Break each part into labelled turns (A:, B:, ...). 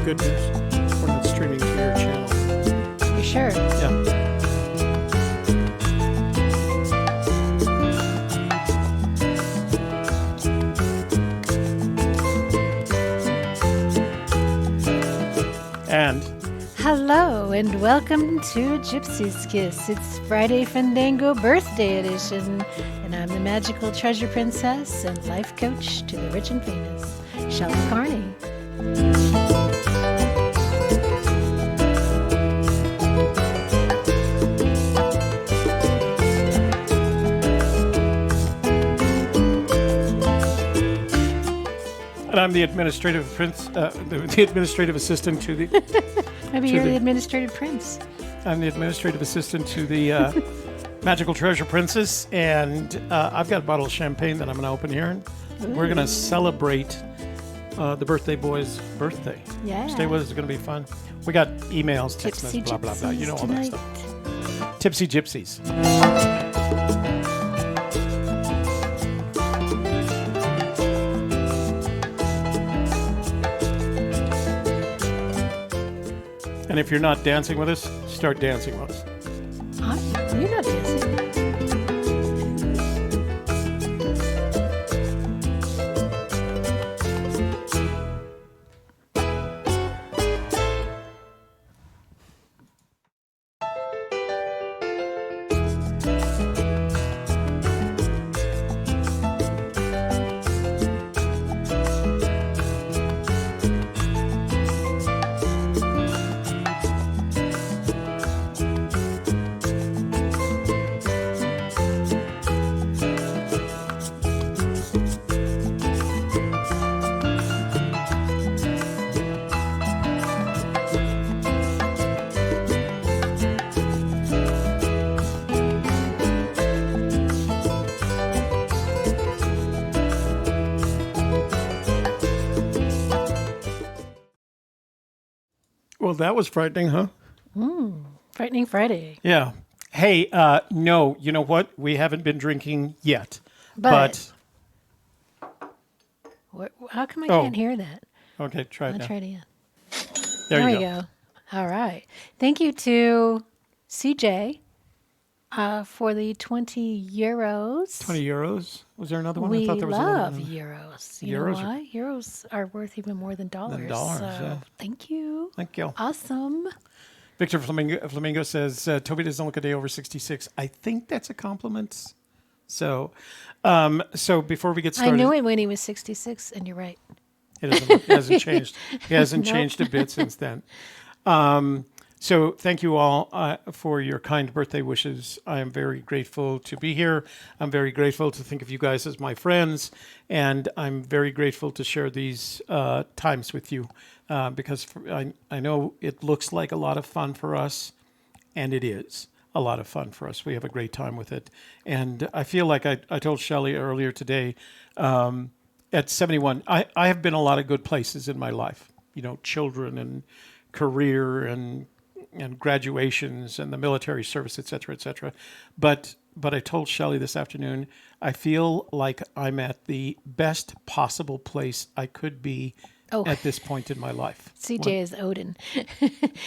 A: good news. We're not streaming to your channel.
B: You sure?
A: Yeah. And
B: hello and welcome to Gypsy Kiss. It's Friday Fenndango birthday edition, and I'm the magical treasure princess and life coach to the rich and famous, Shelley Carney.
A: I'm the administrative the administrative assistant to the.
B: Maybe you're the administrative prince.
A: I'm the administrative assistant to the magical treasure princess, and I've got a bottle of champagne that I'm going to open here. And we're going to celebrate the birthday boy's birthday.
B: Yeah.
A: Stay with us. It's going to be fun. We got emails, text messages, blah blah blah. You know all that stuff. Tipsy gypsies. And if you're not dancing with us, start dancing with us.
B: Huh? You're not dancing.
A: Well, that was frightening, huh?
B: Frightening Friday.
A: Yeah. Hey, no, you know what? We haven't been drinking yet. But
B: how come I can't hear that?
A: Okay, try it
B: I'll
A: now.
B: try it again.
A: There you
B: we go. All right. Thank you to CJ for the 20 euros.
A: 20 euros? Was there another one?
B: We
A: I thought there was
B: love
A: another one.
B: euros. You
A: Euros
B: know why? Euros are worth even more than dollars. So
A: yeah.
B: thank you.
A: Thank you.
B: Awesome.
A: Victor Flamingo says, Toby doesn't look a day over 66. I think that's a compliment. So before we get started.
B: I knew it when he was 66, and you're right.
A: It hasn't changed. He hasn't changed a bit since then. So thank you all for your kind birthday wishes. I am very grateful to be here. I'm very grateful to think of you guys as my friends. And I'm very grateful to share these times with you because I know it looks like a lot of fun for us, and it is a lot of fun for us. We have a great time with it. And I feel like I told Shelley earlier today, at 71, I have been a lot of good places in my life, you know, children and career and graduations and the military service, et cetera, et cetera. But I told Shelley this afternoon, I feel like I'm at the best possible place I could be at this point in my life.
B: CJ is Odin.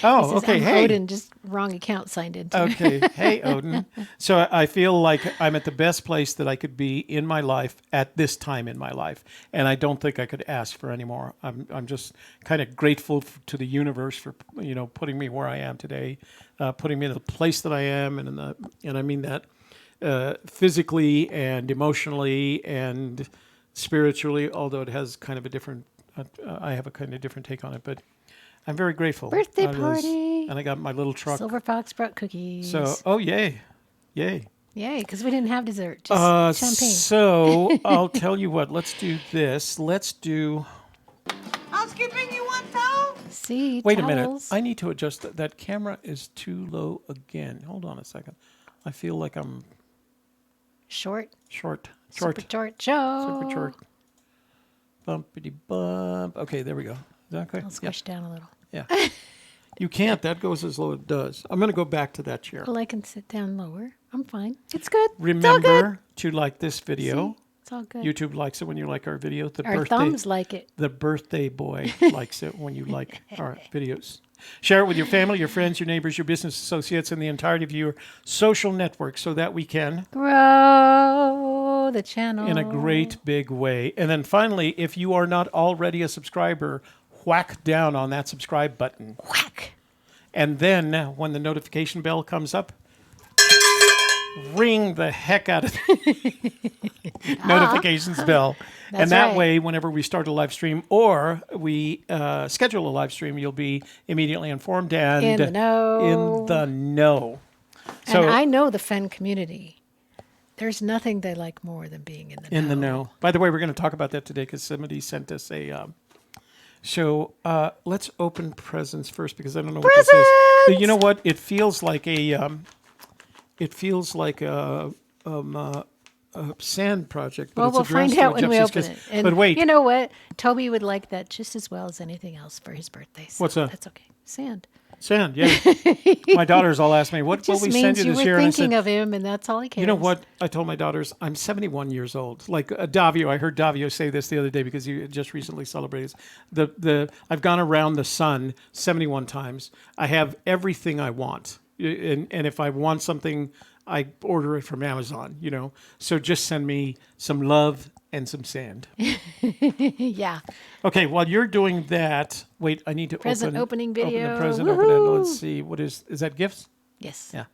A: Oh,
B: says,
A: okay.
B: I'm
A: Hey.
B: Odin, just wrong account signed into.
A: Okay. Hey, Odin. So I feel like I'm at the best place that I could be in my life at this time in my life. And I don't think I could ask for any more. I'm just kind of grateful to the universe for, you know, putting me where I am today, putting me in the place that I am. And I mean that physically and emotionally and spiritually, although it has kind of a different, I have a kind of different take on it, but I'm very grateful.
B: Birthday party.
A: And I got my little truck.
B: Silver Fox brought cookies.
A: So, yay. Yay,
B: because we didn't have dessert, just champagne.
A: So, I'll tell you what, let's do this. Let's do...
C: Housekeeping, you want towel?
B: See,
A: Wait
B: towels.
A: a minute. I need to adjust that. That camera is too low again. Hold on a second. I feel like I'm...
B: Short.
A: Super
B: Super short show.
A: Super short. Bumpity bump. Okay, there we go. Is that okay?
B: I'll squish down a little.
A: Yeah. You can't. That goes as low as it does. I'm going to go back to that chair.
B: Well, I can sit down lower. I'm fine. It's good.
A: Remember
B: it's all good.
A: to like this video.
B: It's all good.
A: YouTube likes it when you like our video.
B: Our thumbs like it.
A: The birthday boy likes it when you like our videos. Share it with your family, your friends, your neighbors, your business associates, and the entirety of your social network so that we can
B: Grow the channel.
A: in a great big way. And then finally, if you are not already a subscriber, whack down on that subscribe button.
B: Whack.
A: And then when the notification bell comes up, ring the heck out of the notifications bell.
B: That's
A: and that
B: right.
A: way, whenever we start a live stream or we schedule a live stream, you'll be immediately informed and
B: In the know.
A: in the know.
B: And I know the Fenn community. There's nothing they like more than being in the know.
A: In the know. By the way, we're going to talk about that today because somebody sent us a... So let's open presents first because I don't know what this is. You know what? It feels like a... It feels like a sand project. But
B: Well,
A: it's
B: we'll
A: addressed
B: find
A: to
B: out
A: a
B: when we
A: Gypsy
B: open
A: Kiss.
B: it. And
A: But wait.
B: you know what? Toby would like that just as well as anything else for his birthday. So
A: What's that?
B: That's okay. Sand.
A: Sand, yeah. My daughters all ask me, what will
B: Just
A: we
B: means
A: send you
B: you
A: this
B: were
A: year? And I
B: thinking
A: said,
B: of him, and that's all he cares.
A: you know what? I told my daughters, I'm 71 years old. Like Davio, I heard Davio say this the other day because he just recently celebrated. I've gone around the sun 71 times. I have everything I want. And if I want something, I order it from Amazon, you know. So just send me some love and some sand.
B: Yeah.
A: Okay, while you're doing that, wait, I need to
B: Present opening video.
A: Open the present opening.
B: Woohoo.
A: Let's see, what is that gifts?
B: Yes.
A: Yeah.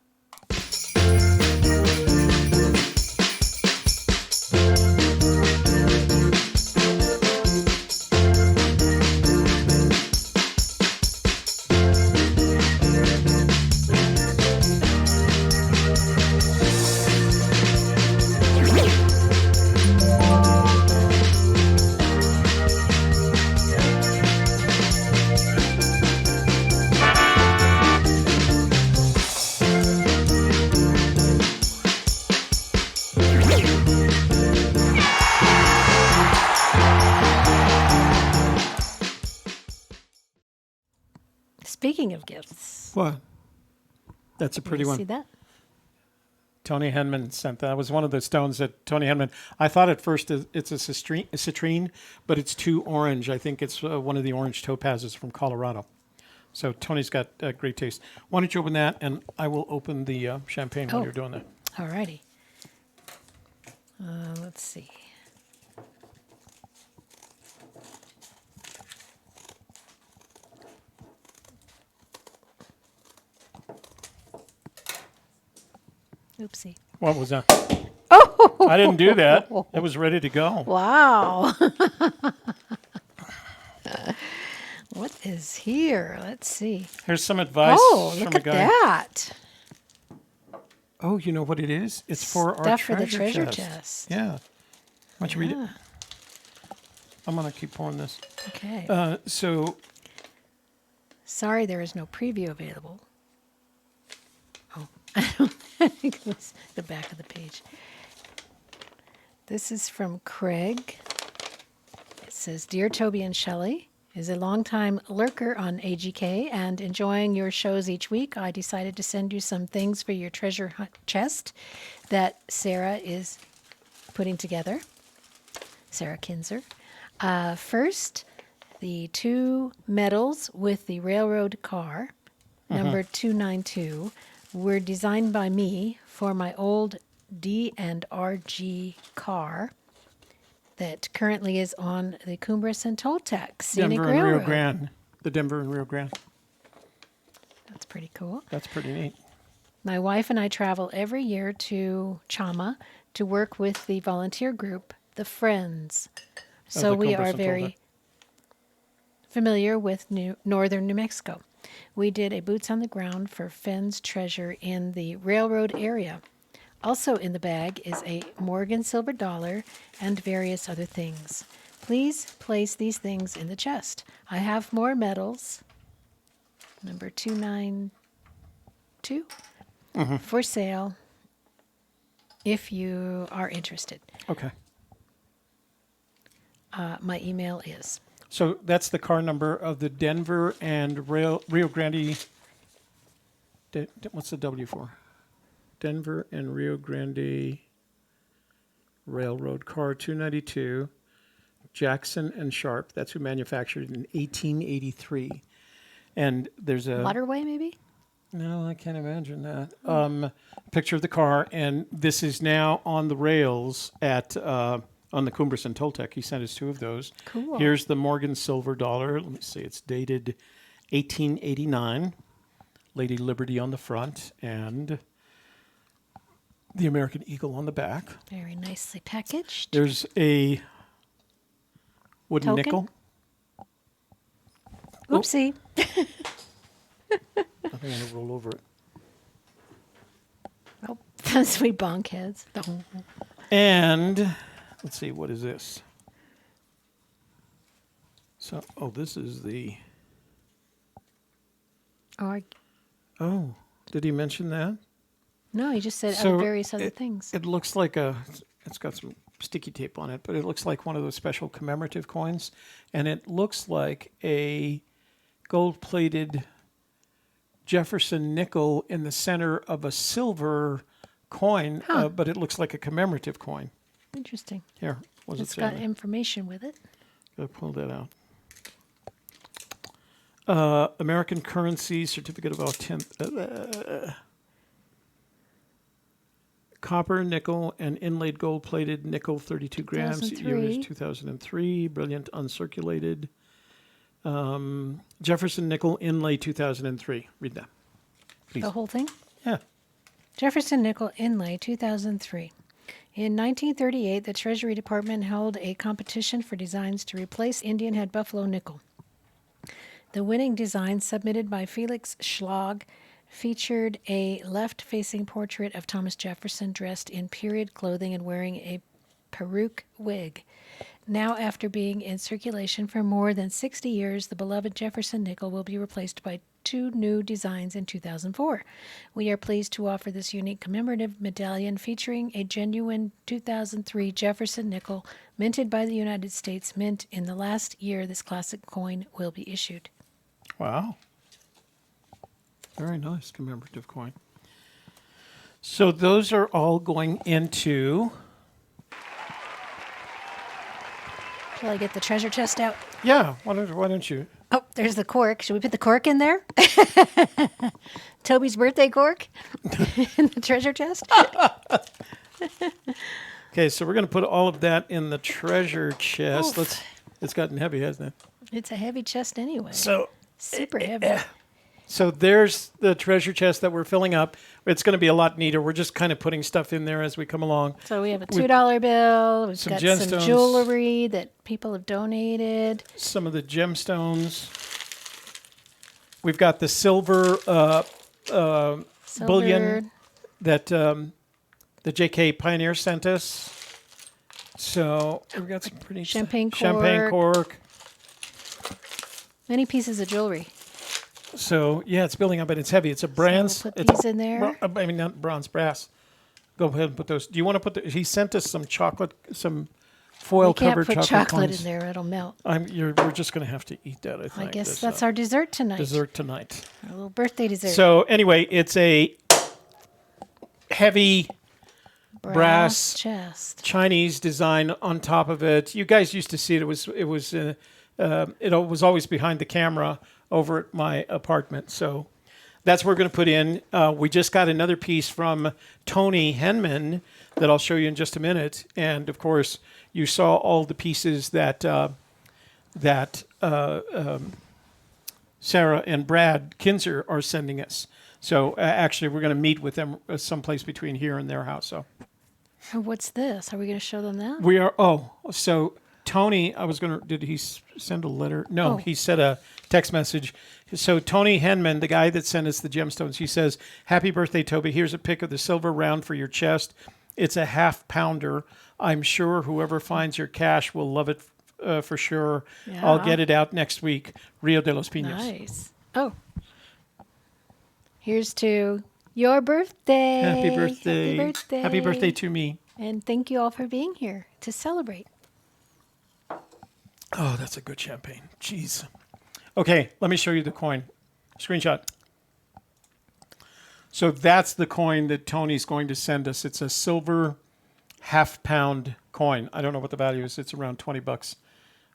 B: Speaking of gifts.
A: What? That's a pretty
B: You
A: one.
B: see that?
A: Tony Henman sent that. That was one of the stones that Tony Henman. I thought at first it's a citrine, but it's too orange. I think it's one of the orange topazes from Colorado. So Tony's got great taste. Why don't you open that, and I will open the champagne while
B: Oh.
A: you're doing that.
B: All righty. Let's see. Oopsie.
A: What was that?
B: Oh!
A: I didn't do that. It was ready to go.
B: Wow. What is here? Let's see.
A: Here's some advice
B: Oh,
A: from
B: look
A: a
B: at
A: guy.
B: that.
A: Oh, you know what it is? It's for our
B: Stuff for the
A: treasure
B: treasure
A: chest.
B: chest.
A: Yeah. Why don't you read it?
B: Yeah.
A: I'm going to keep pouring this.
B: Okay.
A: So,
B: Sorry there is no preview available. Oh, I think it was the back of the page. This is from Craig. It says, Dear Toby and Shelley, is a longtime lurker on AGK and enjoying your shows each week. I decided to send you some things for your treasure hunt chest that Sarah is putting together. Sarah Kinzer. First, the 2 medals with the railroad car, number 292, were designed by me for my old D&RG car that currently is on the Cumbres and Toltec Scenic
A: Denver and Rio
B: Railroad.
A: Grande. The Denver and Rio Grande.
B: That's pretty cool.
A: That's pretty neat.
B: My wife and I travel every year to Chama to work with the volunteer group, the Friends. So
A: the
B: we
A: Cumbres
B: are
A: and
B: very
A: Toltec.
B: familiar with northern New Mexico. We did a boots on the ground for Fenn's Treasure in the railroad area. Also in the bag is a Morgan silver dollar and various other things. Please place these things in the chest. I have more medals, number 292, for sale if you are interested.
A: Okay.
B: My email is
A: So that's the car number of the Denver and Rio Grande. What's the W for? Denver and Rio Grande Railroad car 292. Jackson and Sharp. That's who manufactured it in 1883. And there's a
B: Waterway, maybe?
A: no, I can't imagine that. Picture of the car, and this is now on the rails at on the Cumberson Toltec. He sent us 2 of those.
B: Cool.
A: Here's the Morgan silver dollar. Let me see. It's dated 1889. Lady Liberty on the front, and the American Eagle on the back.
B: Very nicely packaged.
A: There's a wooden
B: Token?
A: nickel.
B: Oopsie.
A: I think I'm going to roll over it.
B: Oh, that's we bonk heads.
A: And let's see, what is this? So, this is the. Oh, did he mention that?
B: No, he just said
A: So
B: various other things.
A: It looks like it's got some sticky tape on it, but it looks like one of those special commemorative coins. And it looks like a gold-plated Jefferson nickel in the center of a silver coin, but it looks like a commemorative coin.
B: Interesting.
A: Here, what does it
B: It's
A: say?
B: got information with it.
A: Gotta pull that out. American currency, certificate of authenticity. Copper, nickel, and inlaid gold-plated nickel, 32 grams.
B: 2003.
A: Year is 2003. Brilliant, uncirculated. Jefferson nickel inlay 2003. Read that, please.
B: The whole thing?
A: Yeah.
B: Jefferson Nickel Inlay, 2003. In 1938, the Treasury Department held a competition for designs to replace Indian Head Buffalo nickel. The winning design, submitted by Felix Schlag, featured a left-facing portrait of Thomas Jefferson dressed in period clothing and wearing a peruke wig. Now, after being in circulation for more than 60 years, the beloved Jefferson nickel will be replaced by 2 new designs in 2004. We are pleased to offer this unique commemorative medallion featuring a genuine 2003 Jefferson nickel minted by the United States Mint in the last year this classic coin will be issued.
A: Wow. Very nice commemorative coin. So those are all going into.
B: Shall I get the treasure chest out?
A: Yeah. Why don't you?
B: Oh, there's the cork. Should we put the cork in there? Toby's birthday cork in the treasure chest?
A: Okay, so we're going to put all of that in the treasure chest.
B: Oof.
A: It's gotten heavy, hasn't it?
B: It's a heavy chest anyway.
A: So
B: Super heavy.
A: So there's the treasure chest that we're filling up. It's going to be a lot neater. We're just kind of putting stuff in there as we come along.
B: So we have a $2 bill. We've got some
A: gemstones.
B: jewelry that people have donated.
A: Some of the gemstones. We've got the silver bullion that the JK Pioneer sent us. So we've got some pretty
B: Champagne
A: cork.
B: Many pieces of jewelry.
A: So yeah, it's building up, but it's heavy. It's a bronze.
B: So we'll put these in there.
A: I mean, not bronze, brass. Go ahead and put those. Do you want to put he sent us some chocolate, some foil covered
B: We can't put
A: chocolate
B: chocolate
A: coins.
B: in there; it'll melt.
A: We're just going to have to eat that. I think.
B: I guess that's our dessert tonight.
A: dessert tonight.
B: Our little birthday dessert.
A: So anyway, it's a heavy brass
B: chest.
A: Chinese design on top of it. You guys used to see it. It was always behind the camera over at my apartment. So that's what we're going to put in. We just got another piece from Tony Henman that I'll show you in just a minute. And of course, you saw all the pieces that Sarah and Brad Kinzer are sending us. So actually, we're going to meet with them someplace between here and their house. So
B: What's this? Are we going to show them that?
A: we are. Oh, so Tony, did he send a letter? No,
B: Oh.
A: he sent a text message. So Tony Henman, the guy that sent us the gemstones, he says, "Happy birthday, Toby. Here's a pic of the silver round for your chest. It's a half-pounder. I'm sure whoever finds your cache will love it for sure.
B: Yeah.
A: I'll get it out next week. Rio de los Pinos."
B: Nice. Oh. Here's to your birthday.
A: Happy birthday.
B: Happy birthday.
A: Happy birthday to me.
B: And thank you all for being here to celebrate.
A: Oh, that's a good champagne. Jeez. Okay, let me show you the coin. Screenshot. So that's the coin that Tony's going to send us. It's a silver half-pound coin. I don't know what the value is. It's around $20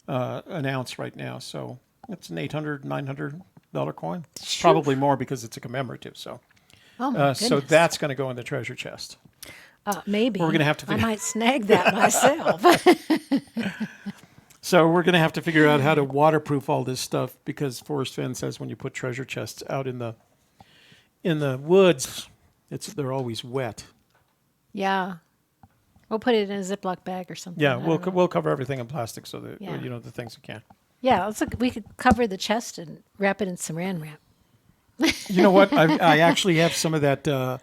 A: an ounce right now. So it's an $800, $900 coin. Probably more because it's a commemorative. So,
B: Oh my
A: so
B: goodness.
A: that's going to go in the treasure chest.
B: Maybe.
A: We're going to have to
B: I
A: figure.
B: might snag that myself.
A: So we're going to have to figure out how to waterproof all this stuff because Forrest Fenn says when you put treasure chests out in the woods, they're always wet.
B: Yeah. We'll put it in a Ziploc bag or something.
A: Yeah,
B: I don't know.
A: we'll cover everything in plastic so that
B: Yeah.
A: the things you can.
B: Yeah, we could cover the chest and wrap it in saran wrap.
A: You know what? I actually have some of that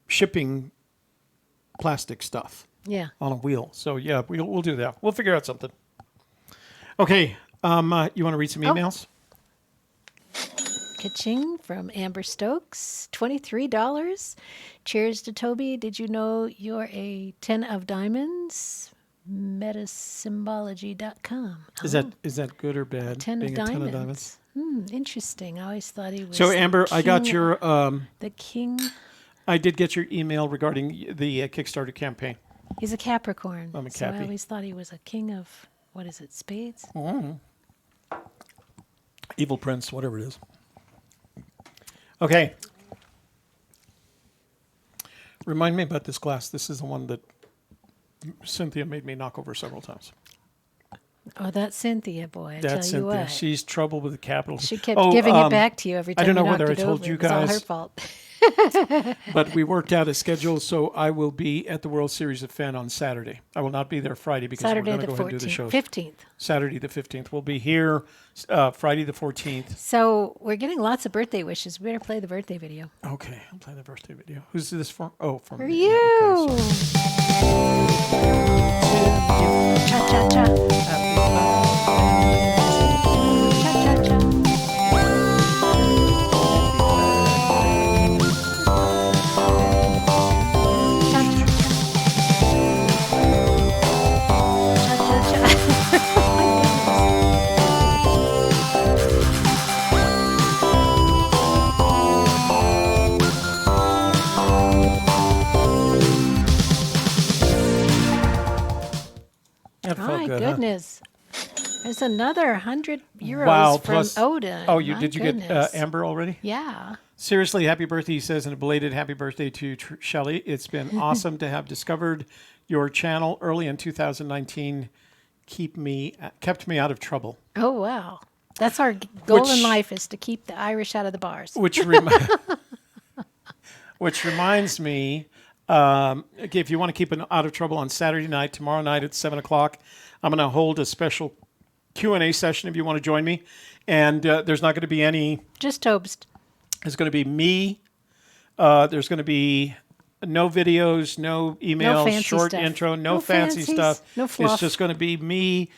A: shipping plastic stuff
B: Yeah.
A: on a wheel. So yeah, we'll do that. We'll figure out something. Okay. You want to read some emails?
B: Kitching from Amber Stokes, $23. Cheers to Toby. Did you know you're a 10 of diamonds? Metasymbology.com.
A: Is that good or bad?
B: 10 of
A: being a 10 of
B: diamonds? Interesting. I always thought he was
A: So
B: the
A: Amber, I got
B: king-
A: your.
B: the king.
A: I did get your email regarding the Kickstarter campaign.
B: He's a Capricorn.
A: I'm a
B: so I
A: Cappy.
B: always thought he was a king of, what is it, spades?
A: Evil Prince, whatever it is. Okay. Remind me about this glass. This is the one that Cynthia made me knock over several times.
B: Oh, that's Cynthia, boy. I
A: That's
B: tell you
A: Cynthia.
B: what.
A: She's trouble with the capital.
B: She kept giving it back to you every time
A: I don't know
B: you
A: whether I
B: knocked it
A: told
B: over.
A: you
B: It was all her
A: guys,
B: fault.
A: but we worked out a schedule, so I will be at the World Series of Fenn on Saturday. I will not be there Friday because
B: Saturday
A: we're
B: the
A: going to go ahead and do the
B: 14th,
A: shows.
B: 15th.
A: Saturday the 15th. We'll be here Friday the 14th.
B: So we're getting lots of birthday wishes. We better play the birthday video.
A: Okay, I'll play the birthday video. Who's this for? Oh, for
B: For
A: me.
B: you.
A: Yeah, okay, so-
B: Cha cha cha. Cha cha cha. Cha cha cha. Cha cha cha. Oh my goodness.
A: That felt
B: My
A: good, huh?
B: goodness. There's another 100 euros
A: Wow,
B: from
A: plus-
B: Odin.
A: Oh,
B: My
A: did you get
B: goodness.
A: Amber already?
B: Yeah.
A: Seriously, happy birthday, he says, and a belated happy birthday to Shelley. It's been awesome to have discovered your channel early in 2019. Kept me out of trouble.
B: Oh, wow. That's our goal
A: Which-
B: in life is to keep the Irish out of the bars.
A: Which reminds me, okay, if you want to keep it out of trouble on Saturday night, tomorrow night at 7 o'clock, I'm going to hold a special Q&A session if you want to join me. And there's not going to be any...
B: Just Tobst.
A: It's going to be me. There's going to be no videos, no emails,
B: fancy
A: short
B: stuff.
A: intro, no
B: No
A: fancy
B: fancies,
A: stuff.
B: no
A: It's
B: fluff.
A: just going to be me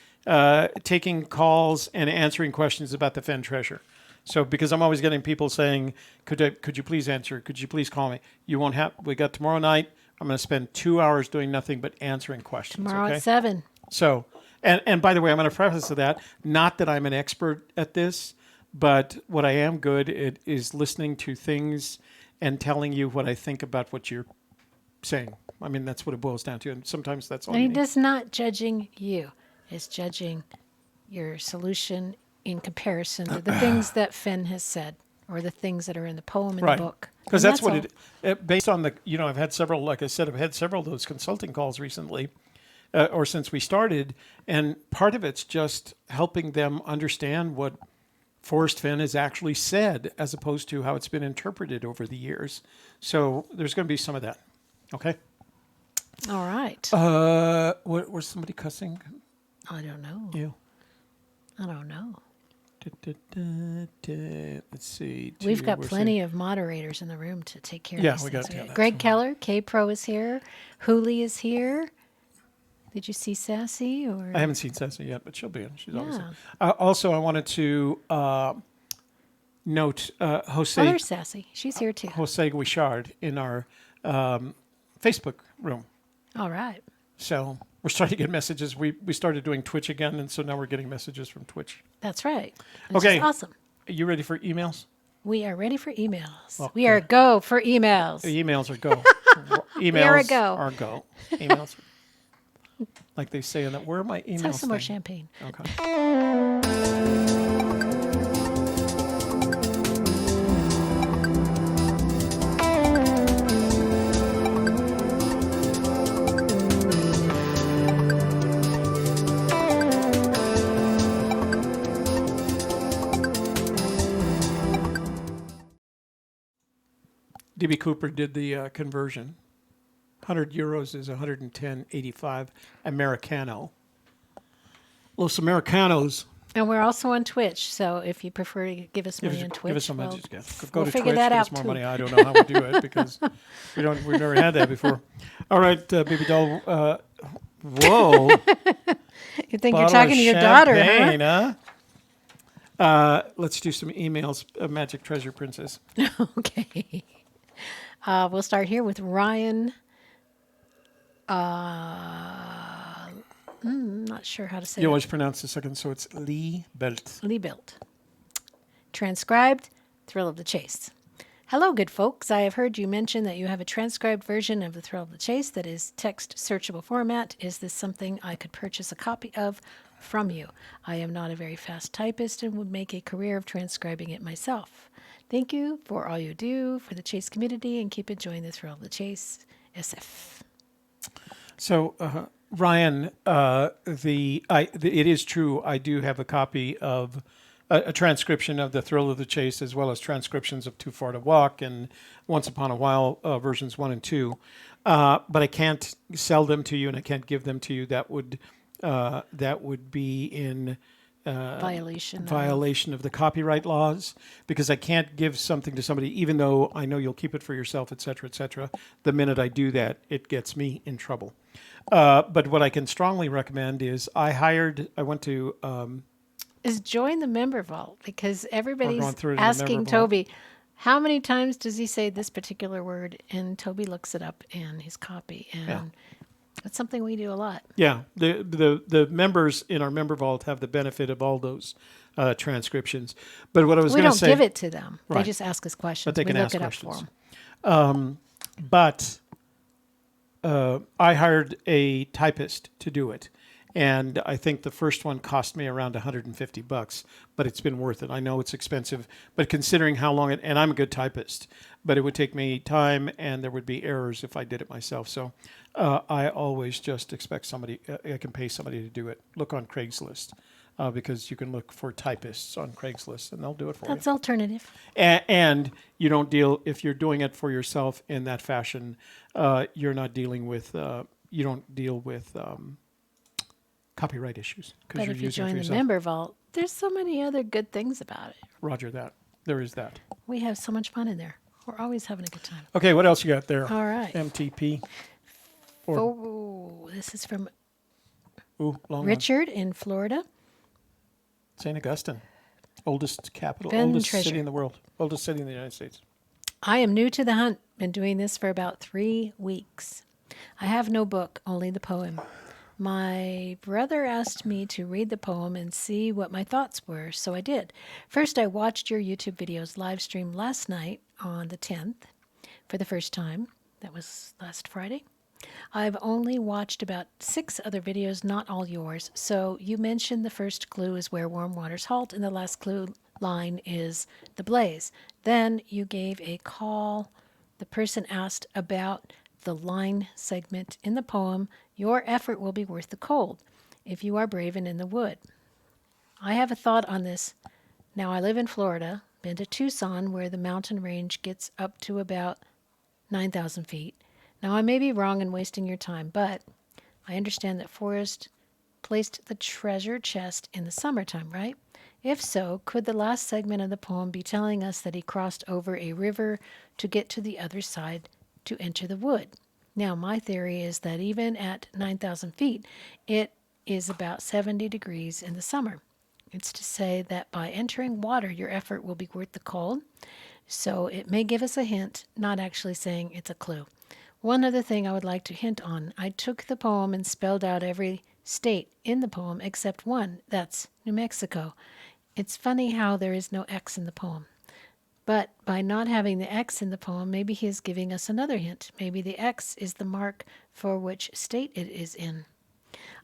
A: taking calls and answering questions about the Fenn Treasure. So because I'm always getting people saying, could you please answer? Could you please call me? You won't have. We got tomorrow night. I'm going to spend 2 hours doing nothing but answering questions.
B: Tomorrow
A: okay?
B: at 7.
A: So, and by the way, I'm going to preface to that, not that I'm an expert at this, but what I am good at is listening to things and telling you what I think about what you're saying. I mean, that's what it boils down to. And sometimes that's all
B: And
A: you
B: he
A: need.
B: does not judging you. He's judging your solution in comparison to the things that Fenn has said or the things that are in the poem in
A: Right.
B: the book.
A: Because
B: And
A: that's what
B: all.
A: it, based on the, I've had several, like I said, I've had several of those consulting calls recently, or since we started. And part of it's just helping them understand what Forrest Fenn has actually said, as opposed to how it's been interpreted over the years. So there's going to be some of that. Okay.
B: All right.
A: Was somebody cussing
B: I don't know.
A: you?
B: I don't know.
A: Let's see.
B: We've got plenty of moderators in the room to take care
A: Yeah,
B: of these
A: we
B: things.
A: got- yeah, that's
B: Greg
A: fine.
B: Keller, K-Pro is here. Hooli is here. Did you see Sassy? Or
A: I haven't seen Ceci yet, but she'll be in. She's always in.
B: Yeah.
A: Also, I wanted to note
B: Oh,
A: Jose
B: there's Sassy. She's here too.
A: Guichard in our Facebook room.
B: All right.
A: So we're starting to get messages. We started doing Twitch again, and so now we're getting messages from Twitch.
B: That's right. Which
A: Okay.
B: is awesome.
A: Are you ready for emails?
B: We are ready for emails.
A: Okay.
B: We are go for emails.
A: The emails are go. Emails
B: go.
A: are go. Emails. Like they say in that. Where are my emails?
B: Let's have some more
A: thing?
B: champagne.
A: Okay. DB Cooper did the conversion. 100 euros is 110.85 Americano. Los Americanos.
B: And we're also on Twitch, so if you prefer to give us money on Twitch,
A: Give us some money.
B: well,
A: Go
B: we'll
A: to
B: figure
A: Twitch,
B: that
A: give us
B: out
A: more
B: too.
A: money. I don't know how we do it because we've never had that before. All right, baby doll. Whoa.
B: You think
A: Bottle
B: you're talking
A: of
B: to your daughter, huh?
A: champagne, huh? Let's do some emails. Magic Treasure Princess.
B: Okay. We'll start here with Ryan. Not sure how to say
A: You
B: it.
A: always pronounce the second, so it's Lee Belt.
B: Lee-Built. Transcribed, Thrill of the Chase. Hello, good folks. I have heard you mention that you have a transcribed version of the Thrill of the Chase that is text searchable format. Is this something I could purchase a copy of from you? I am not a very fast typist and would make a career of transcribing it myself. Thank you for all you do for the chase community and keep enjoying the Thrill of the Chase, SF.
A: So, Ryan, it is true. I do have a copy of a transcription of the Thrill of the Chase, as well as transcriptions of Too Far to Walk and Once Upon a While versions 1 and 2. But I can't sell them to you, and I can't give them to you. That would be in violation of the copyright laws, because I can't give something to somebody, even though I know you'll keep it for yourself, et cetera, et cetera. The minute I do that, it gets me in trouble. But what I can strongly recommend is I went to...
B: is join the member vault, because everybody's
A: going through the
B: asking
A: member vault.
B: Toby, how many times does he say this particular word? And Toby looks it up in his copy. And that's something we do a lot.
A: Yeah, the members in our member vault have the benefit of all those transcriptions. But what I was
B: We
A: going
B: don't
A: to say...
B: give it to them.
A: Right.
B: They just ask us questions.
A: But they can
B: we look
A: ask
B: it
A: questions.
B: up for them.
A: But I hired a typist to do it. And I think the first one cost me around $150, but it's been worth it. I know it's expensive, but considering how long and I'm a good typist, but it would take me time and there would be errors if I did it myself. So I always just expect somebody, I can pay somebody to do it. Look on Craigslist, because you can look for typists on Craigslist and they'll do it for
B: That's
A: you.
B: alternative.
A: And you don't deal, if you're doing it for yourself in that fashion, you're not dealing with, you don't deal with copyright issues.
B: But
A: you're
B: if you
A: using it for
B: join the
A: yourself.
B: member vault, there's so many other good things about it.
A: Roger that. There is that.
B: We have so much fun in there. We're always having a good time.
A: Okay, what else you got there?
B: All right.
A: MTP.
B: This is from
A: Ooh, long
B: Richard in Florida.
A: one. St. Augustine. Oldest capital,
B: Fenn
A: oldest
B: Treasure.
A: city in the world. Oldest city in the United States.
B: I am new to the hunt. Been doing this for about 3 weeks. I have no book, only the poem. My brother asked me to read the poem and see what my thoughts were, so I did. First, I watched your YouTube videos live stream last night on the 10th for the first time. That was last Friday. I've only watched about 6 other videos, not all yours. So you mentioned the first clue is where warm waters halt, and the last clue line is the blaze. Then you gave a call. The person asked about the line segment in the poem, your effort will be worth the cold if you are brave and in the wood. I have a thought on this. Now, I live in Florida, been to Tucson, where the mountain range gets up to about 9,000 feet. Now, I may be wrong and wasting your time, but I understand that Forrest placed the treasure chest in the summertime, right? If so, could the last segment of the poem be telling us that he crossed over a river to get to the other side to enter the wood? Now, my theory is that even at 9,000 feet, it is about 70 degrees in the summer. It's to say that by entering water, your effort will be worth the cold. So it may give us a hint, not actually saying it's a clue. One other thing I would like to hint on. I took the poem and spelled out every state in the poem except one. That's New Mexico. It's funny how there is no X in the poem. But by not having the X in the poem, maybe he is giving us another hint. Maybe the X is the mark for which state it is in.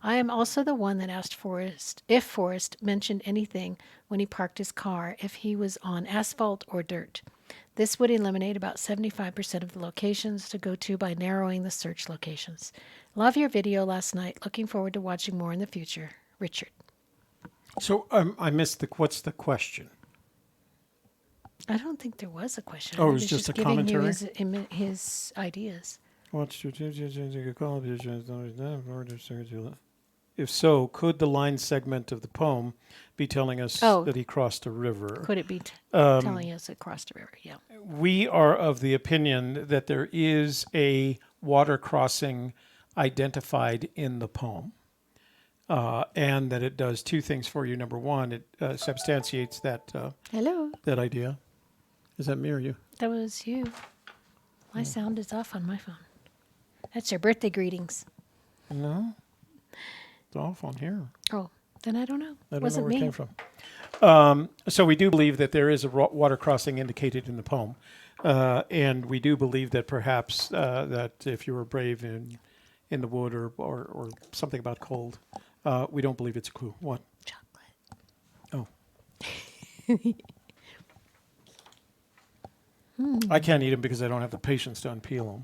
B: I am also the one that asked Forrest if Forrest mentioned anything when he parked his car, if he was on asphalt or dirt. This would eliminate about 75% of the locations to go to by narrowing the search locations. Love your video last night. Looking forward to watching more in the future. Richard.
A: So I missed what's the question?
B: I don't think there was a question.
A: Oh,
B: I
A: it was
B: think
A: just a
B: giving you
A: commentary?
B: his ideas.
A: If so, could the line segment of the poem be telling us that he crossed a river?
B: Could it be telling us it crossed a river? Yeah.
A: We are of the opinion that there is a water crossing identified in the poem, and that it does two things for you. Number one, it substantiates that
B: Hello.
A: that idea. Is that me or you?
B: That was you. My sound is off on my phone. That's your birthday greetings.
A: No, it's off on here.
B: Oh, then I don't know.
A: I don't
B: Wasn't
A: know where
B: me.
A: it came from. So we do believe that there is a water crossing indicated in the poem, and we do believe that perhaps that if you were brave in the wood or something about cold, we don't believe it's a clue. What?
B: Chocolate.
A: Oh. I can't eat them because I don't have the patience to unpeel them.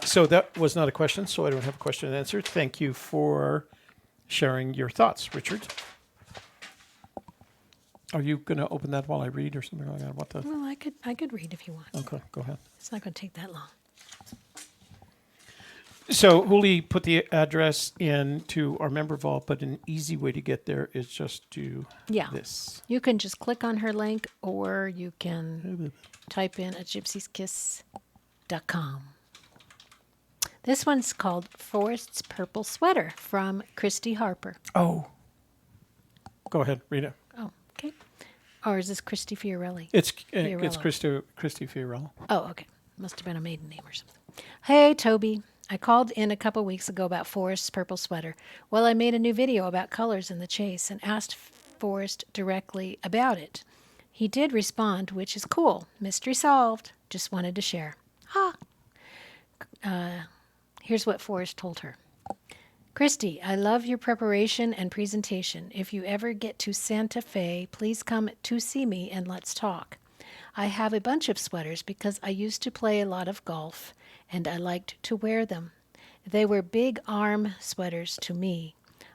A: So that was not a question, so I don't have a question and answer. Thank you for sharing your thoughts, Richard. Are you going to open that while I read or something like that? What the?
B: Well, I could read if you want.
A: Okay, go ahead.
B: It's not going to take that long.
A: So Huli put the address into our member vault, but an easy way to get there is just do this.
B: You can just click on her link, or you can type in at gypsykiss.com. This one's called Forrest's Purple Sweater from Christy Harper.
A: Oh. Go ahead, read it.
B: Oh, okay. Or is this Christy Fiorelli?
A: It's
B: Fiorello.
A: Christy Fiorello.
B: Oh, okay. Must have been a maiden name or something. Hey, Toby. I called in a couple weeks ago about Forrest's purple sweater. Well, I made a new video about colors in the chase and asked Forrest directly about it. He did respond, which is cool. Mystery solved. Just wanted to share. Here's what Forrest told her. Christy, I love your preparation and presentation. If you ever get to Santa Fe, please come to see me and let's talk. I have a bunch of sweaters because I used to play a lot of golf and I liked to wear them. They were big arm sweaters to me.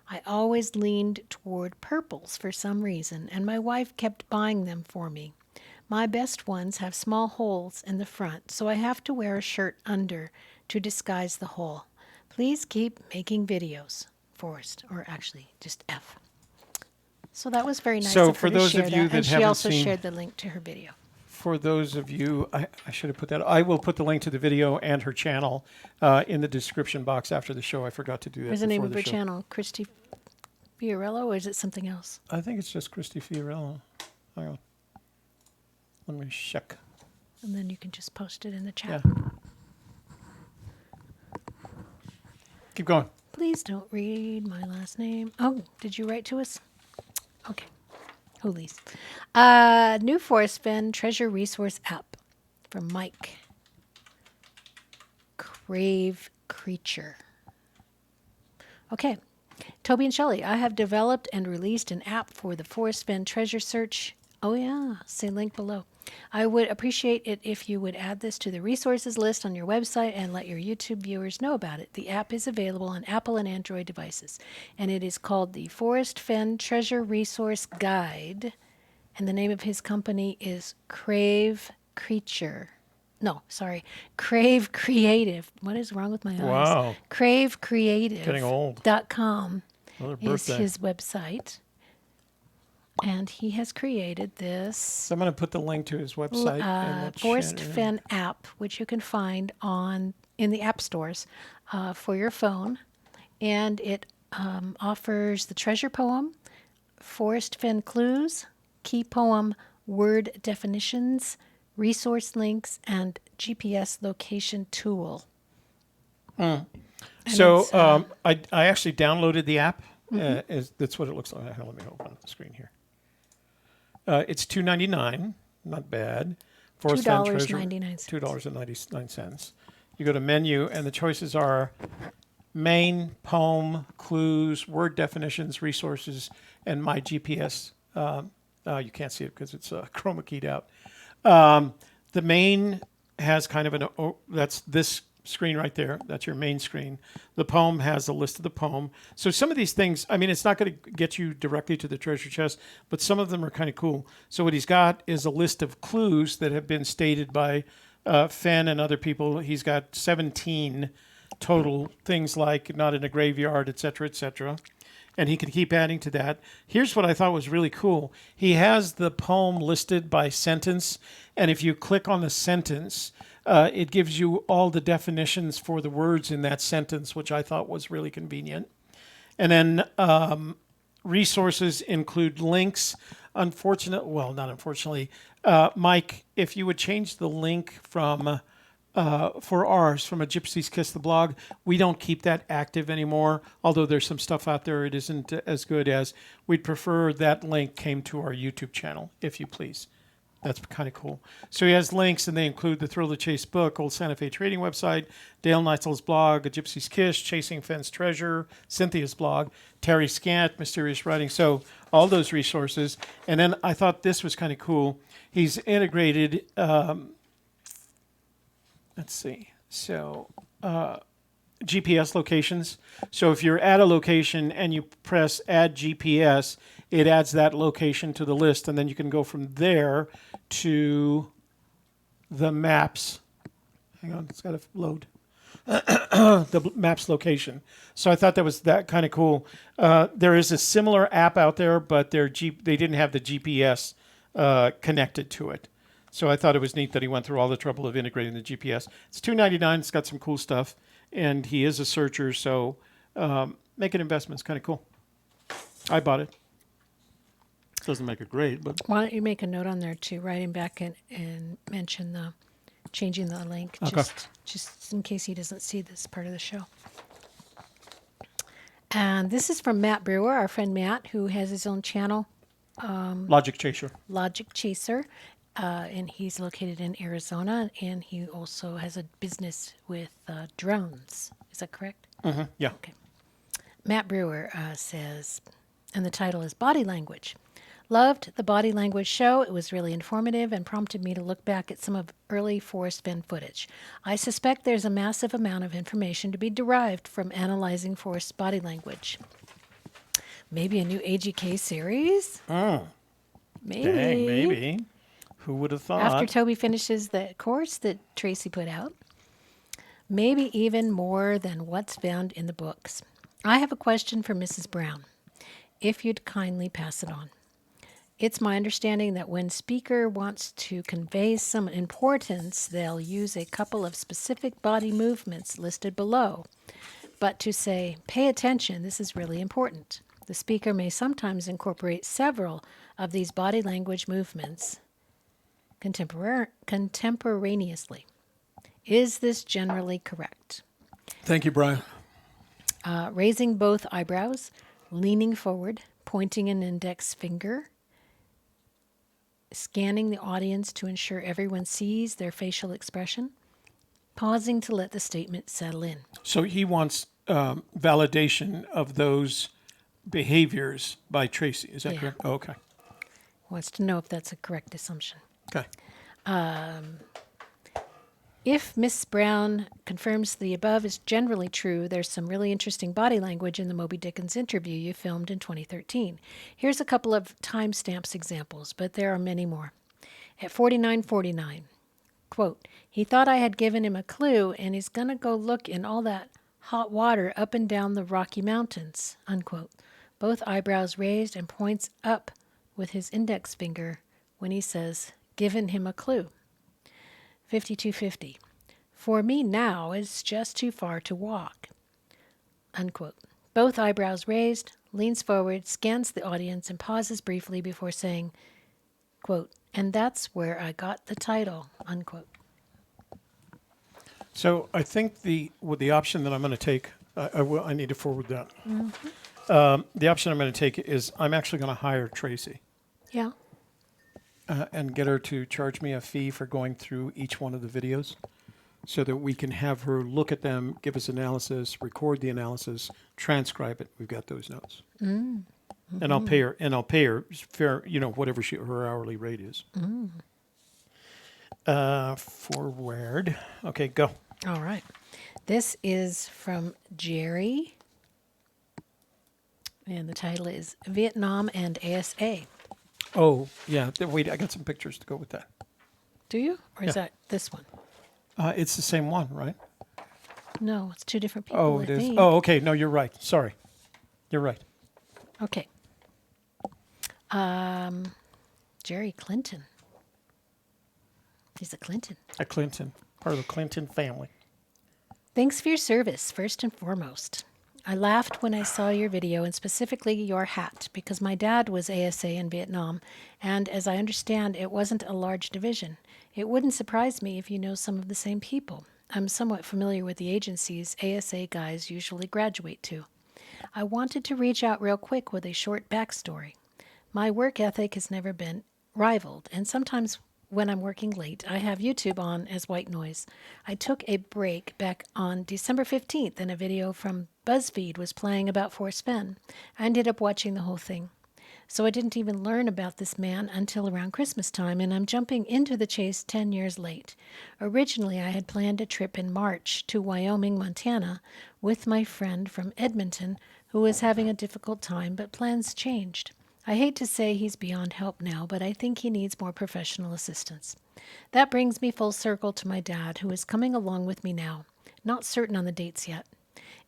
B: I always leaned toward purples for some reason, and my wife kept buying them for me. My best ones have small holes in the front, so I have to wear a shirt under to disguise the hole. Please keep making videos, Forrest, or actually just F. So that was very nice
A: So
B: of her
A: for
B: to
A: those
B: share
A: of you
B: that,
A: that
B: and she
A: haven't
B: also
A: seen-
B: shared the link to her video.
A: For those of you, I should have put that. I will put the link to the video and her channel in the description box after the show. I forgot to do that.
B: What's the name
A: before
B: of
A: the
B: her
A: show.
B: channel? Christy Fiorello, or is it something else?
A: I think it's just Christy Fiorello. Hang on. Let me check.
B: And then you can just post it in the chat.
A: Yeah. Keep going.
B: Please don't read my last name. Oh, did you write to us? Okay. Hoolies. New Forrest Fenn Treasure Resource App from Mike. Crave Creature. Okay. Toby and Shelley, I have developed and released an app for the Forrest Fenn Treasure Search. Oh, yeah. See link below. I would appreciate it if you would add this to the resources list on your website and let your YouTube viewers know about it. The app is available on Apple and Android devices, and it is called the Forrest Fenn Treasure Resource Guide, and the name of his company is Crave Creative. What is wrong with my eyes?
A: Wow.
B: CraveCreative.com
A: Getting old. Another
B: is
A: birthday.
B: his website. And he has created this
A: So I'm going to put the link to his website. in the
B: Forrest
A: chat.
B: Fenn App, which you can find in the app stores for your phone. And it offers the treasure poem, Forrest Fenn clues, key poem word definitions, resource links, and GPS location tool. And
A: So
B: it's,
A: I actually downloaded the app. That's what it looks like. Let me open the screen here. It's $2.99, not bad. Forrest Fenn Treasure,
B: $2.99.
A: $2.99. You go to menu, and the choices are main, poem, clues, word definitions, resources, and my GPS. You can't see it because it's chroma keyed out. The main has kind of that's this screen right there. That's your main screen. The poem has a list of the poem. So some of these things, I mean, it's not going to get you directly to the treasure chest, but some of them are kind of cool. So what he's got is a list of clues that have been stated by Fenn and other people. He's got 17 total things like not in a graveyard, et cetera, et cetera. And he can keep adding to that. Here's what I thought was really cool. He has the poem listed by sentence, and if you click on the sentence, it gives you all the definitions for the words in that sentence, which I thought was really convenient. And then resources include links. Not unfortunately, Mike, if you would change the link from for ours from a Gypsy's Kiss the blog, we don't keep that active anymore. Although there's some stuff out there, it isn't as good as we'd prefer that link came to our YouTube channel, if you please. That's kind of cool. So he has links, and they include the Thrill to Chase book, Old Santa Fe Trading website, Dale Neitzel's blog, A Gypsy's Kiss, Chasing Fenn's Treasure, Cynthia's blog, Terry Scant, Mysterious Writing. So all those resources. And then I thought this was kind of cool. He's integrated... let's see. So GPS locations. So if you're at a location and you press Add GPS, it adds that location to the list, and then you can go from there to the maps. Hang on, it's got to load. The maps location. So I thought that was that kind of cool. There is a similar app out there, but they didn't have the GPS connected to it. So I thought it was neat that he went through all the trouble of integrating the GPS. It's $2.99. It's got some cool stuff, and he is a searcher, so make an investment. It's kind of cool. I bought it. Doesn't make it great, but
B: Why don't you make a note on there too, write him back and mention the changing the link,
A: Okay.
B: just in case he doesn't see this part of the show. And this is from Matt Brewer, our friend Matt, who has his own channel,
A: Logic Chaser.
B: Logic Chaser, and he's located in Arizona, and he also has a business with drones. Is that correct?
A: Mm-hmm. Yeah.
B: Okay. Matt Brewer says, and the title is Body Language. Loved the Body Language show. It was really informative and prompted me to look back at some of early Forrest Fenn footage. I suspect there's a massive amount of information to be derived from analyzing Forrest's body language. Maybe a new AGK series?
A: Oh,
B: Maybe.
A: dang, maybe. Who would have thought?
B: After Toby finishes the course that Tracy put out. Maybe even more than what's found in the books. I have a question for Mrs. Brown, if you'd kindly pass it on. It's my understanding that when speaker wants to convey some importance, they'll use a couple of specific body movements listed below. But to say, pay attention, this is really important. The speaker may sometimes incorporate several of these body language movements contemporaneously. Is this generally correct?
A: Thank you, Brian.
B: Raising both eyebrows, leaning forward, pointing an index finger, scanning the audience to ensure everyone sees their facial expression, pausing to let the statement settle in.
A: So he wants validation of those behaviors by Tracy. Is that
B: Yeah.
A: correct? Oh, okay.
B: Wants to know if that's a correct assumption.
A: Okay.
B: If Miss Brown confirms the above is generally true, there's some really interesting body language in the Moby Dickens interview you filmed in 2013. Here's a couple of timestamps examples, but there are many more. At 49:49, quote, he thought I had given him a clue and he's going to go look in all that hot water up and down the Rocky Mountains, unquote. Both eyebrows raised and points up with his index finger when he says, given him a clue. 52:50. For me now, it's just too far to walk. Unquote. Both eyebrows raised, leans forward, scans the audience, and pauses briefly before saying, quote, and that's where I got the title, unquote.
A: So I think the option that I'm going to take, I need to forward that.
B: Mm-hmm.
A: The option I'm going to take is I'm actually going to hire Tracy.
B: Yeah.
A: and get her to charge me a fee for going through each one of the videos so that we can have her look at them, give us analysis, record the analysis, transcribe it. We've got those notes. And I'll pay her fair, whatever her hourly rate is. Forward. Okay, go.
B: All right. This is from Jerry. And the title is Vietnam and ASA.
A: Oh, yeah. Wait, I got some pictures to go with that.
B: Do you? Or is
A: Yeah.
B: that this one?
A: It's the same one, right?
B: No, it's two different people.
A: Oh,
B: I
A: it is.
B: think.
A: Oh, okay. No, you're right. Sorry. You're right.
B: Okay. Jerry Clinton. He's a Clinton.
A: A Clinton. Part of the Clinton family.
B: Thanks for your service, first and foremost. I laughed when I saw your video and specifically your hat because my dad was ASA in Vietnam, and as I understand, it wasn't a large division. It wouldn't surprise me if you know some of the same people. I'm somewhat familiar with the agencies ASA guys usually graduate to. I wanted to reach out real quick with a short backstory. My work ethic has never been rivaled, and sometimes when I'm working late, I have YouTube on as white noise. I took a break back on December 15th and a video from Blvd was playing about Forrest Fenn. I ended up watching the whole thing. So I didn't even learn about this man until around Christmas time, and I'm jumping into the chase 10 years late. Originally, I had planned a trip in March to Wyoming, Montana, with my friend from Edmonton, who was having a difficult time, but plans changed. I hate to say he's beyond help now, but I think he needs more professional assistance. That brings me full circle to my dad, who is coming along with me now. Not certain on the dates yet.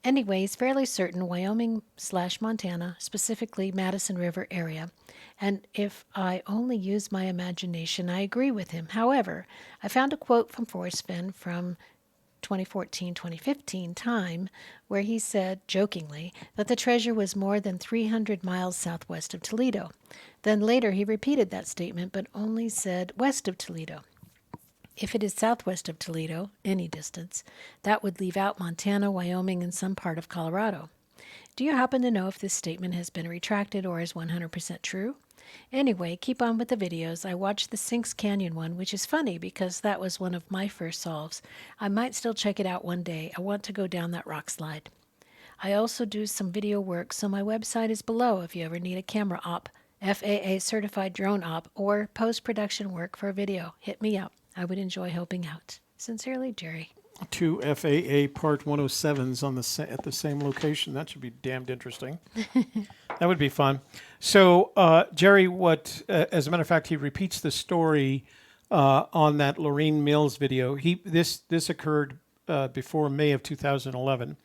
B: Anyways, fairly certain Wyoming/Montana, specifically Madison River area. And if I only use my imagination, I agree with him. However, I found a quote from Forrest Fenn from 2014-2015 time, where he said, jokingly, that the treasure was more than 300 miles southwest of Toledo. Then later he repeated that statement, but only said west of Toledo. If it is southwest of Toledo, any distance, that would leave out Montana, Wyoming, and some part of Colorado. Do you happen to know if this statement has been retracted or is 100% true? Anyway, keep on with the videos. I watched the Sinks Canyon one, which is funny because that was one of my first solves. I might still check it out one day. I want to go down that rock slide. I also do some video work, so my website is below if you ever need a camera op, FAA certified drone op, or post-production work for a video. Hit me up. I would enjoy helping out. Sincerely, Jerry.
A: 2 FAA Part 107s on at the same location. That should be damned interesting. That would be fun. So, Jerry, as a matter of fact, he repeats the story on that Lorraine Mills video. This occurred before May of 2011,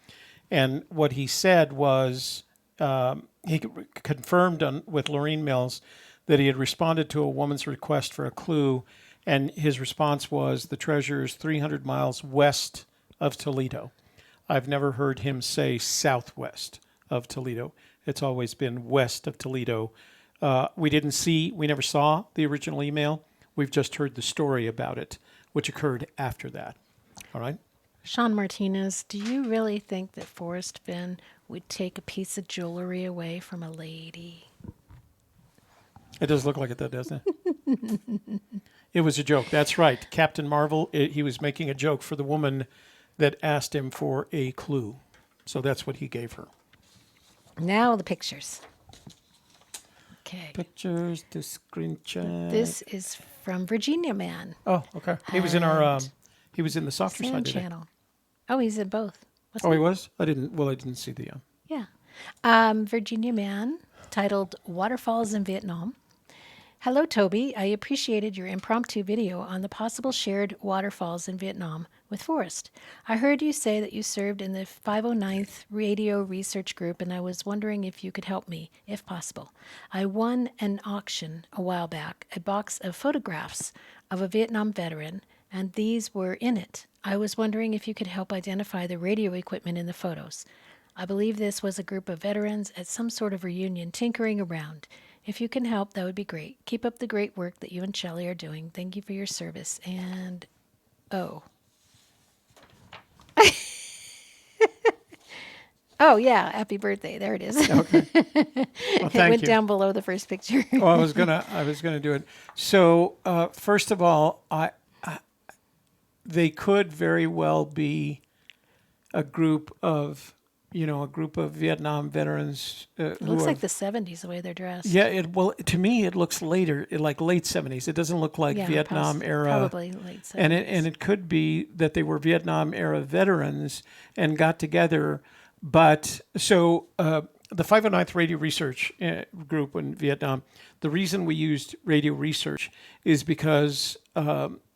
A: and what he said was he confirmed with Lorraine Mills that he had responded to a woman's request for a clue. And his response was, the treasure is 300 miles west of Toledo. I've never heard him say southwest of Toledo. It's always been west of Toledo. We never saw the original email. We've just heard the story about it, which occurred after that. All right?
B: Sean Martinez, do you really think that Forrest Fenn would take a piece of jewelry away from a lady?
A: It does look like it, though, doesn't it? It was a joke. That's right. Captain Marvel, he was making a joke for the woman that asked him for a clue. So that's what he gave her.
B: Now the pictures. Okay.
A: Pictures to screenshot.
B: This is from Virginia Man.
A: Oh, okay. He was in our. He was in the softer
B: Sand
A: side today.
B: channel. Oh, he's in both.
A: Oh, he was? I didn't see the.
B: Yeah. Virginia Man, titled Waterfalls in Vietnam. Hello, Toby. I appreciated your impromptu video on the possible shared waterfalls in Vietnam with Forrest. I heard you say that you served in the 509th Radio Research Group, and I was wondering if you could help me, if possible. I won an auction a while back, a box of photographs of a Vietnam veteran, and these were in it. I was wondering if you could help identify the radio equipment in the photos. I believe this was a group of veterans at some sort of reunion tinkering around. If you can help, that would be great. Keep up the great work that you and Shelley are doing. Thank you for your service. And, Oh, yeah. Happy birthday. There it is.
A: Okay. Well,
B: It
A: thank
B: went
A: you.
B: down below the first picture.
A: Oh, I was gonna do it. So first of all, they could very well be a group of Vietnam veterans
B: It looks like the 70s, the way they're dressed.
A: Yeah, well, to me, it looks later, like late 70s. It doesn't look like
B: Yeah,
A: Vietnam era.
B: Probably late 70s.
A: And it could be that they were Vietnam era veterans and got together. But so the 509th Radio Research Group in Vietnam, the reason we used radio research is because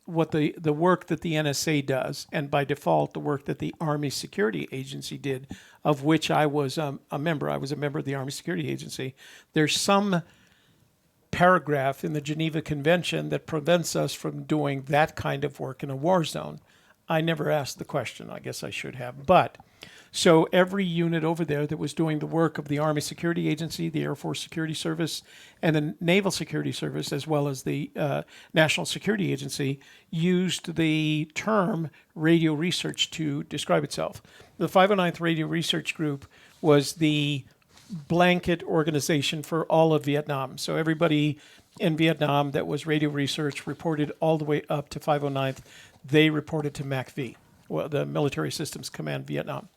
A: what the work that the NSA does, and by default the work that the Army Security Agency did, of which I was a member. I was a member of the Army Security Agency. There's some paragraph in the Geneva Convention that prevents us from doing that kind of work in a war zone. I never asked the question. I guess I should have. But so every unit over there that was doing the work of the Army Security Agency, the Air Force Security Service, and the Naval Security Service, as well as the National Security Agency, used the term radio research to describe itself. The 509th Radio Research Group was the blanket organization for all of Vietnam. So everybody in Vietnam that was radio research reported all the way up to 509th. They reported to MACV, well, the Military Systems Command Vietnam.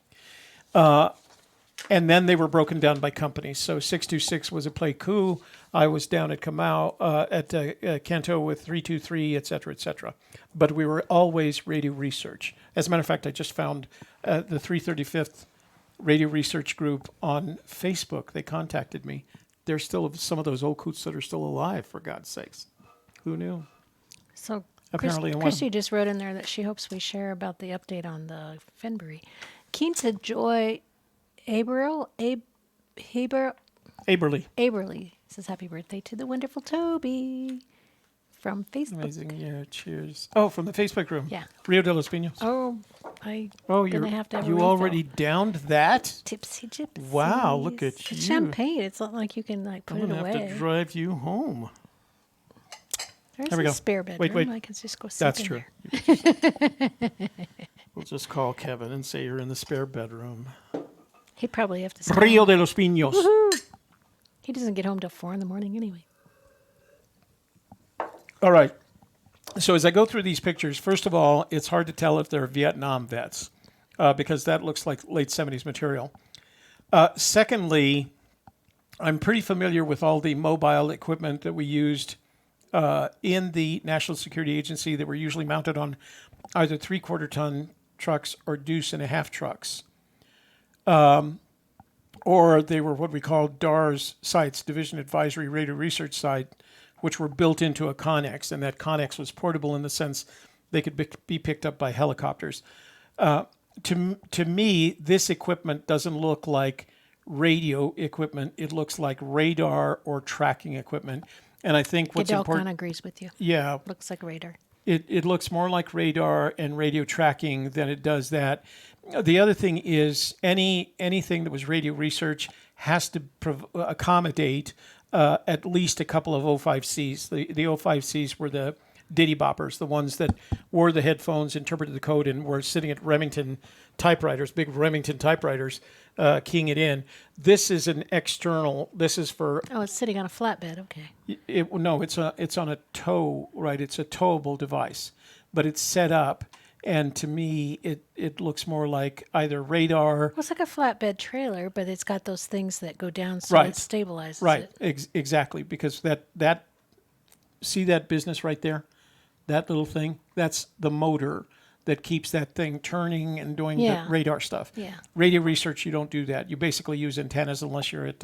A: And then they were broken down by companies. So 626 was a play coup. I was down at Kamau, at Canto with 323, et cetera, et cetera. But we were always radio research. As a matter of fact, I just found the 335th Radio Research Group on Facebook. They contacted me. There's still some of those old coots that are still alive, for God's sakes. Who knew?
B: So
A: Apparently,
B: Christy just wrote in there that she hopes we share about the update on the Fenbury. Keen to Joy Aberley says happy birthday to the wonderful Toby from Facebook.
A: Amazing, yeah, cheers. Oh, from the Facebook room.
B: Yeah.
A: Rio de los Pinos.
B: Oh, I'm
A: Oh,
B: gonna have to have a
A: you
B: refill.
A: already downed that?
B: Tipsy gypsy.
A: Wow, look at
B: It's
A: you.
B: champagne. It's not like you can put
A: I'm
B: it
A: gonna
B: away.
A: have to drive you home.
B: There's
A: There we
B: a
A: go.
B: spare bedroom.
A: Wait.
B: I can just go sit
A: That's
B: in
A: true.
B: there.
A: We'll just call Kevin and say you're in the spare bedroom.
B: He'd probably have to stay
A: Rio
B: home.
A: de los Pinos.
B: He doesn't get home till 4 in the morning anyway.
A: All right. So as I go through these pictures, first of all, it's hard to tell if they're Vietnam vets because that looks like late 70s material. Secondly, I'm pretty familiar with all the mobile equipment that we used in the National Security Agency that were usually mounted on either 3/4 ton trucks or deuce and a half trucks. Or they were what we call DARS sites, Division Advisory Radio Research Site, which were built into a Connex, and that Connex was portable in the sense they could be picked up by helicopters. To me, this equipment doesn't look like radio equipment. It looks like radar or tracking equipment. And I think what's
B: Goodell
A: important...
B: kind of agrees with you.
A: Yeah,
B: Looks like radar.
A: it looks more like radar and radio tracking than it does that. The other thing is anything that was radio research has to accommodate at least a couple of O5Cs. The O5Cs were the ditty boppers, the ones that wore the headphones, interpreted the code, and were sitting at Remington typewriters, big Remington typewriters, keying it in. This is an external. This is for.
B: Oh, it's sitting on a flatbed. Okay.
A: No, it's on a tow, right? It's a towable device, but it's set up, and to me, it looks more like either radar.
B: Well, it's like a flatbed trailer, but it's got those things that go down so
A: Right.
B: it stabilizes
A: Right,
B: it.
A: exactly, because that see that business right there, that little thing, that's the motor that keeps that thing turning and doing
B: Yeah.
A: the radar stuff.
B: Yeah.
A: Radio research, you don't do that. You basically use antennas unless you're at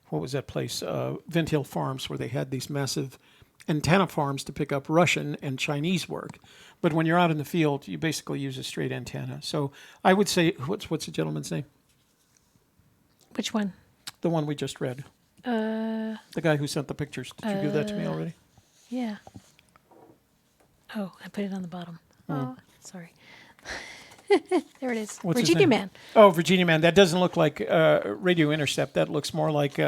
A: what was that place, Vint Hill Farms, where they had these massive antenna farms to pick up Russian and Chinese work. But when you're out in the field, you basically use a straight antenna. So I would say, what's the gentleman's name?
B: Which one?
A: The one we just read. The guy who sent the pictures. Did you give that to me already?
B: Yeah. Oh, I put it on the bottom. Oh, sorry. There it is.
A: What's his
B: Virginia
A: name?
B: Man.
A: Oh, Virginia Man. That doesn't look like radio intercept. That looks more like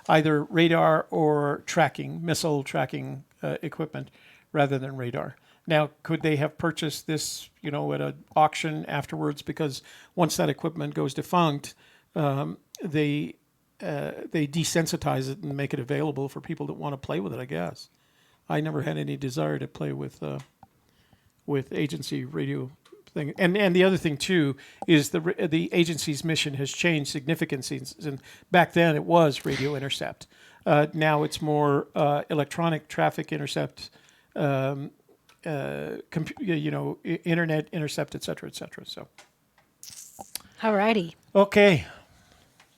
A: either radar or tracking, missile tracking equipment rather than radar. Now, could they have purchased this, at an auction afterwards? Because once that equipment goes defunct, they desensitize it and make it available for people that want to play with it, I guess. I never had any desire to play with agency radio thing. And the other thing too is the agency's mission has changed significantly. And back then it was radio intercept. Now it's more electronic traffic intercept, internet intercept, et cetera, et cetera. So,
B: Alrighty.
A: okay.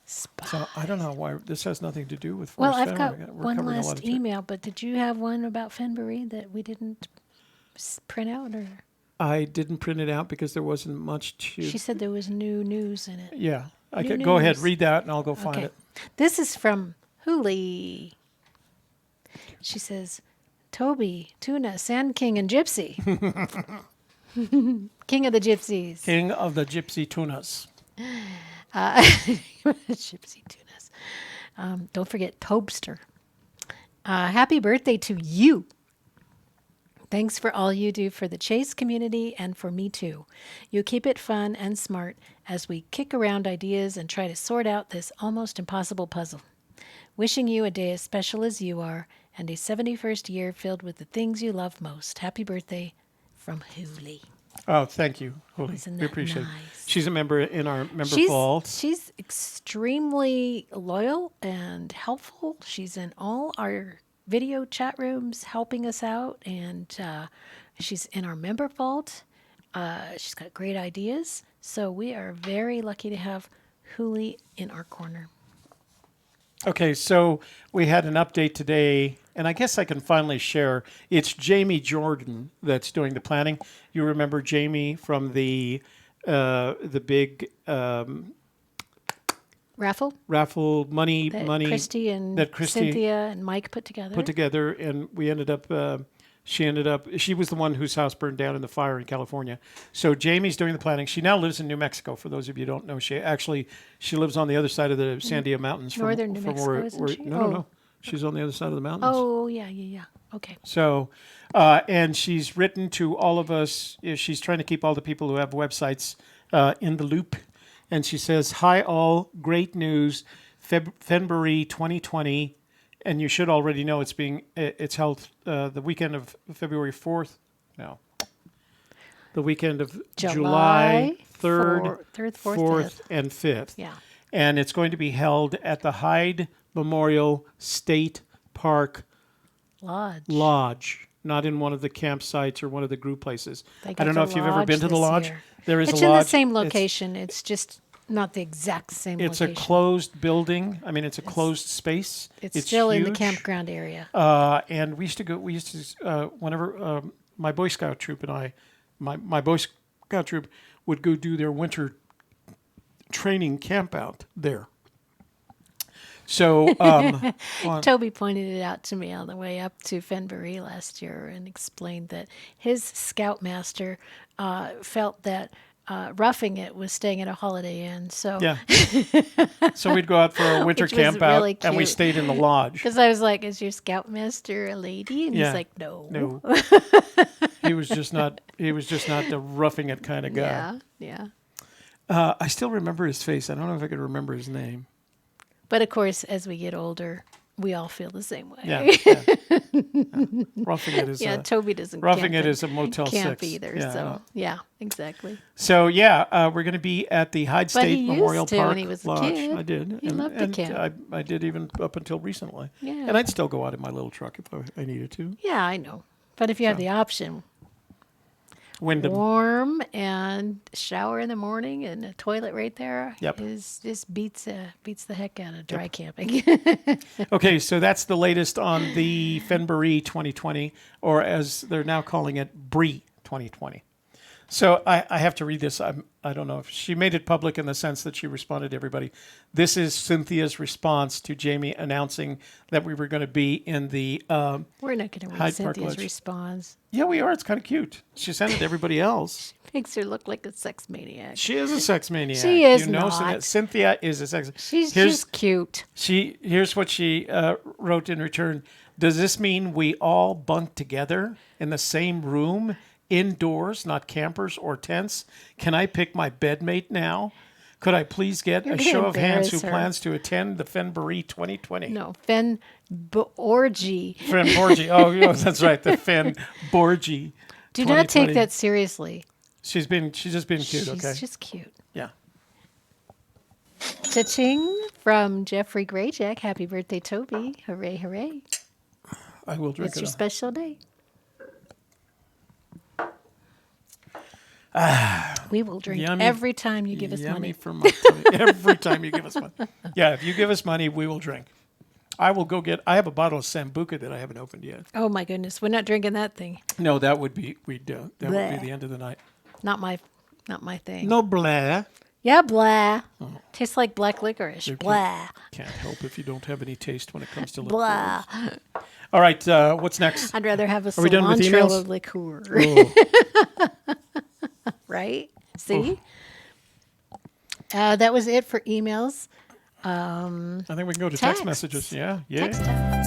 B: Spy.
A: So I don't know why this has nothing to do with
B: Well,
A: Forrest
B: I've
A: Fenn.
B: got
A: We're
B: one
A: covering a lot
B: last
A: of
B: email, but did you have one about Fenndango that we didn't print out? Or
A: I didn't print it out because there wasn't much to.
B: she said there was new news in it.
A: Yeah, I
B: New
A: could go ahead,
B: news.
A: read that, and I'll go find
B: Okay.
A: it.
B: This is from Huli. She says, Toby, Tuna, Sand King, and Gypsy. King of the Gypsies.
A: King of the Gypsy Tunas.
B: Gypsy Tunas. Don't forget Tobster. Happy birthday to you. Thanks for all you do for the Chase community and for me too. You keep it fun and smart as we kick around ideas and try to sort out this almost impossible puzzle. Wishing you a day as special as you are and a 71st year filled with the things you love most. Happy birthday from Huli.
A: Oh, thank you, Holy.
B: Isn't
A: We
B: that
A: appreciate it.
B: nice?
A: She's a member in our member
B: She's
A: vault.
B: extremely loyal and helpful. She's in all our video chat rooms helping us out, and she's in our member vault. She's got great ideas. So we are very lucky to have Huli in our corner.
A: Okay, so we had an update today, and I guess I can finally share. It's Jamie Jordan that's doing the planning. You remember Jamie from the big
B: Raffle
A: raffle money
B: that
A: money
B: Christy and
A: that Christy
B: Cynthia and Mike put together.
A: And we ended up. She was the one whose house burned down in the fire in California. So Jamie's doing the planning. She now lives in New Mexico. For those of you who don't know, she lives on the other side of the Sandia Mountains.
B: Northern New Mexico, isn't she?
A: No. She's on the other side of the mountains.
B: Oh, yeah. Okay.
A: So, and she's written to all of us. She's trying to keep all the people who have websites in the loop. And she says, "Hi all, great news, February 2020." And you should already know it's held the weekend of February 4th. No. The weekend of July 3rd, 4th, and 5th.
B: Yeah.
A: And it's going to be held at the Hyde Memorial State Park Lodge, not in one of the campsites or one of the group places. I don't know if you've ever been to the lodge. There is
B: it's
A: a lodge.
B: in the same location. It's just not the exact same
A: It's
B: location.
A: a closed building. I mean, it's a closed space.
B: It's still in the
A: huge.
B: campground area.
A: And we used to whenever my Boy Scout troop and I, my Boy Scout troop would go do their winter training camp out there. So
B: Toby pointed it out to me on the way up to Fenndango last year and explained that his scoutmaster felt that Roughing It was staying at a Holiday Inn. So
A: yeah, so we'd go out for a winter
B: Which was
A: camp out,
B: really
A: and we
B: cute.
A: stayed in the lodge.
B: because I was like, "Is your scoutmaster a lady?" And
A: Yeah.
B: he's like, "No."
A: No, he was just not. He was just not the roughing it kind of guy.
B: Yeah.
A: I still remember his face. I don't know if I could remember his name.
B: But of course, as we get older, we all feel the same way.
A: Yeah. Roughing it is.
B: Toby doesn't.
A: Roughing
B: camp
A: It is a Motel
B: camp
A: 6
B: either.
A: Yeah,
B: So yeah, exactly.
A: So yeah, we're going to be at the Hyde
B: But
A: State
B: he
A: Memorial
B: used to
A: Park
B: when he was a
A: Lodge.
B: kid.
A: I did.
B: He loved to camp.
A: I did even up until recently.
B: Yeah.
A: And I'd still go out in my little truck if I needed to.
B: Yeah, I know. But if you have the option,
A: Wyndham.
B: warm and shower in the morning and a toilet right there
A: Yep.
B: is just beats the heck out of dry camping.
A: Okay, so that's the latest on the Fenndango 2020, or as they're now calling it, Brie 2020. So I have to read this. I don't know if she made it public in the sense that she responded to everybody. This is Cynthia's response to Jamie announcing that we were going to be in the.
B: We're not going to read
A: Hyde Park
B: Cynthia's
A: Lodge.
B: response.
A: Yeah, we are. It's kind of cute. She sent it to everybody else.
B: Makes her look like a sex maniac.
A: She is a sex maniac.
B: She is
A: you know,
B: not.
A: Cynthia is a sex.
B: She's just cute.
A: Here's what she wrote in return. Does this mean we all bunk together in the same room, indoors, not campers or tents? Can I pick my bedmate now? Could I please get
B: You're
A: a
B: gonna
A: show of hands who
B: embarrass her.
A: plans to attend the Fenndango 2020?
B: No, Fenndango.
A: Fenndango. Oh, yeah, that's right. The Fenndango.
B: Do not take that seriously.
A: She's just been cute.
B: She's
A: Okay.
B: just cute.
A: Yeah.
B: Cha-ching from Jeffrey Grayjack. Happy birthday, Toby. Hooray, hooray.
A: I will drink
B: It's
A: it.
B: your special day. We will drink
A: Yummy.
B: every time you give us
A: Yummy
B: money.
A: for money. Every time you give us money. Yeah, if you give us money, we will drink. I will go get. I have a bottle of Sambuca that I haven't opened yet.
B: Oh my goodness, we're not drinking that thing.
A: No, that would be that would be
B: Bleh.
A: the end of the night.
B: Not my thing.
A: No blah.
B: Yeah, blah. Tastes like black licorice. Blah.
A: Can't help if you don't have any taste when it comes to liquor.
B: Blah.
A: All right, what's next?
B: I'd rather have a
A: Are we done with
B: cilantro
A: emails?
B: liqueur.
A: Oh,
B: Right? See? That was it for emails.
A: I think we can go to text
B: Text.
A: messages. Yeah, yeah.
B: Text time.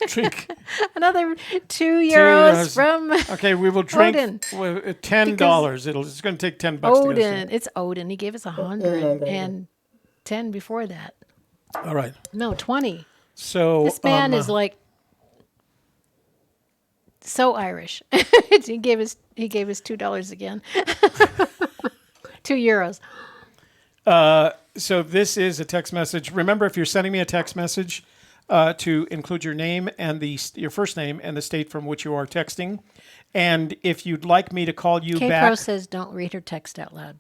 A: Drink.
B: Another €2 from
A: Okay, we will drink
B: Odin.
A: $10. It's going to take $10 to get us
B: Odin. It's Odin. He gave us 100 and 10 before that.
A: in. All right.
B: No, 20.
A: So
B: This man is like so Irish. he gave us $2 again. €2.
A: So this is a text message. Remember, if you're sending me a text message, to include your name and your first name and the state from which you are texting. And if you'd like me to call you
B: K-Pro
A: back,
B: says don't read her text out loud.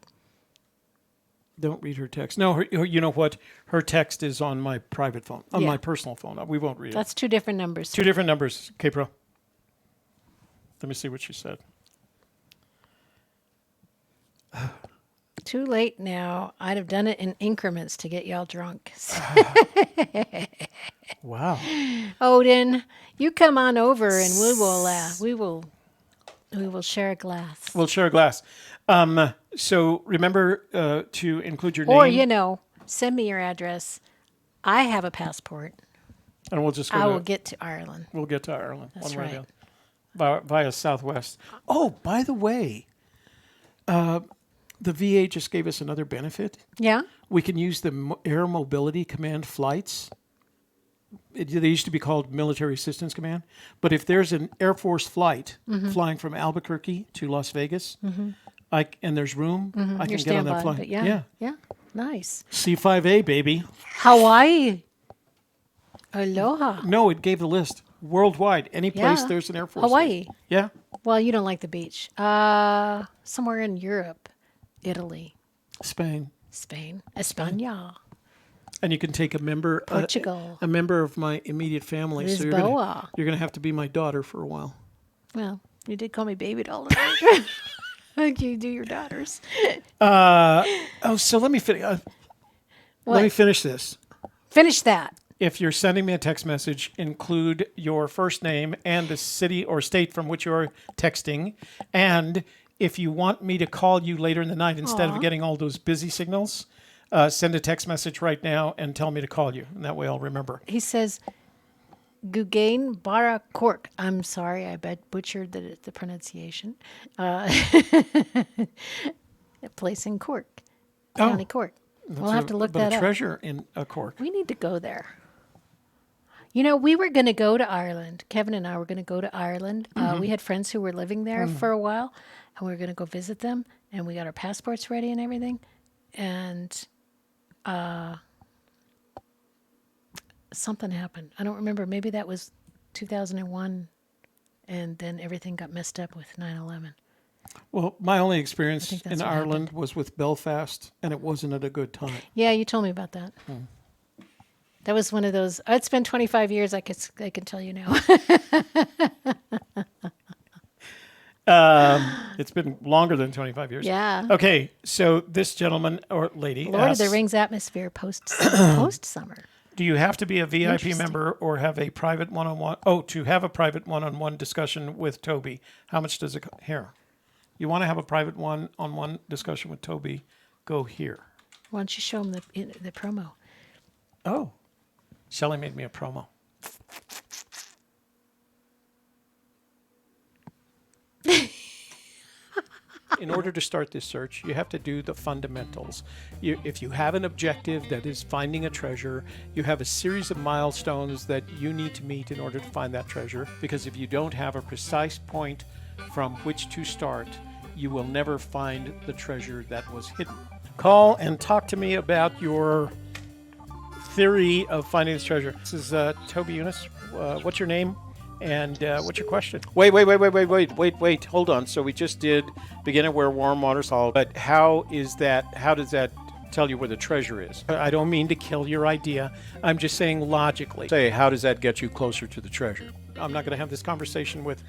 A: don't read her text. No, you know what? Her text is on my private phone, on my personal phone. We won't read it.
B: That's two different numbers.
A: Two different numbers, K-Pro. Let me see what she said.
B: Too late now. I'd have done it in increments to get y'all drunk.
A: Wow.
B: Odin, you come on over and we will share a glass.
A: We'll share a glass. So remember to include your name.
B: Or, send me your address. I have a passport.
A: And we'll just go
B: I
A: to,
B: will get to Ireland.
A: We'll get to Ireland.
B: That's
A: one way or
B: right.
A: the other. Via Southwest. Oh, by the way, the VA just gave us another benefit.
B: Yeah?
A: We can use the Air Mobility Command flights. They used to be called Military Assistance Command. But if there's an Air Force flight flying from Albuquerque to Las Vegas, and there's room, I can get on that flight.
B: But yeah. Nice.
A: C5A, baby.
B: Hawaii. Aloha.
A: No, it gave the list. Worldwide. Any place
B: Yeah.
A: there's an Air Force.
B: Hawaii.
A: Base. Yeah.
B: Well, you don't like the beach. Somewhere in Europe. Italy.
A: Spain.
B: Spain. España.
A: And you can take a member,
B: Portugal.
A: a member of my immediate family. So
B: Lisboa.
A: you're gonna have to be my daughter for a while.
B: Well, you did call me baby doll. Like you do your daughters.
A: So let me finish. Let me
B: What?
A: finish this.
B: Finish that.
A: If you're sending me a text message, include your first name and the city or state from which you're texting. And if you want me to call you later in the night instead of getting all those busy signals, send a text message right now and tell me to call you. And that way I'll remember.
B: He says, Gugain Bara Cork. I'm sorry, I butchered the pronunciation. A place in Cork. County Cork. We'll have to look that
A: a
B: up.
A: treasure in a cork.
B: We need to go there. We were going to go to Ireland. Kevin and I were going to go to Ireland. We had friends who were living there for a while, and we were going to go visit them, and we got our passports ready and everything. And something happened. I don't remember. Maybe that was 2001, and then everything got messed up with 9/11.
A: Well, my only
B: I
A: experience
B: think that's
A: in
B: what
A: Ireland was with Belfast, and it wasn't at a good time.
B: Yeah, you told me about that. That was one of those. It's been 25 years. I can tell you now.
A: It's been longer than 25 years.
B: Yeah.
A: Okay, so this gentleman or lady
B: Lord of
A: asks,
B: the Rings atmosphere post summer.
A: do you have to be a VIP
B: Interesting.
A: member or have a private one-on-one? Oh, to have a private one-on-one discussion with Toby. How much does it here? You want to have a private one-on-one discussion with Toby? Go here.
B: Why don't you show them the promo?
A: Oh, Shelley made me a promo. In order to start this search, you have to do the fundamentals. If you have an objective that is finding a treasure, you have a series of milestones that you need to meet in order to find that treasure. Because if you don't have a precise point from which to start, you will never find the treasure that was hidden. Call and talk to me about your theory of finding this treasure. This is Toby Younis. What's your name? And what's your question? Wait. Hold on. So we just did beginner where warm water solid. But how does that tell you where the treasure is? I don't mean to kill your idea. I'm just saying logically. Say, how does that get you closer to the treasure? I'm not going to have this conversation with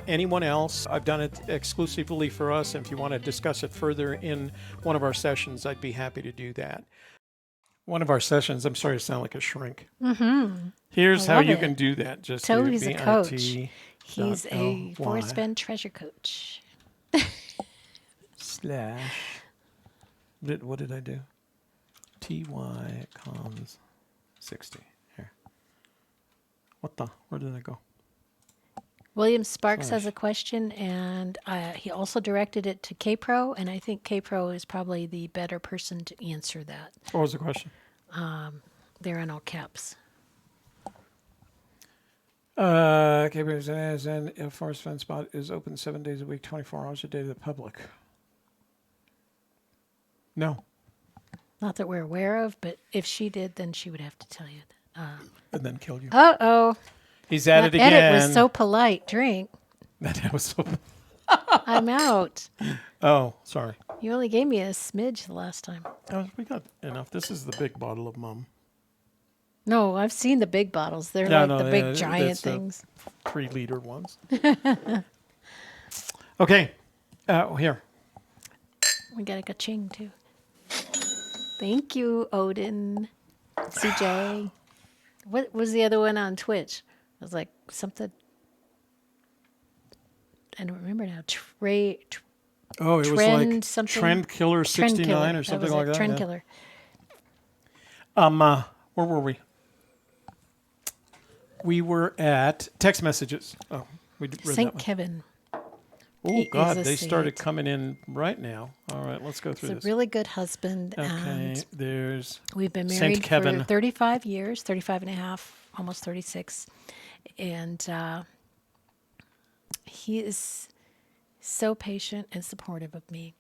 A: anyone else. I've done it exclusively for us. And if you want to discuss it further in one of our sessions, I'd be happy to do that. One of our sessions. I'm sorry to sound like a shrink.
B: Mm-hmm.
A: Here's how you can do that. Just
B: Toby's a coach.
A: He's
B: a Forrest Fenn Treasure coach.
A: / what did I do? TY comms 60. Here. Where did I go?
B: William Sparks has a question, and he also directed it to K-Pro, and I think K-Pro is probably the better person to answer that.
A: What was the question?
B: They're in all caps.
A: K-Pro says, and a Forrest Fenn spot is open 7 days a week, 24 hours a day to the public. No.
B: Not that we're aware of, but if she did, then she would have to tell you.
A: And then kill you.
B: Uh-oh.
A: He's at it again.
B: Edit was so polite. Drink.
A: That was so...
B: I'm out.
A: Oh, sorry.
B: You only gave me a smidge the last time.
A: Oh, we got enough. This is the big bottle of Mum.
B: No, I've seen the big bottles. They're the big giant things.
A: 3-liter ones. Okay. Here.
B: We got a ka-ching, too. Thank you, Odin. CJ. What was the other one on Twitch? It was like something... I don't remember now.
A: It was like Trend Killer 69 or something like that.
B: Trend Killer.
A: Where were we? We were at text messages. Oh, we read that
B: St.
A: one.
B: Kevin.
A: Oh, God, they started coming in right now. All right, let's go through this.
B: He's a really good husband.
A: Okay,
B: and
A: there's
B: we've been
A: St.
B: married
A: Kevin.
B: for 35 years, 35 and a half, almost 36. And he is so patient and supportive of me.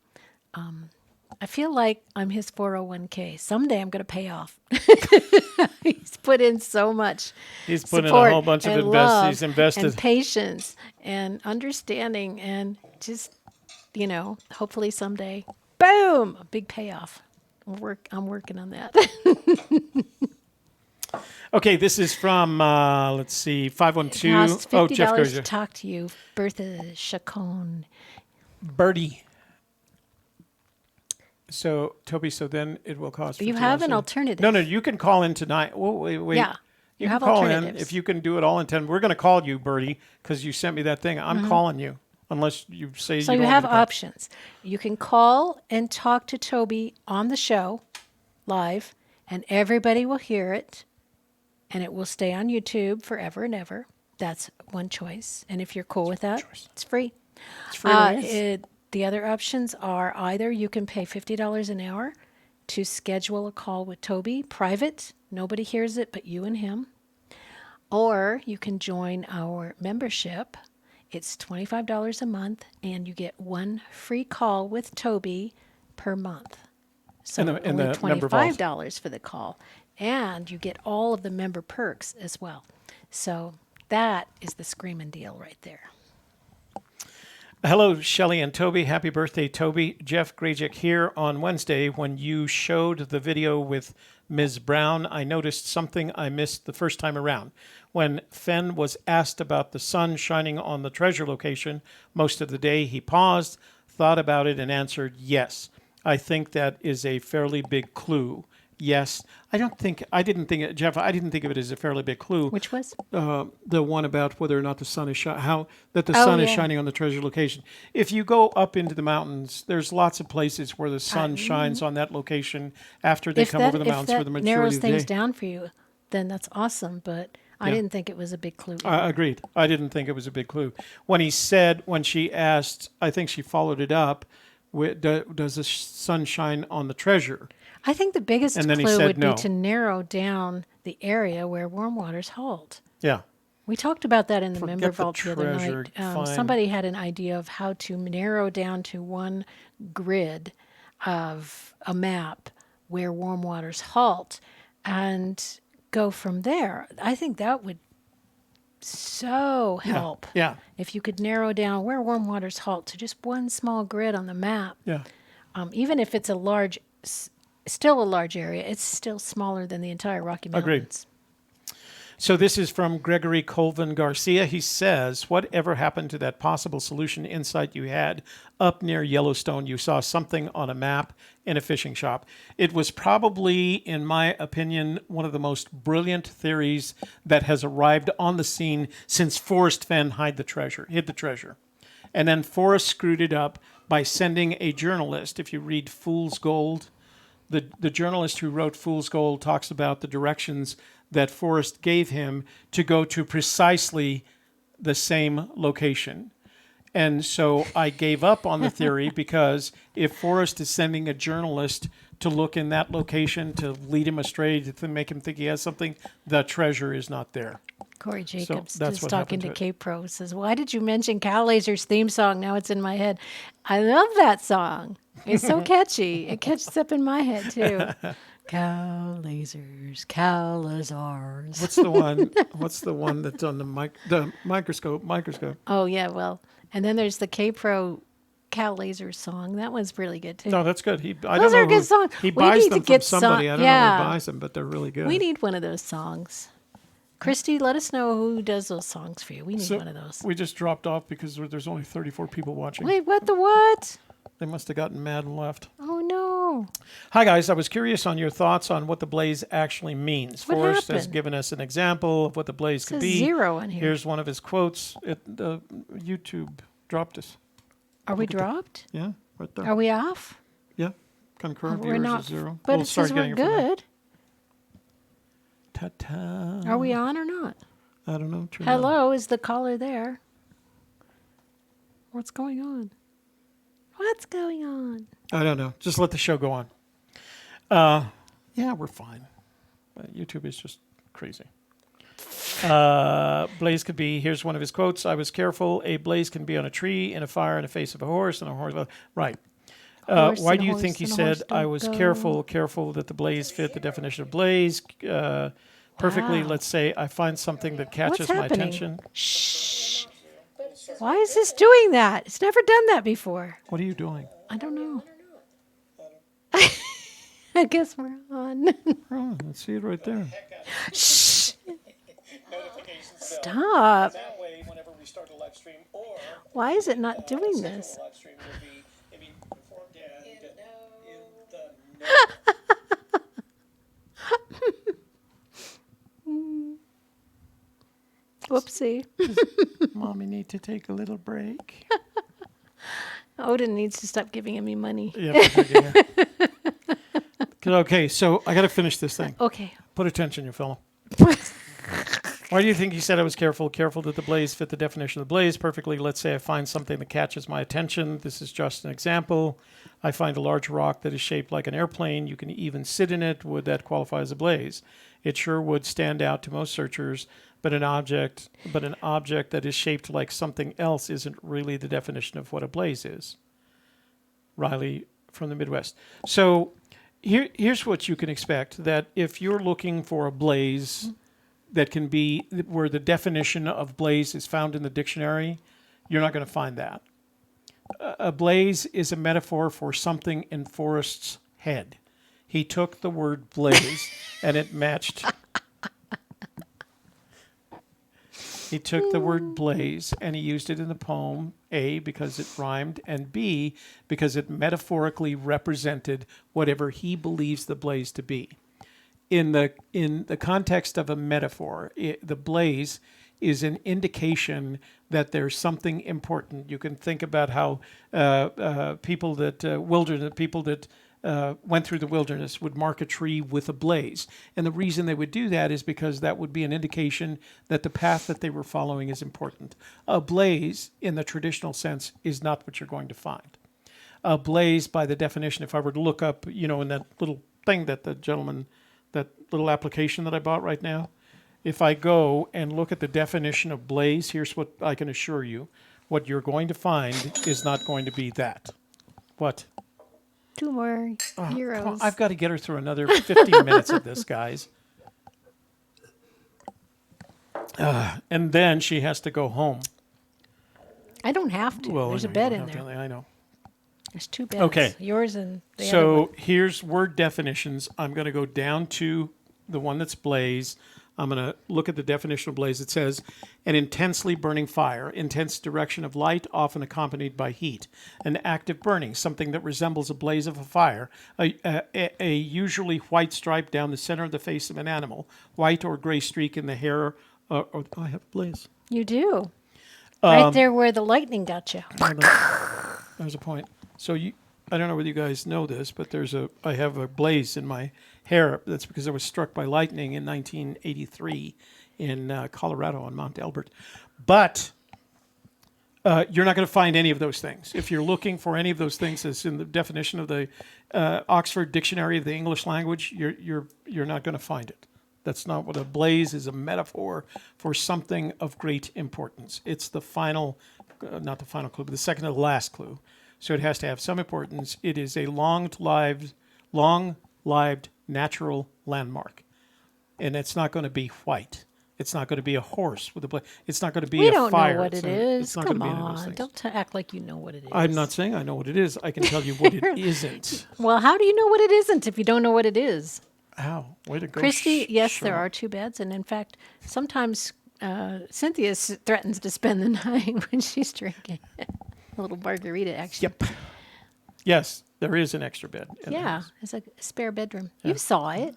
B: I feel like I'm his 401k. Someday I'm going to pay off. He's put in so much.
A: He's put in a whole bunch of he's invested.
B: And patience and understanding and just, hopefully someday, boom, a big payoff. I'm working on that.
A: Okay, this is from, let's see, 512.
B: Costs $50
A: Jeff
B: to
A: Gozier.
B: talk to you. Bertha Chacon.
A: Birdie. So, Toby, then it will cost $50.
B: You have an alternative.
A: No, you can call in tonight. Wait.
B: Yeah.
A: You
B: have
A: can call in
B: alternatives.
A: if you can do it all in 10. We're going to call you, Birdie, because you sent me that thing. I'm calling you, unless you say
B: So
A: you
B: you
A: don't
B: have
A: want me to call.
B: options. You can call and talk to Toby on the show live, and everybody will hear it, and it will stay on YouTube forever and ever. That's one choice. And if you're cool with that, it's free.
A: It's free to use.
B: The other options are either you can pay $50 an hour to schedule a call with Toby, private. Nobody hears it but you and him. Or you can join our membership. It's $25 a month, and you get one free call with Toby per month. So
A: And
B: only
A: the member vault.
B: $25 for the call. And you get all of the member perks as well. So that is the screaming deal right there.
A: Hello, Shelley and Toby. Happy birthday, Toby. Jeff Grajek here. On Wednesday, when you showed the video with Ms. Brown, I noticed something I missed the first time around. When Fenn was asked about the sun shining on the treasure location most of the day, he paused, thought about it, and answered yes. I think that is a fairly big clue. yes. I didn't think it, Jeff. I didn't think of it as a fairly big clue.
B: Which was?
A: The one about whether or not the sun is the
B: Oh,
A: sun is
B: yeah.
A: shining on the treasure location. If you go up into the mountains, there's lots of places where the sun shines on that location after they come over the mountains for the majority
B: narrows
A: of the
B: things
A: day.
B: down for you, then that's awesome. But I didn't think it was a big clue.
A: Agreed. I didn't think it was a big clue. When she asked, I think she followed it up. Does the sun shine on the treasure?
B: I think the biggest
A: And then he
B: clue
A: said
B: would
A: no.
B: be to narrow down the area where warm waters halt.
A: Yeah.
B: We talked about that in the
A: Forget
B: member
A: the
B: vault the other
A: treasure,
B: night.
A: fine.
B: Somebody had an idea of how to narrow down to one grid of a map where warm waters halt and go from there. I think that would so help.
A: Yeah.
B: If you could narrow down where warm waters halt to just one small grid on the map.
A: Yeah.
B: Even if it's still a large area, it's still smaller than the entire Rocky
A: Agreed.
B: Mountains.
A: So this is from Gregory Colvin Garcia. He says, whatever happened to that possible solution insight you had up near Yellowstone? You saw something on a map in a fishing shop. It was probably, in my opinion, one of the most brilliant theories that has arrived on the scene since Forrest Fenn hid the treasure. And then Forrest screwed it up by sending a journalist. If you read Fool's Gold, the journalist who wrote Fool's Gold talks about the directions that Forrest gave him to go to precisely the same location. And so I gave up on the theory because if Forrest is sending a journalist to look in that location to lead him astray, to make him think he has something, the treasure is not there.
B: Corey Jacobs
A: that's
B: is
A: what
B: talking
A: happened
B: to
A: to it.
B: K-Pro, says, why did you mention Cow Laser's theme song? Now it's in my head. I love that song. It's so catchy. It catches up in my head, too. Cow Lasers, Cow Lazars.
A: What's the one that's on the microscope?
B: Oh, yeah, well, and then there's the K-Pro Cow Laser song. That one's really good, too.
A: No, that's good. I
B: Those
A: don't know
B: are good songs.
A: He
B: We
A: buys
B: need
A: them
B: to
A: from
B: get
A: somebody. I don't know
B: yeah.
A: who he buys them, but they're really good.
B: We need one of those songs. Christy, let us know who does those songs for you. We need one of those.
A: We just dropped off because there's only 34 people watching.
B: Wait, what the what?
A: They must have gotten mad and left.
B: Oh, no.
A: Hi, guys. I was curious on your thoughts on what the blaze actually means.
B: What
A: Forrest has
B: happened?
A: given us an example of what the blaze could
B: says
A: be.
B: 0 on here.
A: Here's one of his quotes. YouTube dropped us.
B: Are we dropped?
A: Yeah, right there.
B: Are we off?
A: Yeah, concurrent
B: We're
A: viewers
B: not.
A: is 0.
B: But
A: We'll
B: it
A: start
B: says we're
A: getting it from there.
B: good.
A: Ta-ta.
B: Are we on or not?
A: I don't know. Turn it on.
B: Hello, is the caller there? What's going on? What's going on?
A: I don't know. Just let the show go on. Yeah, we're fine. YouTube is just crazy. Blaze could be, here's one of his quotes. I was careful. A blaze can be on a tree, in a fire, in the face of a horse, and a horse. Right.
B: Horse
A: Why
B: and
A: do you
B: horse
A: think he
B: and a
A: said,
B: horse
A: I
B: don't
A: was
B: go"?
A: careful that the blaze fit the definition of blaze? Perfectly,
B: Wow.
A: let's say I find something that catches
B: What's
A: my
B: happening?
A: attention.
B: Shh. Why is this doing that? It's never done that before.
A: What are you doing?
B: I don't know. I guess we're on.
A: Oh, let's see it right there.
B: Shh. Stop.
A: That way, whenever we start a live stream or
B: Why is it not doing this?
A: live stream will be performed in the
B: Whoopsie.
A: Mommy need to take a little break.
B: Odin needs to stop giving me money.
A: Yeah. Okay, so I got to finish this thing.
B: Okay.
A: Put attention, you fellow. Why do you think he said I was careful that the blaze fit the definition of the blaze perfectly? Let's say I find something that catches my attention. This is just an example. I find a large rock that is shaped like an airplane. You can even sit in it. Would that qualify as a blaze? It sure would stand out to most searchers, but an object that is shaped like something else isn't really the definition of what a blaze is. Riley from the Midwest. So here's what you can expect, that if you're looking for a blaze that can be where the definition of blaze is found in the dictionary, you're not going to find that. A blaze is a metaphor for something in Forrest's head. He took the word blaze and it matched. He took the word blaze and he used it in the poem, A, because it rhymed, and B, because it metaphorically represented whatever he believes the blaze to be. in the context of a metaphor, the blaze is an indication that there's something important. You can think about how people that went through the wilderness would mark a tree with a blaze. And the reason they would do that is because that would be an indication that the path that they were following is important. A blaze, in the traditional sense, is not what you're going to find. A blaze, by the definition, if I were to look up, in that little thing that the gentleman, that little application that I bought right now, if I go and look at the definition of blaze, here's what I can assure you. What you're going to find is not going to be that. What?
B: 2 more
A: Come
B: euros.
A: on, I've got to get her through another 15 minutes of this, guys. And then she has to go home.
B: I don't have to. There's a bed in there.
A: I know.
B: There's 2 beds.
A: Okay.
B: Yours and the other
A: So
B: one.
A: here's word definitions. I'm going to go down to the one that's blaze. I'm going to look at the definition of blaze. It says, an intensely burning fire, intense direction of light, often accompanied by heat. An active burning, something that resembles a blaze of a fire. A usually white stripe down the center of the face of an animal. White or gray streak in the hair. I have a blaze.
B: You do. Right there where the lightning got you.
A: There's a point. So I don't know whether you guys know this, but I have a blaze in my hair. That's because I was struck by lightning in 1983 in Colorado on Mount Elbert. But you're not going to find any of those things. If you're looking for any of those things as in the definition of the Oxford Dictionary of the English Language, you're not going to find it. That's not what a blaze is. A metaphor for something of great importance. It's the final, not the final clue, but the second to the last clue. So it has to have some importance. It is a long-lived natural landmark. And it's not going to be white. It's not going to be a horse with a blaze. It's not going to be a fire.
B: We don't know what it is.
A: It's not
B: Come
A: going to be any of those
B: on.
A: things.
B: Don't act like you know what it is.
A: I'm not saying I know what it is. I can tell you what it isn't.
B: Well, how do you know what it isn't if you don't know what it is?
A: Ow. Way to go.
B: Christy, yes,
A: sure.
B: there are 2 beds. And in fact, sometimes Cynthia threatens to spend the night when she's drinking. A little margarita, actually.
A: Yep. Yes, there is an extra bed. In the
B: Yeah,
A: house.
B: it's a spare bedroom. You saw it.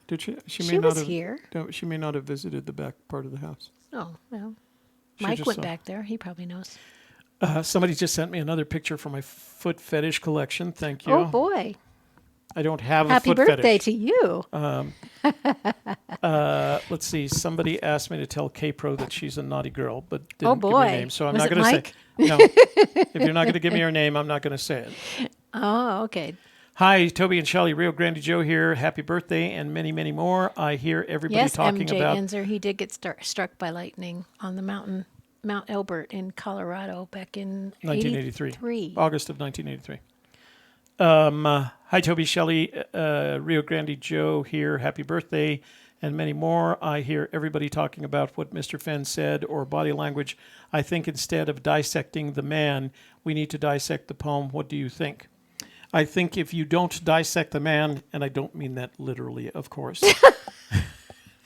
A: Did she? She
B: She
A: may
B: was
A: not have,
B: here.
A: No, she may not have visited the back part of the house.
B: Oh, well.
A: She
B: Mike
A: just
B: went
A: saw.
B: back there. He probably knows.
A: Somebody just sent me another picture from my foot fetish collection. Thank you.
B: Oh, boy.
A: I don't have
B: Happy
A: a foot
B: birthday
A: fetish.
B: to you.
A: Let's see. Somebody asked me to tell K-Pro that she's a naughty girl, but didn't give me
B: boy.
A: her name. So I'm
B: Was
A: not
B: it
A: going to say.
B: Mike?
A: No. If you're not going to give me her name, I'm not going to say it.
B: Oh, okay.
A: Hi, Toby and Shelley. Rio Grande Joe here. Happy birthday and many, many more. I hear everybody
B: Yes,
A: talking
B: MJ
A: about.
B: Enzer, he did get struck by lightning on the mountain, Mount Elbert in Colorado back in
A: 1983.
B: 83.
A: August of 1983. Hi, Toby, Shelley, Rio Grande Joe here. Happy birthday and many more. I hear everybody talking about what Mr. Fenn said or body language. I think instead of dissecting the man, we need to dissect the poem. What do you think? I think if you don't dissect the man, and I don't mean that literally, of course.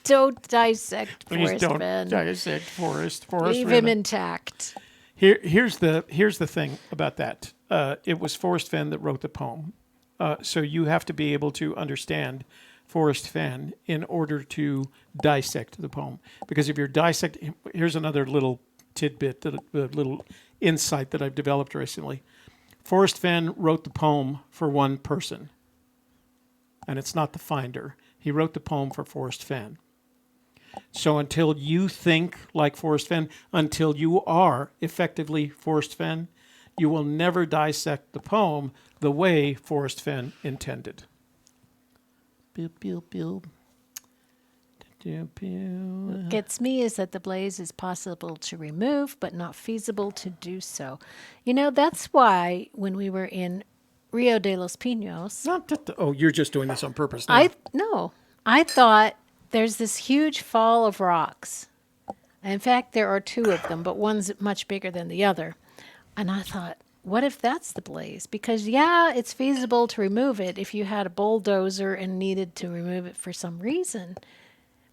B: Don't dissect
A: Please
B: Forrest
A: don't
B: Fenn.
A: dissect Forrest.
B: Leave him intact.
A: Here's the thing about that. It was Forrest Fenn that wrote the poem. So you have to be able to understand Forrest Fenn in order to dissect the poem. Because if you're dissecting, here's another little tidbit, a little insight that I've developed recently. Forrest Fenn wrote the poem for one person. And it's not the finder. He wrote the poem for Forrest Fenn. So until you think like Forrest Fenn, until you are effectively Forrest Fenn, you will never dissect the poem the way Forrest Fenn intended. Beep, beep, beep.
B: What gets me is that the blaze is possible to remove, but not feasible to do so. You know, that's why when we were in Rio de los Pinos,
A: Oh, you're just doing this on purpose now.
B: I thought there's this huge fall of rocks. In fact, there are 2 of them, but one's much bigger than the other. And I thought, what if that's the blaze? Because, yeah, it's feasible to remove it if you had a bulldozer and needed to remove it for some reason.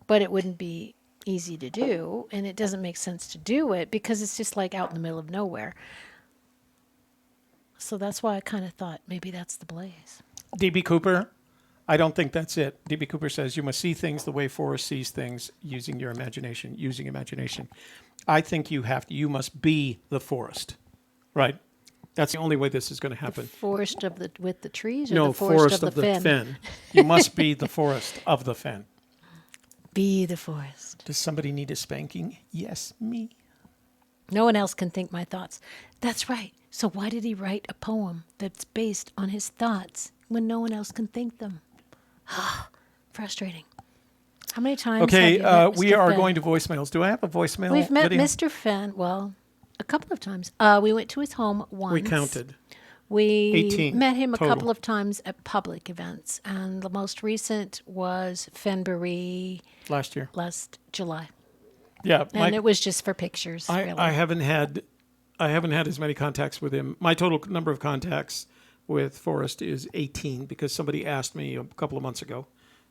B: But it wouldn't be easy to do, and it doesn't make sense to do it because it's just like out in the middle of nowhere. So that's why I kind of thought maybe that's the blaze.
A: D.B. Cooper, I don't think that's it. D.B. Cooper says you must see things the way Forrest sees things using your imagination, using imagination. I think you must be the forest, right? That's the only way this is going to happen.
B: Forest with the trees, or
A: No,
B: the forest of the fen?
A: fen. You must be the forest of the fen.
B: Be the forest.
A: Does somebody need a spanking? Yes, me.
B: No one else can think my thoughts. That's right. So why did he write a poem that's based on his thoughts when no one else can think them? Frustrating. How many times
A: Okay,
B: have you met
A: we
B: Mr.
A: are
B: Fenn?
A: going to voicemails. Do I have a voicemail
B: We've met
A: video?
B: Mr. Fenn, well, a couple of times. We went to his home once.
A: We counted.
B: We
A: 18
B: met him a
A: total.
B: couple of times at public events, and the most recent was Fenndango
A: Last year.
B: last July.
A: Yeah,
B: And it was just for pictures, really.
A: I haven't had as many contacts with him. My total number of contacts with Forrest is 18 because somebody asked me a couple of months ago,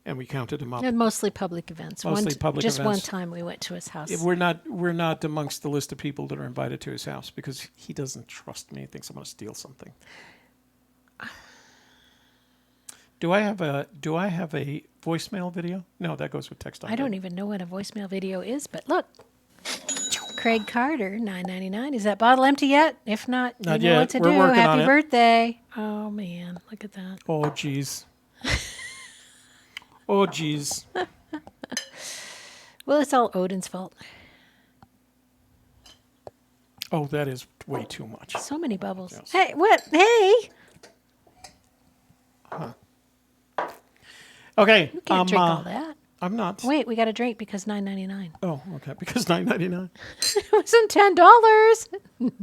A: and we counted them up.
B: And mostly public events.
A: Mostly public
B: just
A: events.
B: one time we went to his house.
A: We're not amongst the list of people that are invited to his house because he doesn't trust me. He thinks I'm going to steal something. Do I have a voicemail video? No, that goes with text.
B: I don't even know what a voicemail video is, but look. Craig Carter, $9.99. Is that bottle empty yet? If not,
A: Not
B: you know
A: yet.
B: what to
A: We're
B: do.
A: working on
B: Happy
A: it.
B: birthday. Oh, man. Look at that.
A: Oh, geez. Oh, geez.
B: Well, it's all Odin's fault.
A: Oh, that is way too much.
B: So many bubbles.
A: Yes.
B: Hey, what? Hey!
A: Okay.
B: You can't drink all that.
A: I'm not.
B: Wait, we got a drink because $9.99.
A: Oh, okay. Because $9.99.
B: It wasn't $10.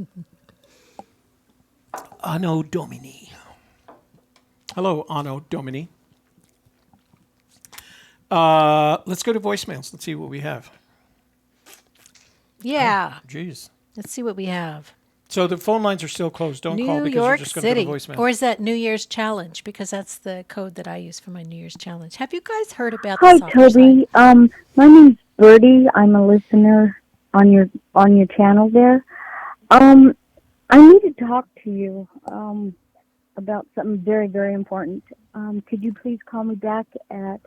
A: Anno Domini. Hello, Anno Domini. Let's go to voicemails. Let's see what we have.
B: Yeah.
A: Jeez.
B: Let's see what we have.
A: So the phone lines are still closed. Don't call
B: New
A: because
B: York
A: you're just going to
B: City.
A: go to voicemail.
B: Or is that New Year's challenge? Because that's the code that I use for my New Year's challenge. Have you guys heard about
D: Hi,
B: the soccer
D: Toby.
B: site?
D: My name's Birdie. I'm a listener on your channel there. I need to talk to you about something very, very important. Could you please call me back at?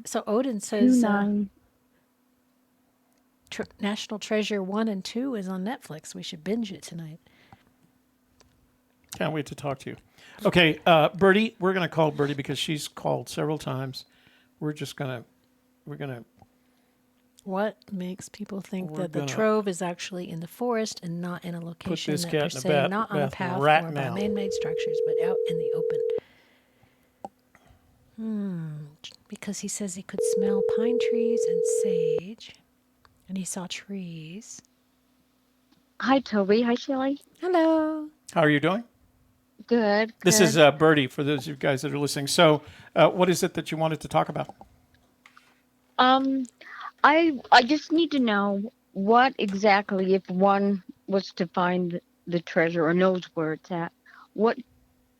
B: So Odin says
D: 29.
B: National Treasure 1 and 2 is on Netflix. We should binge it tonight.
A: Can't wait to talk to you. Okay, Birdie, we're going to call Birdie because she's called several times. We're going to
B: What makes people think
A: We're
B: that the
A: gonna
B: trove is actually in the forest and not in a location
A: this
B: that
A: cat
B: per
A: in a
B: se, not on a
A: bath
B: path
A: right
B: or by
A: now.
B: man-made structures, but out in the open? Because he says he could smell pine trees and sage, and he saw trees.
D: Hi, Toby. Hi, Shelley.
B: Hello.
A: How are you doing?
D: Good.
A: This is Birdie for those of you guys that are listening. So what is it that you wanted to talk about?
D: I just need to know what exactly, if one was to find the treasure or knows where it's at, what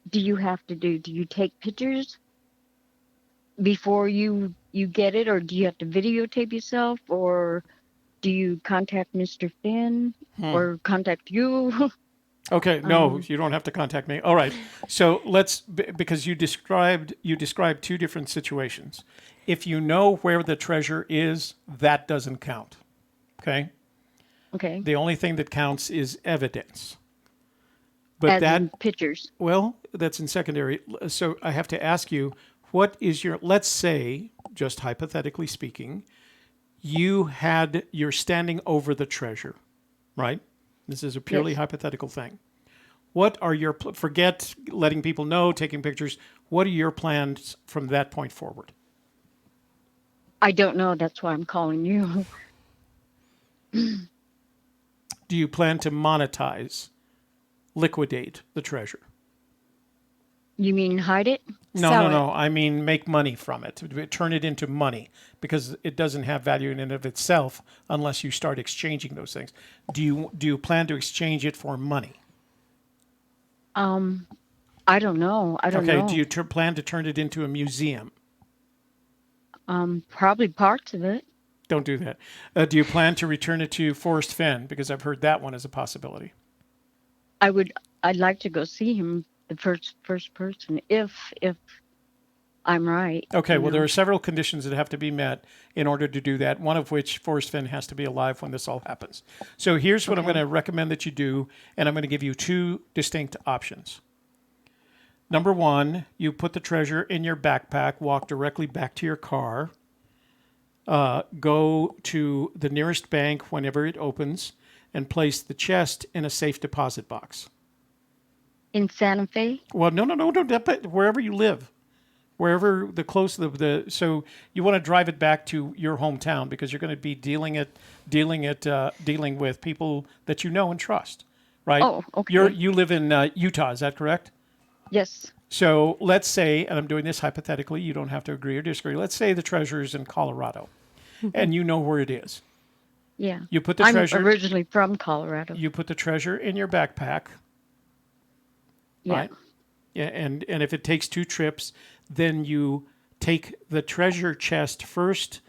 D: do you have to do? Do you take pictures before you get it, or do you have to videotape yourself, or do you contact Mr. Fenn or contact you?
A: Okay, no, you don't have to contact me. All right. So let's because you described two different situations. If you know where the treasure is, that doesn't count. Okay?
D: Okay.
A: The only thing that counts is evidence. But
D: As
A: that
D: in pictures.
A: well, that's in secondary. So I have to ask you, what is your, let's say, just hypothetically speaking, you're standing over the treasure, right? This is a purely hypothetical thing. What are your, forget letting people know, taking pictures, what are your plans from that point forward?
D: I don't know. That's why I'm calling you.
A: Do you plan to monetize, liquidate the treasure?
D: You mean hide it?
B: Sell it.
A: I mean make money from it, turn it into money, because it doesn't have value in and of itself unless you start exchanging those things. Do you plan to exchange it for money?
D: I don't know. I don't know.
A: Okay, do you plan to turn it into a museum?
D: Probably parts of it.
A: Don't do that. Do you plan to return it to Forrest Fenn? Because I've heard that one is a possibility.
D: I'd like to go see him the first person if I'm right.
A: Okay,
D: you
A: well,
D: know.
A: there are several conditions that have to be met in order to do that, one of which Forrest Fenn has to be alive when this all happens. So here's what I'm
D: Okay.
A: going to recommend that you do, and I'm going to give you two distinct options. Number one, you put the treasure in your backpack, walk directly back to your car, go to the nearest bank whenever it opens, and place the chest in a safe deposit box.
D: In Santa Fe?
A: Well, no, wherever you live. Wherever the close the so you want to drive it back to your hometown because you're going to be dealing with people that you know and trust, right?
D: Oh, okay.
A: You live in Utah, is that correct?
D: Yes.
A: So let's say, and I'm doing this hypothetically, you don't have to agree or disagree. Let's say the treasure is in Colorado, and you know where it is.
D: Yeah.
A: You put the
D: I'm
A: treasure.
D: originally from Colorado.
A: You put the treasure in your backpack,
D: Yeah.
A: right? Yeah, and if it takes 2 trips, then you take the treasure chest first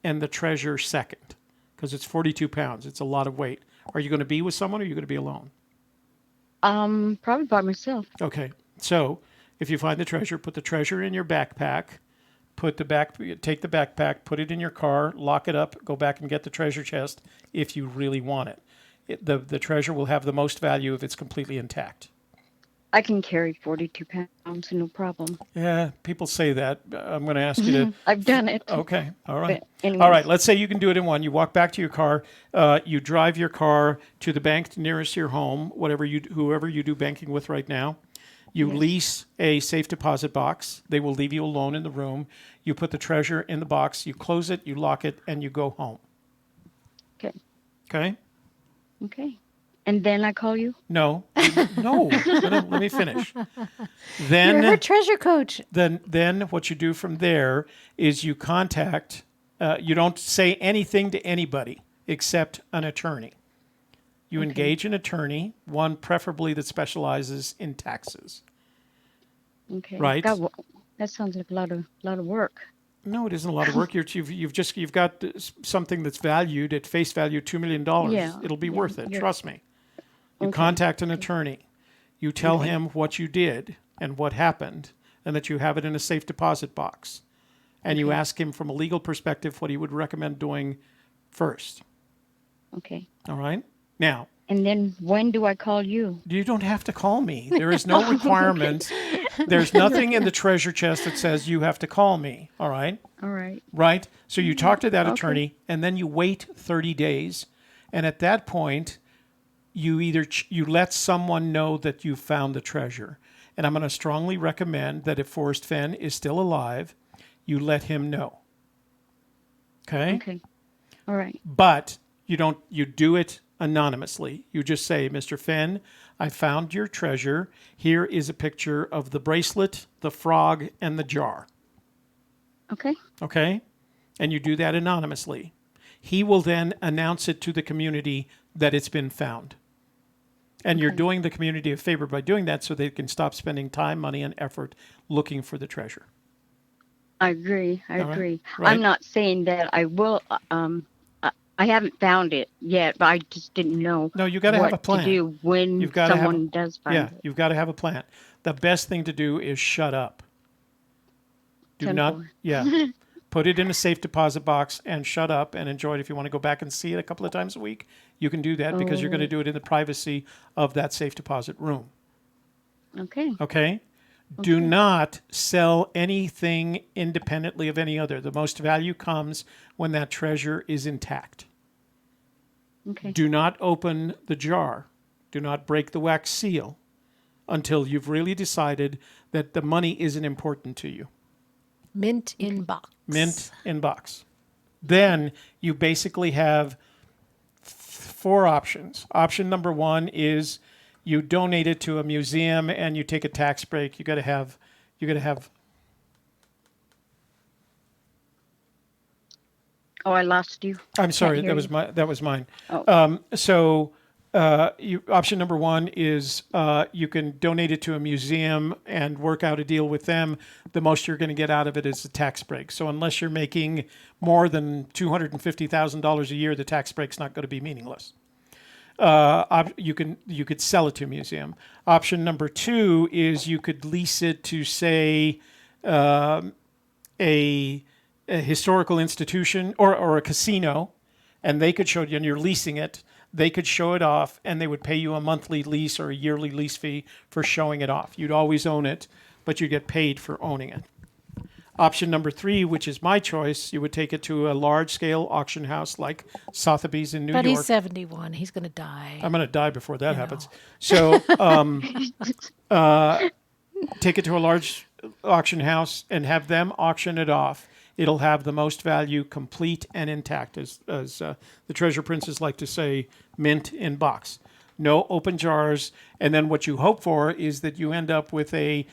A: and the treasure second because it's 42 pounds. It's a lot of weight. Are you going to be with someone or are you going to be alone?
D: Probably by myself.
A: Okay. So if you find the treasure, put the treasure in your backpack, take the backpack, put it in your car, lock it up, go back and get the treasure chest if you really want it. The treasure will have the most value if it's completely intact.
D: I can carry 42 pounds, no problem.
A: Yeah, people say that. I'm going to ask you to.
D: I've done it.
A: Okay, all right.
D: But anyways.
A: All right, let's say you can do it in one. You walk back to your car. You drive your car to the bank nearest your home, whoever you do banking with right now. You lease a safe deposit box. They will leave you alone in the room. You put the treasure in the box. You close it, you lock it, and you go home.
D: Okay.
A: Okay?
D: Okay. And then I call you?
A: No. No. Let me finish.
B: You're
A: Then
B: her treasure coach.
A: Then what you do from there is you contact, you don't say anything to anybody except an attorney. You engage an attorney, one preferably that specializes in taxes.
D: Okay.
A: Right.
D: That sounds like a lot of work.
A: No, it isn't a lot of work. You've got something that's valued at face value $2 million.
D: Yeah,
A: It'll be worth it.
D: yeah.
A: Trust me. You
D: Okay.
A: contact an attorney. You tell him what you did and what happened, and that you have it in a safe deposit box. And you ask him from a legal perspective what he would recommend doing first.
D: Okay.
A: All right? Now,
D: And then when do I call you?
A: you don't have to call me. There is no requirement. There's nothing in the treasure chest that says you have to call me. All right?
D: All right.
A: Right? So you talk to that
D: Okay.
A: attorney, and then you wait 30 days. And at that point, you either you let someone know that you found the treasure. And I'm going to strongly recommend that if Forrest Fenn is still alive, you let him know. Okay?
D: Okay. All right.
A: But you do it anonymously. You just say, Mr. Fenn, I found your treasure. Here is a picture of the bracelet, the frog, and the jar.
D: Okay.
A: Okay? And you do that anonymously. He will then announce it to the community that it's been found. And you're doing the community a favor by doing that so they can stop spending time, money, and effort looking for the treasure.
D: I agree. I
A: All right.
D: agree.
A: Right.
D: I'm not saying that I will. I haven't found it yet, but I just didn't know.
A: No, you got to have a
D: what
A: plan.
D: to do when
A: You've gotta have
D: someone does find
A: Yeah,
D: it.
A: you've got to have a plan. The best thing to do is shut up. Do not,
D: 10-4.
A: yeah. Put it in a safe deposit box and shut up and enjoy it. If you want to go back and see it a couple of times a week, you can do that because you're going to do it in the privacy of that safe deposit room.
D: Okay.
A: Okay? Do not sell anything independently of any other. The most value comes when that treasure is intact.
D: Okay.
A: Do not open the jar. Do not break the wax seal until you've really decided that the money isn't important to you.
B: Mint in box.
A: Mint in box. Then you basically have 4 options. Option number 1 is you donate it to a museum and you take a tax break. You got to have.
D: Oh, I lost you.
A: I'm sorry,
D: hear
A: that was mine.
D: Oh.
A: Option number 1 is you can donate it to a museum and work out a deal with them. The most you're going to get out of it is a tax break. So unless you're making more than $250,000 a year, the tax break's not going to be meaningless. you could sell it to a museum. Option number 2 is you could lease it to, say, a historical institution or a casino, and they could show you, and you're leasing it. They could show it off, and they would pay you a monthly lease or a yearly lease fee for showing it off. You'd always own it, but you get paid for owning it. Option number 3, which is my choice, you would take it to a large-scale auction house like Sotheby's in New
B: But
A: York.
B: he's 71. He's going to die.
A: I'm going to die before that happens. So take it to a large auction house and have them auction it off. It'll have the most value, complete and intact, as the treasure princes like to say, mint in box. No open jars. And then what you hope for is that you end up with a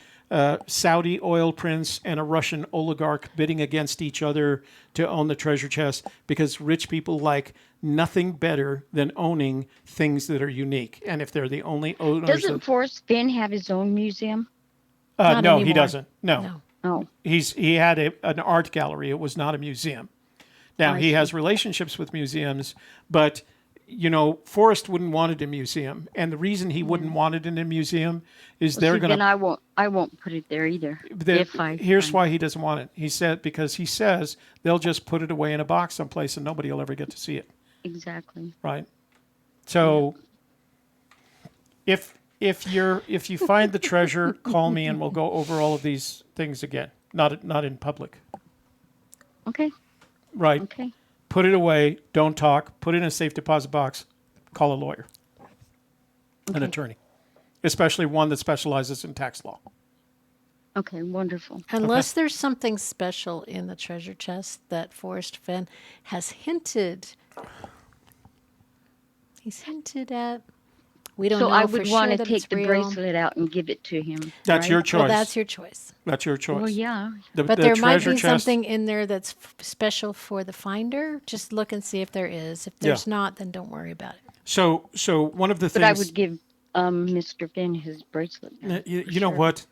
A: Saudi oil prince and a Russian oligarch bidding against each other to own the treasure chest, because rich people like nothing better than owning things that are unique. And if they're the only owners...
D: Doesn't Forrest Fenn have his own museum?
B: Not
A: no,
B: anymore.
A: he doesn't. No.
D: Oh.
A: He had an art gallery. It was not a museum. Now, he has relationships with museums, but, you know, Forrest wouldn't want it in a museum. And the reason he wouldn't want it in a museum is they're going to...
D: Then I won't put it there either.
A: Here's why he doesn't want it. He says they'll just put it away in a box someplace and nobody will ever get to see it.
D: Exactly.
A: Right. So if you find the treasure, call me and we'll go over all of these things again. Not in public.
D: Okay.
A: Right.
D: Okay.
A: Put it away. Don't talk. Put it in a safe deposit box. Call a lawyer, an attorney, especially one that specializes in tax law.
D: Okay, wonderful.
B: Unless there's something special in the treasure chest that Forrest Fenn has hinted. He's hinted at. We don't
D: So
B: know
D: I
B: for
D: would
B: sure
D: want to
B: that
D: take
B: it's
D: the
B: real.
D: bracelet out and give it to him.
A: That's
D: right?
A: your choice.
B: Well, that's your choice.
A: That's your choice.
D: Well, yeah.
B: But there might be something in there that's special for the finder. Just look and see if there is. If there's not, then don't worry about it.
A: So one of the things...
D: But I would give Mr. Fenn his bracelet.
A: You know what?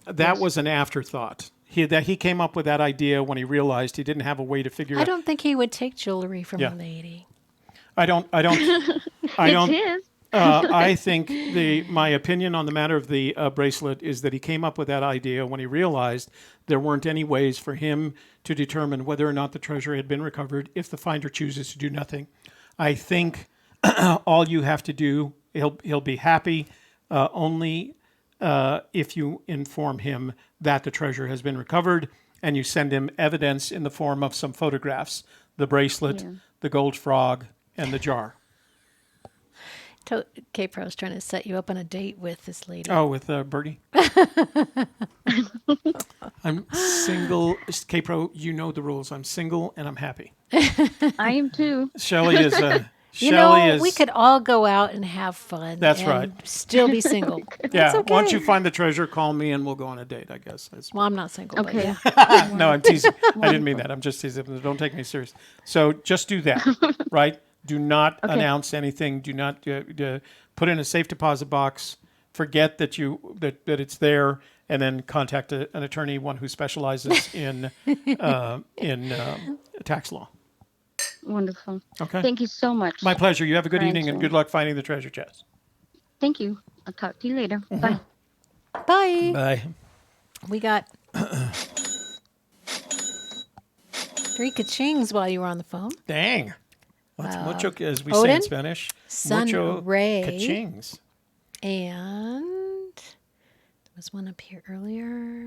A: That was an afterthought. He came up with that idea when he realized he didn't have a way to figure
B: I
A: out...
B: don't think he would take jewelry from a lady.
A: I don't.
D: It's his.
A: I think my opinion on the matter of the bracelet is that he came up with that idea when he realized there weren't any ways for him to determine whether or not the treasure had been recovered if the finder chooses to do nothing. I think all you have to do, he'll be happy only if you inform him that the treasure has been recovered and you send him evidence in the form of some photographs, the bracelet, the gold frog, and the jar.
B: K-Pro's trying to set you up on a date with this lady.
A: Oh, with Bertie? I'm single. K-Pro, you know the rules. I'm single and I'm happy.
D: I am too.
A: Shelley is...
B: we could all go out and have fun.
A: That's
B: and
A: right.
B: Still be single.
A: Yeah,
B: okay.
A: once you find the treasure, call me and we'll go on a date, I guess.
B: Well, I'm not single,
D: Okay.
B: but yeah.
A: No, I'm teasing. I didn't mean that. I'm just teasing. Don't take me serious. So just do that, right? Do not announce anything. Do not put in a safe deposit box. Forget that that it's there, and then contact an attorney, one who specializes in tax law.
D: Wonderful.
A: Okay.
D: Thank you so much.
A: My pleasure. You have a good evening and good luck finding the treasure chest.
D: Thank you. I'll talk to you later. Bye.
B: Bye.
A: Bye.
B: We got 3 ka-chings while you were on the phone.
A: Dang. What's mucho, as we say
B: Odin,
A: in Spanish?
B: Sun
A: Mucho
B: Ray,
A: ka-chings.
B: And there was one up here earlier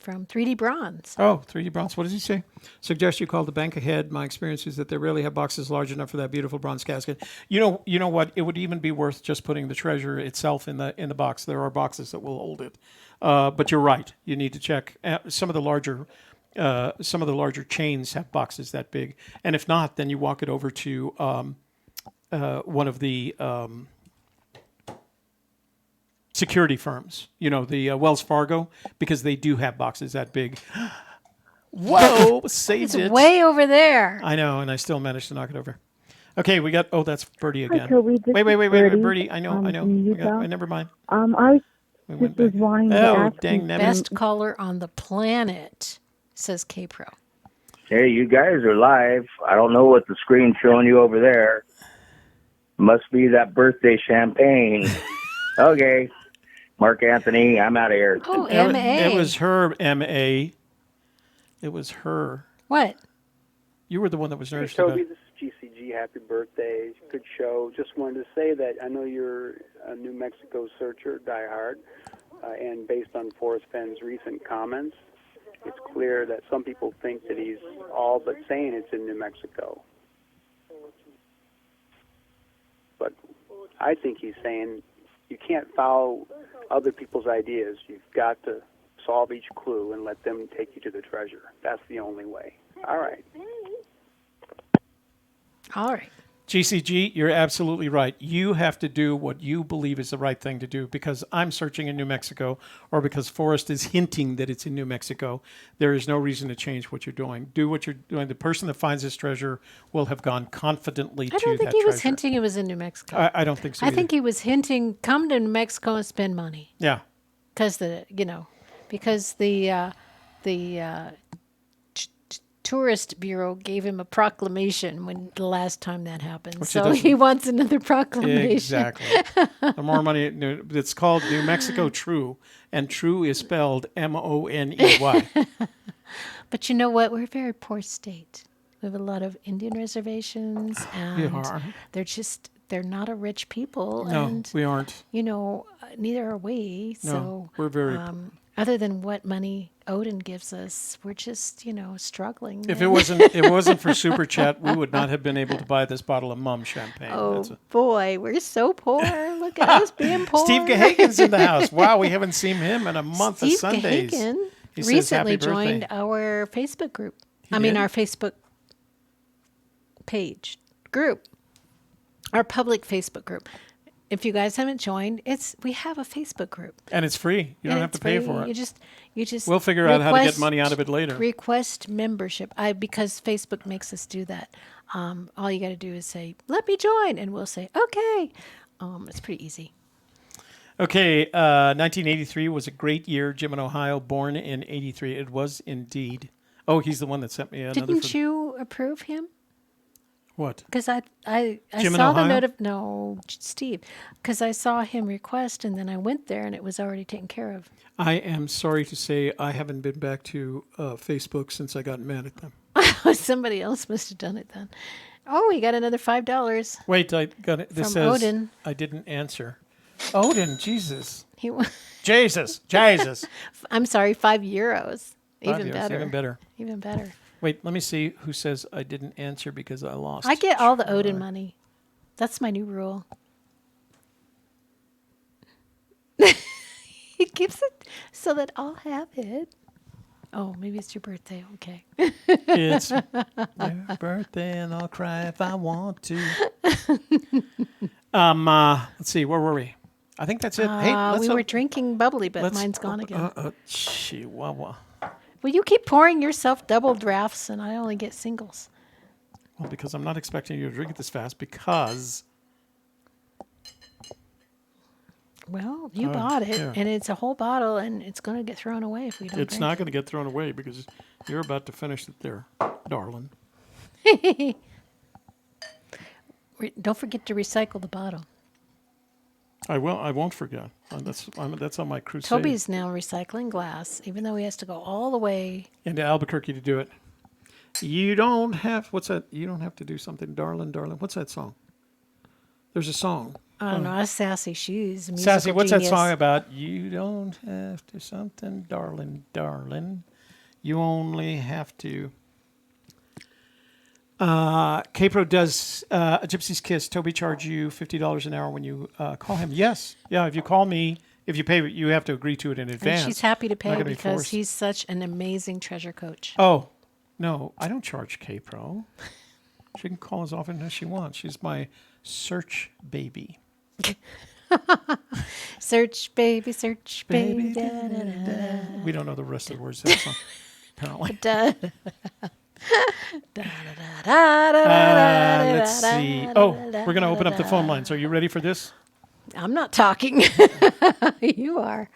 B: from 3D Bronze.
A: Oh, 3D bronze. What does he say? Suggest you call the bank ahead. My experience is that they rarely have boxes large enough for that beautiful bronze casket. You know what? It would even be worth just putting the treasure itself in the box. There are boxes that will hold it. But you're right. You need to check. Some of the larger chains have boxes that big, and if not, then you walk it over to one of the security firms, the Wells Fargo, because they do have boxes that big. Whoa, saved it.
B: It's way over there.
A: I know, and I still managed to knock it over. Okay, we got, that's Bertie again.
E: Hi, Toby.
A: Wait, Bertie, I know. Never mind.
E: I just was wanting to ask
A: dang,
B: Best caller on the planet, says K-Pro.
F: Hey, you guys are live. I don't know what the screen's showing you over there. Must be that birthday champagne. Okay. Mark Anthony, I'm out of here.
B: Oh, M.A.
A: It was her, M.A. It was her.
B: What?
A: You were the one that was
G: Hey,
A: nervous
G: Toby,
A: about
G: this is GCG. Happy birthday. Good show. Just wanted to say that I know you're a New Mexico searcher, diehard, and based on Forrest Fenn's recent comments, it's clear that some people think that he's all but saying it's in New Mexico. But I think he's saying you can't follow other people's ideas. You've got to solve each clue and let them take you to the treasure. That's the only way. All right.
B: All right.
A: GCG, you're absolutely right. You have to do what you believe is the right thing to do. Because I'm searching in New Mexico, or because Forrest is hinting that it's in New Mexico, there is no reason to change what you're doing. Do what you're doing. The person that finds this treasure will have gone confidently to that treasure.
B: I don't think he was hinting it was in New Mexico.
A: I don't think so
B: I
A: either.
B: think he was hinting, come to New Mexico and spend money.
A: Yeah.
B: Because the Tourist Bureau gave him a proclamation when the last time that happened.
A: Which
B: So he wants another proclamation.
A: Exactly. The more money, it's called New Mexico True, and True is spelled Money.
B: But you know what? We're a very poor state. We have a lot of Indian reservations, and they're not a rich people.
A: No,
B: and,
A: we aren't.
B: Neither are we.
A: No,
B: So
A: we're very.
B: Other than what money Odin gives us, we're just, struggling.
A: If it wasn't for Super Chat, we would not have been able to buy this bottle of Mum champagne.
B: Oh, boy, we're so poor. Look at us being poor.
A: Steve Gahagan's in the house. Wow, we haven't seen him in a month
B: Steve
A: of Sundays.
B: Gahagan
A: He says,
B: recently
A: "Happy birthday."
B: joined our Facebook group.
A: Did?
B: Our Facebook group, our public Facebook group. If you guys haven't joined, we have a Facebook group.
A: And it's free. You don't have to pay for it.
B: You just
A: We'll figure out how to get money out of it later.
B: Request membership. Because Facebook makes us do that. All you got to do is say, "Let me join," and we'll say, "Okay." It's pretty easy.
A: Okay, 1983 was a great year. Jim in Ohio, born in 83. It was indeed. Oh, he's the one that sent me another.
B: Didn't you approve him?
A: What?
B: Because I
A: Jim in
B: saw the
A: Ohio?
B: no, Steve. Because I saw him request, and then I went there, and it was already taken care of.
A: I am sorry to say I haven't been back to Facebook since I got mad at them.
B: Somebody else must have done it then. Oh, he got another $5.
A: Wait, I got it. This
B: From
A: says
B: Odin.
A: I didn't answer. Odin, Jesus. Jesus.
B: I'm sorry, €5. Even
A: €5,
B: better.
A: Even better.
B: Even better.
A: Wait, let me see who says I didn't answer because I lost.
B: I get all the Odin money. That's my new rule. He gives it so that I'll have it. Oh, maybe it's your birthday. Okay.
A: It's your birthday and I'll cry if I want to. Let's see, where were we? I think that's it. Hey,
B: we were drinking bubbly, but mine's gone again.
A: Chihuahua.
B: Well, you keep pouring yourself double drafts, and I only get singles.
A: Well, because I'm not expecting you to drink it this fast because...
B: Well, you bought it,
A: yeah.
B: and it's a whole bottle, and it's going to get thrown away if we don't
A: It's
B: drink
A: not going to get thrown away because you're about to finish it there, darling.
B: Don't forget to recycle the bottle.
A: I will. I won't forget. That's on my crusade.
B: Toby's now recycling glass, even though he has to go all the way
A: into Albuquerque to do it. You don't have what's that? You don't have to do something, darling. What's that song? There's a song.
B: I don't know. That's Sassy Shoes.
A: Sassy, what's
B: genius.
A: that song about? You don't have to something, darling. You only have to. Capro does a Gypsy's Kiss. Toby charge you $50 an hour when you call him. Yes. Yeah, if you call me, if you pay, you have to agree to it in advance.
B: And she's happy to pay
A: Not gonna be
B: because
A: forced.
B: he's such an amazing treasure coach.
A: Oh, no, I don't charge Capro. She can call as often as she wants. She's my search baby.
B: Search baby.
A: Baby,
B: Da, da, da, da.
A: We don't know the rest of the words of that song, apparently. Let's see. Oh, we're going to open up the phone lines. Are you ready for this?
B: I'm not talking. You are.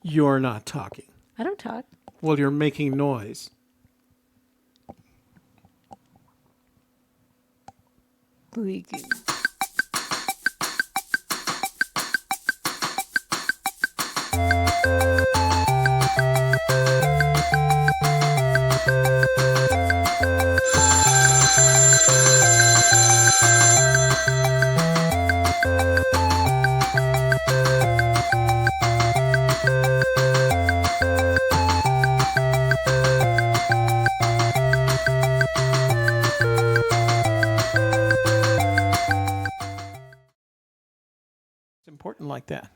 A: You're not talking.
B: I don't talk.
A: Well, you're making noise.
B: We can-
A: It's important like that.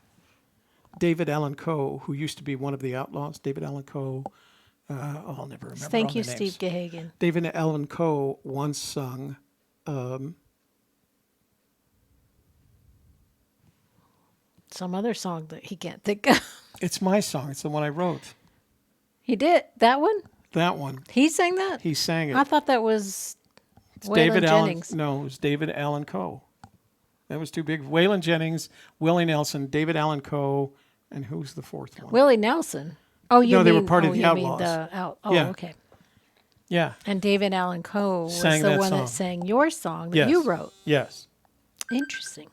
A: David Allan Coe, who used to be one of the outlaws, David Allan Coe, I'll never remember
B: Thank
A: all
B: you,
A: the
B: Steve
A: names.
B: Gahagan.
A: David Allan Coe once sung
B: Some other song that he can't think of.
A: it's my song. It's the one I wrote.
B: He did that one?
A: That one.
B: He sang that?
A: He sang it.
B: I thought that was
A: It's
B: Waylon
A: David
B: Jennings.
A: Allen. No, it was David Allan Coe. That was too big. Waylon Jennings, Willie Nelson, David Allan Coe, and who's the fourth one?
B: Willie Nelson. Oh, you
A: No,
B: mean
A: they were part of
B: oh,
A: the
B: you
A: Outlaws.
B: mean the
A: Yeah.
B: okay.
A: Yeah.
B: And David Allan Coe was
A: Sang
B: the
A: that
B: one
A: song.
B: that sang your song that
A: Yes.
B: you wrote.
A: Yes.
B: Interesting.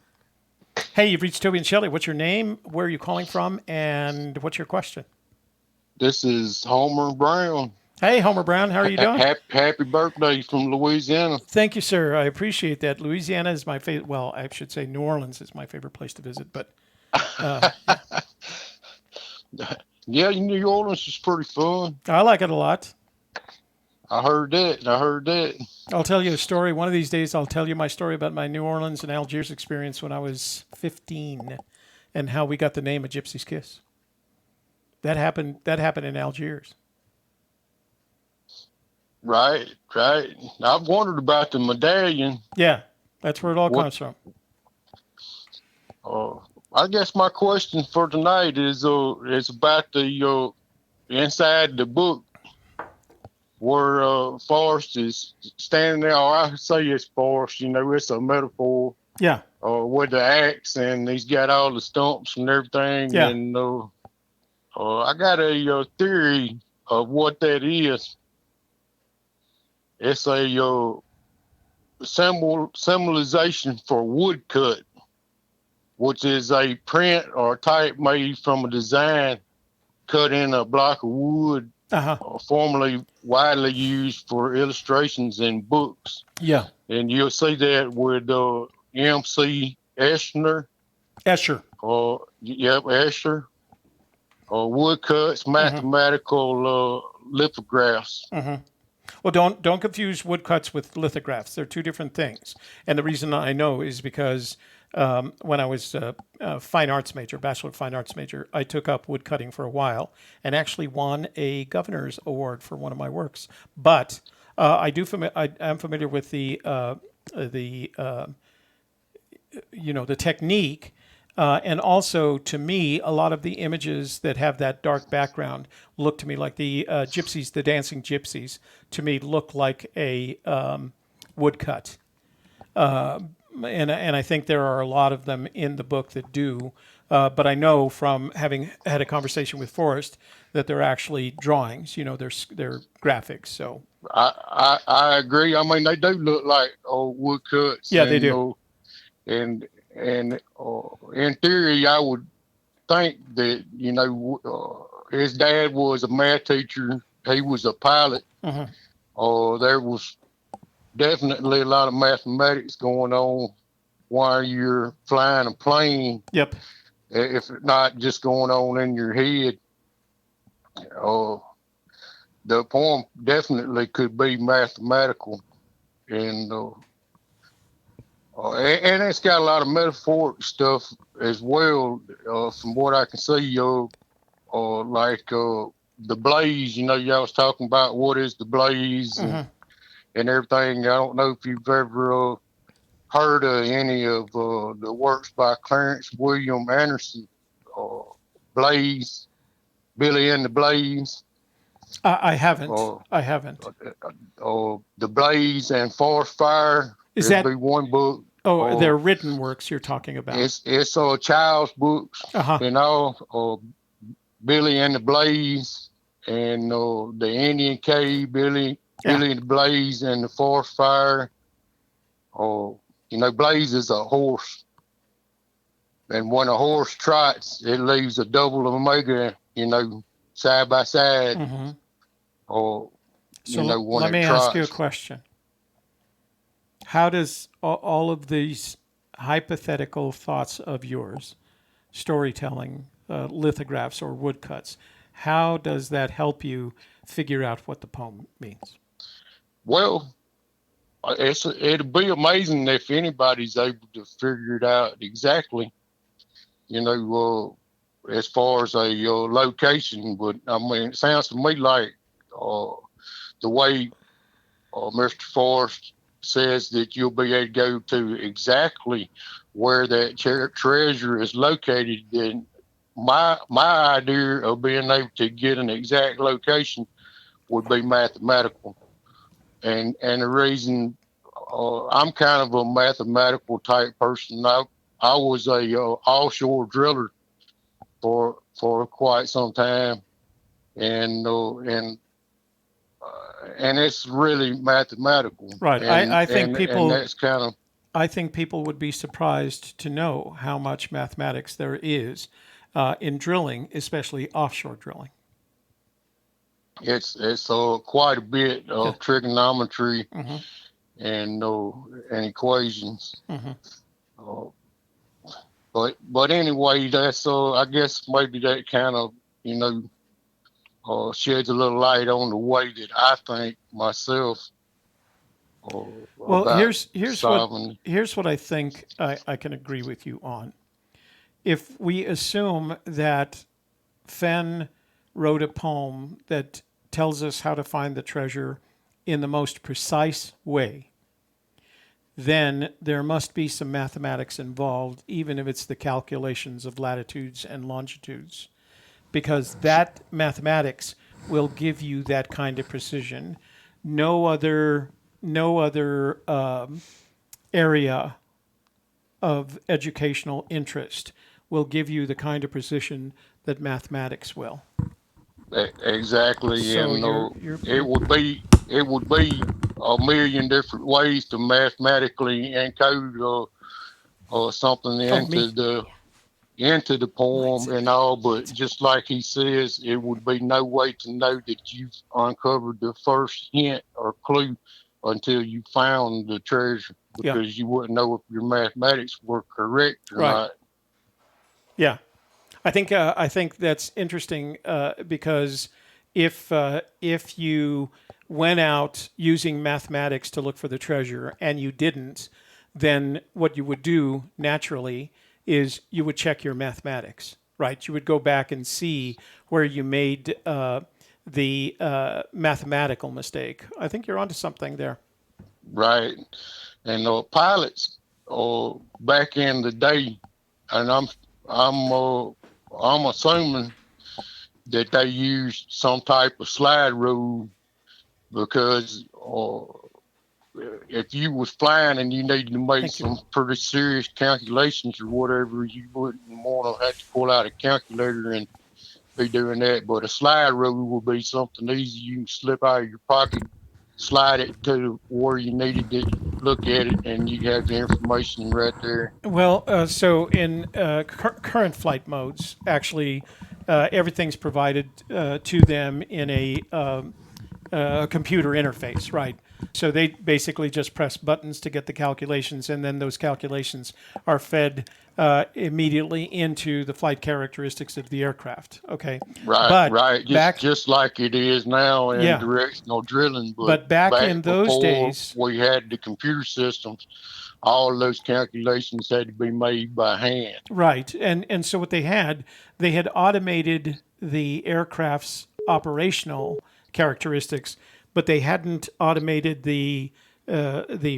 A: Hey, you've reached Toby and Shelley. What's your name? Where are you calling from? And what's your question?
H: This is Homer Brown.
A: Hey, Homer Brown. How are you doing?
H: Happy birthday from Louisiana.
A: Thank you, sir. I appreciate that. Louisiana is my favorite. Well, I should say New Orleans is my favorite place to visit. But
H: Yeah, New Orleans is pretty fun.
A: I like it a lot.
H: I heard that.
A: I'll tell you a story. One of these days, I'll tell you my story about my New Orleans and Algiers experience when I was 15 and how we got the name of Gypsy Kiss. That happened in Algiers.
H: Right. I've wondered about the medallion.
A: Yeah, that's where it all comes from.
H: I guess my question for tonight is about the inside the book where Forrest is standing there. Or I say it's Forrest, it's a metaphor.
A: Yeah.
H: With the axe, and he's got all the stumps and everything.
A: Yeah.
H: And I got a theory of what that is. It's a symbolization for woodcut, which is a print or type made from a design cut in a block of wood, formerly widely used for illustrations in books.
A: Yeah.
H: And you'll see that with M.C. Escher.
A: Escher.
H: Escher. Woodcuts, mathematical lithographs.
A: Well, don't confuse woodcuts with lithographs. They're two different things. And the reason I know is because when I was a fine arts major, Bachelor of Fine Arts major, I took up woodcutting for a while and actually won a governor's award for one of my works. But I am familiar with the technique. And also, to me, a lot of the images that have that dark background look to me like the gypsies, the dancing gypsies, to me look like a woodcut. And I think there are a lot of them in the book that do. But I know from having had a conversation with Forrest that they're actually drawings. They're graphics. So
H: I agree. I mean, they do look like woodcuts.
A: Yeah, they do.
H: And in theory, I would think that his dad was a math teacher. He was a pilot. There was definitely a lot of mathematics going on while you're flying a plane.
A: Yep.
H: If not just going on in your head. The poem definitely could be mathematical, and it's got a lot of metaphoric stuff as well. From what I can see, like the blaze. Y'all was talking about what is the blaze and everything. I don't know if you've ever heard of any of the works by Clarence William Anderson, Blaze, Billy and the Blaze.
A: I haven't.
H: The Blaze and Forest Fire.
A: Is that
H: be one book?
A: They're written works you're talking about.
H: It's child's books and all. Billy and the Blaze and the Indian Cave, Billy and the Blaze and the Forest Fire. Blaze is a horse, and when a horse trots, it leaves a double omega side by side,
A: Mm-hmm.
H: or
A: So
H: when
A: let
H: it
A: me ask you a
H: trots.
A: question. How does all of these hypothetical thoughts of yours, storytelling, lithographs, or woodcuts, how does that help you figure out what the poem means?
H: Well, it'll be amazing if anybody's able to figure it out exactly. As far as a location, but I mean, it sounds to me like the way Mr. Forrest says that you'll be able to go to exactly where that treasure is located. Then my idea of being able to get an exact location would be mathematical, and the reason I'm kind of a mathematical type person. I was a offshore driller for quite some time, and it's really mathematical,
A: Right. I think
H: and
A: people
H: that's kind of
A: I think people would be surprised to know how much mathematics there is in drilling, especially offshore drilling.
H: it's quite a bit
A: Yeah.
H: of trigonometry
A: Mm-hmm.
H: and equations.
A: Mm-hmm.
H: Uh, but anyway, that's I guess maybe that kind of sheds a little light on the way that I think myself
A: Well,
H: about
A: here's
H: solving.
A: what I think I can agree with you on. If we assume that Fenn wrote a poem that tells us how to find the treasure in the most precise way, then there must be some mathematics involved, even if it's the calculations of latitudes and longitudes, because that mathematics will give you that kind of precision. No other area of educational interest will give you the kind of precision that mathematics will.
H: Exactly,
A: So
H: and
A: you're
H: it would be a million different ways to mathematically encode something
A: oh me
H: into the poem and all, but just like he says, it would be no way to know that you've uncovered the first hint or clue until you found the treasure,
A: yeah
H: because you wouldn't know if your mathematics were correct or
A: right
H: not.
A: yeah I think that's interesting because if you went out using mathematics to look for the treasure and you didn't, then what you would do naturally is you would check your mathematics, right? You would go back and see where you made the mathematical mistake. I think you're onto something there.
H: Right. And pilots back in the day, and I'm assuming that they used some type of slide rule, because if you was flying and you needed to make
A: Thank you.
H: some pretty serious calculations or whatever, you wouldn't want to have to pull out a calculator and be doing that. But a slide rule would be something easy. You can slip out of your pocket, slide it to where you needed to look at it, and you have the information right there.
A: Well, so in current flight modes, actually, everything's provided to them in a computer interface, right? So they basically just press buttons to get the calculations, and then those calculations are fed immediately into the flight characteristics of the aircraft. Okay,
H: Right,
A: but
H: right.
A: back
H: Just like it is now in
A: yeah,
H: directional drilling,
A: but back in
H: back
A: those
H: before
A: days,
H: we had the computer systems, all those calculations had to be made by hand.
A: right, and so what they had automated the aircraft's operational characteristics, but they hadn't automated the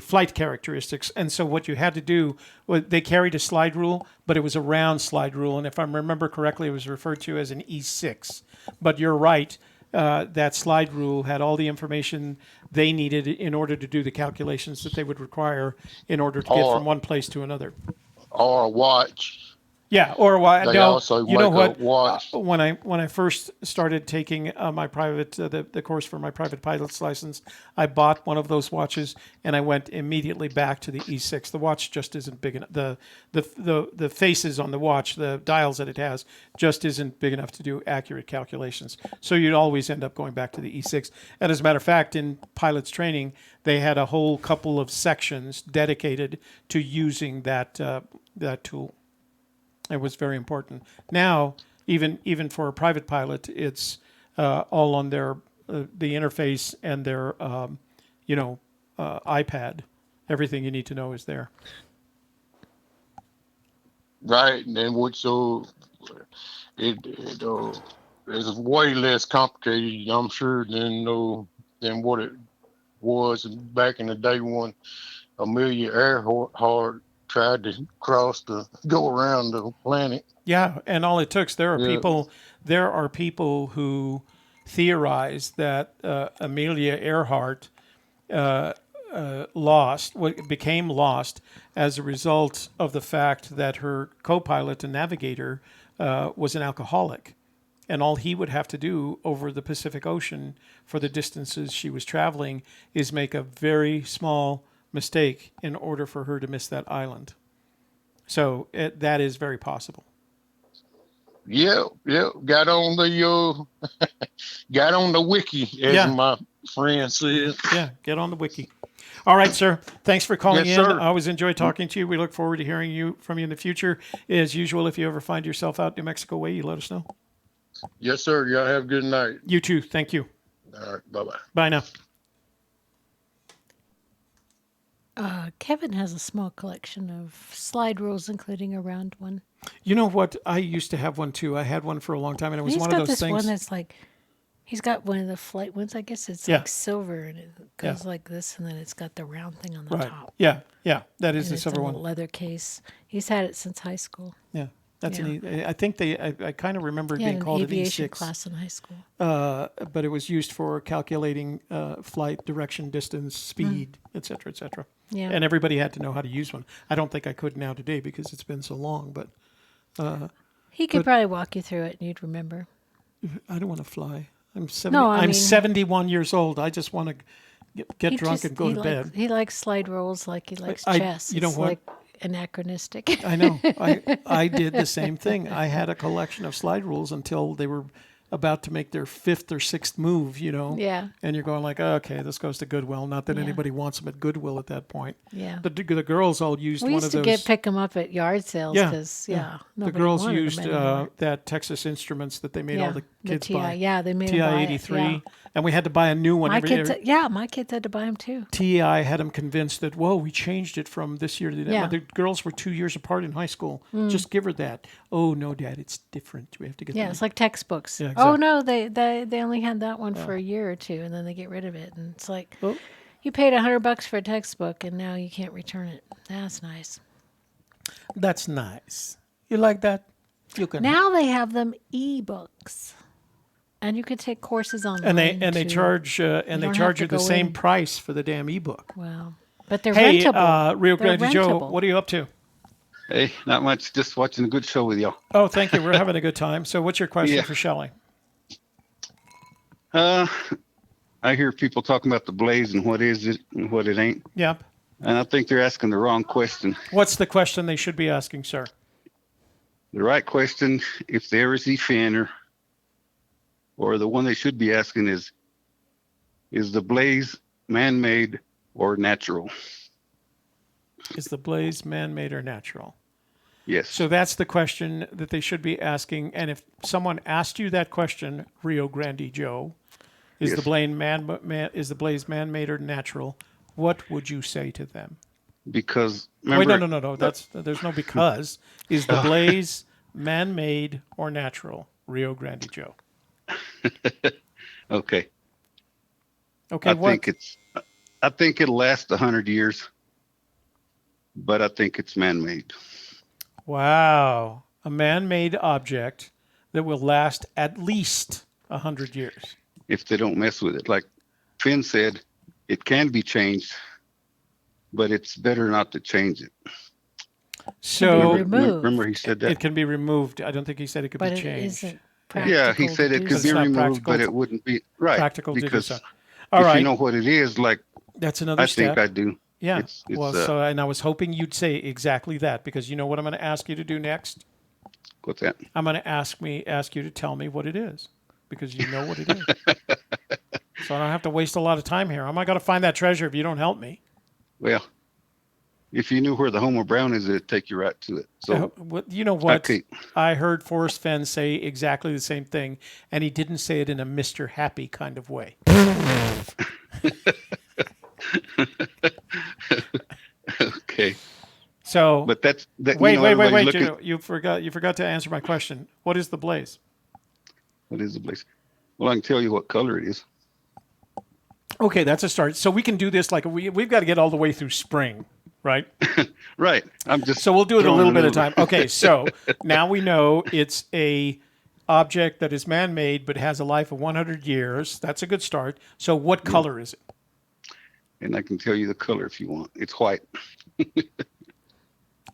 A: flight characteristics. And so what you had to do was they carried a slide rule, but it was a round slide rule, and if I remember correctly, it was referred to as an E6. But you're right. That slide rule had all the information they needed in order to do the calculations that they would require in order to get
H: Or
A: from one place to another.
H: or a watch
A: Yeah, or why?
H: They
A: No,
H: also
A: you know
H: make
A: what?
H: a watch.
A: When I first started taking my private the course for my private pilot's license, I bought one of those watches and I went immediately back to the E6. The watch just isn't big enough. The faces on the watch, the dials that it has, just isn't big enough to do accurate calculations. So you'd always end up going back to the E6. And as a matter of fact, in pilots training, they had a whole couple of sections dedicated to using that tool. It was very important. Now, even for a private pilot, it's all on their the interface and their iPad. Everything you need to know is there.
H: Right, and then it is way less complicated, I'm sure, than what it was back in the day when Amelia Earhart tried to go around the planet.
A: Yeah, and all it took. There are people who theorize that Amelia Earhart became lost as a result of the fact that her co-pilot and navigator was an alcoholic. And all he would have to do over the Pacific Ocean for the distances she was traveling is make a very small mistake in order for her to miss that island. So that is very possible.
H: Yeah. Got on the wiki, as my friend said.
A: Yeah, get on the wiki. All right, sir. Thanks for calling in.
H: Sir.
A: I always enjoy talking to you. We look forward to hearing from you in the future. As usual, if you ever find yourself out New Mexico way, you let us know.
H: Yes, sir. Y'all have a good night.
A: You too. Thank you.
H: All right. Bye-bye.
A: Bye now.
B: Kevin has a small collection of slide rules, including a round one.
A: You know what? I used to have one too. I had one for a long time, and it was one of those things.
B: He's got this one that's like, he's got one of the flight ones. I guess it's like silver, and it goes like this, and then it's got the round thing on the top.
A: Yeah. That is
B: and
A: the silver
B: in
A: one.
B: A leather case. He's had it since high school.
A: Yeah. That's I think I kind of remember it being called an
B: aviation
A: E6
B: class in high school.
A: But it was used for calculating flight direction, distance, speed, et cetera, et cetera.
B: Yeah.
A: And everybody had to know how to use one. I don't think I could now today because it's been so long, but
B: he could probably walk you through it and you'd remember.
A: I don't want to fly. I'm 71 years old. I just want to get drunk and go to bed.
B: He likes slide rolls like he likes chess.
A: You know what?
B: Like anachronistic.
A: I know. I did the same thing. I had a collection of slide rules until they were about to make their fifth or sixth move,
B: Yeah.
A: And you're going like, okay, this goes to Goodwill. Not that anybody wants them at Goodwill at that point.
B: Yeah.
A: The girls all used one of those.
B: We used to pick them up at yard sales because,
A: the girls used that Texas Instruments that they made all the kids buy.
B: Yeah, they made
A: TI 83. And we had to buy a new one every year.
B: My kids had to buy them too.
A: TI had them convinced that, we changed it from this year to that.
B: Yeah.
A: The girls were 2 years apart in high school. Just give her that. Oh, no, Dad, it's different. We have to get
B: Yeah, it's like textbooks.
A: Yeah, exactly.
B: Oh, no, they only had that one for a year or two, and then they get rid of it. And it's like, you paid $100 for a textbook, and now you can't return it. That's nice.
A: That's nice. You like that? You can.
B: Now they have them e-books. And you could take courses online.
A: And they charge you the same price for the damn ebook.
B: Wow. But they're rentable.
A: Rio Grande Joe, what are you up to?
I: Hey, not much. Just watching a good show with y'all.
A: Oh, thank you. We're having a good time. So what's your question for Shelley?
I: I hear people talking about the Blaze and what is it and what it ain't.
A: Yep.
I: And I think they're asking the wrong question.
A: What's the question they should be asking, sir?
I: The right question, if they ever see Fenn, or the one they should be asking is the Blaze man-made or natural?
A: Is the Blaze man-made or natural?
I: Yes.
A: So that's the question that they should be asking. And if someone asked you that question, Rio Grande Joe, is the Blaze man-made or natural? What would you say to them?
I: Because remember,
A: wait, no. There's no because. Is the Blaze man-made or natural? Rio Grande Joe.
I: Okay.
A: Okay.
I: I think it'll last 100 years, but I think it's man-made.
A: Wow. A man-made object that will last at least 100 years.
I: If they don't mess with it. Like Fenn said, it can be changed, but it's better not to change it.
A: So
B: removed.
I: remember he said that.
A: it can be removed. I don't think he said it could
B: But
A: be
B: it
A: changed.
B: isn't practical.
I: Yeah, he said
B: to
I: it
B: do
I: could
A: It's
I: be
B: so.
A: not
I: removed,
A: practical
I: but
A: to-
I: it wouldn't be right.
A: practical to do
I: because
A: so. All
I: if
A: right.
I: you know what it is, like
A: That's another
I: I
A: step.
I: think I do.
A: Yeah.
I: It's,
A: Well, so and I was hoping you'd say exactly that, because you know what I'm going to ask you to do next?
I: what's that?
A: I'm going to ask you to tell me what it is, because you know what it is. So I don't have to waste a lot of time here. I'm not going to find that treasure if you don't help me.
I: Well, if you knew where the Homer Brown is, it'd take you right to it. So
A: You know what?
I: Okay.
A: I heard Forrest Fenn say exactly the same thing, and he didn't say it in a Mr. Happy kind of way.
I: okay.
A: So,
I: But that's that.
A: wait.
I: everybody's looking-
A: You forgot to answer my question. What is the blaze?
I: What is the place? Well, I can tell you what color it is.
A: Okay, that's a start. So we can do this like we've got to get all the way through spring, right?
I: Right. I'm just
A: So we'll do it a
I: throwing
A: little bit of time. Okay, so now we know it's a object that is man-made but has a life of 100 years. That's a good start. So what color is it?
I: And I can tell you the color if you want. It's white.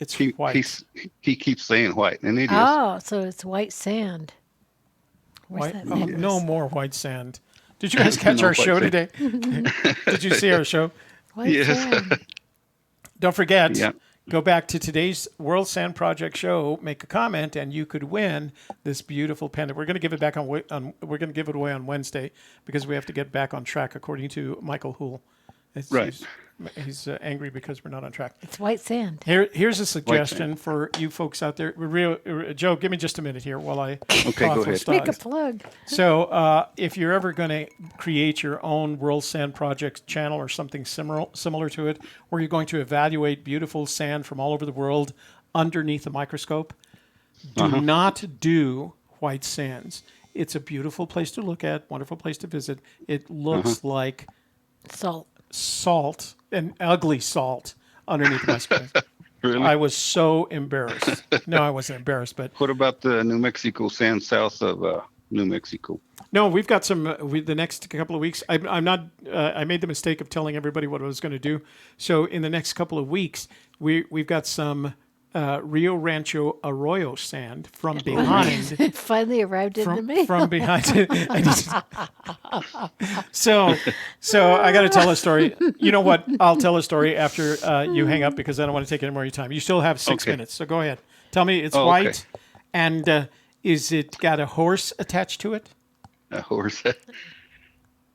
A: It's
I: He
A: white.
I: he keeps saying white, and it is.
B: Oh, so it's white sand. Where's
A: White.
B: that
A: Oh,
B: necklace?
A: no more white sand. Did you guys catch
I: No
A: our
I: white
A: show
I: sand.
A: today? Did you see our show?
B: White
I: Yes.
B: sand.
A: Don't forget,
I: Yeah.
A: go back to today's World Sand Project show, make a comment, and you could win this beautiful pendant. We're going to give it back we're going to give it away on Wednesday, because we have to get back on track, according to Michael Hool.
I: Right.
A: He's angry because we're not on track.
B: It's white sand.
A: Here's a suggestion for you folks out there. Joe, give me just a minute here while I
I: Okay,
A: talk
I: go
A: for
I: ahead.
A: stars.
B: Make a plug.
A: So, if you're ever going to create your own World Sand Project channel or something similar to it, where you're going to evaluate beautiful sand from all over the world underneath a microscope, do not do white sands. It's a beautiful place to look at, wonderful place to visit. It looks like salt, and ugly salt underneath my skin.
I: Really?
A: I was so embarrassed. No, I wasn't embarrassed, but
I: What about the New Mexico sand south of New Mexico?
A: no, we've got some. The next couple of weeks, I'm not. I made the mistake of telling everybody what I was going to do. So in the next couple of weeks, we've got some Rio Rancho Arroyo sand from behind.
B: It finally arrived in the mail.
A: From behind. So I got to tell a story. You know what? I'll tell a story after you hang up, because I don't want to take any more of your time. You still have 6
I: Okay.
A: minutes, so go ahead. Tell me it's
I: Oh, okay.
A: white, and is it got a horse attached to it?
I: A horse?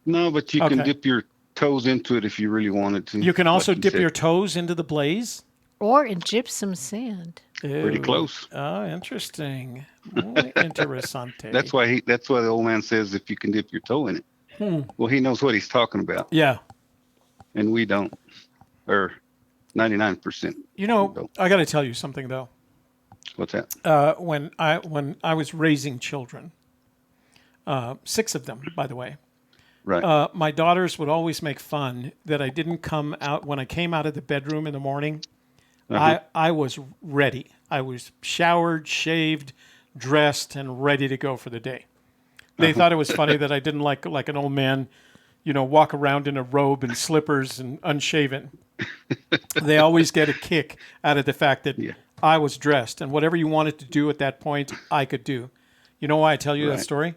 I: No, but you can
A: Okay.
I: dip your toes into it if you really wanted to.
A: You can also
I: like
A: dip
I: said.
A: your toes into the blaze.
B: Or in gypsum sand.
I: Pretty
A: Ew.
I: close.
A: Oh, interesting. Muy interesante.
I: That's why the old man says if you can dip your toe in it. Well, he knows what he's talking about,
A: Yeah.
I: and we don't, or 99%.
A: You know,
I: don't.
A: I got to tell you something though.
I: What's that?
A: When I was raising children, 6 of them, by the way.
I: Right.
A: My daughters would always make fun that I didn't come out when I came out of the bedroom in the morning. I was ready. I was showered, shaved, dressed, and ready to go for the day. They thought it was funny that I didn't like an old man, walk around in a robe and slippers and unshaven. They always get a kick out of the fact that I was dressed, and whatever you wanted to do at that point, I could do. You know why I tell you that
I: Right.
A: story?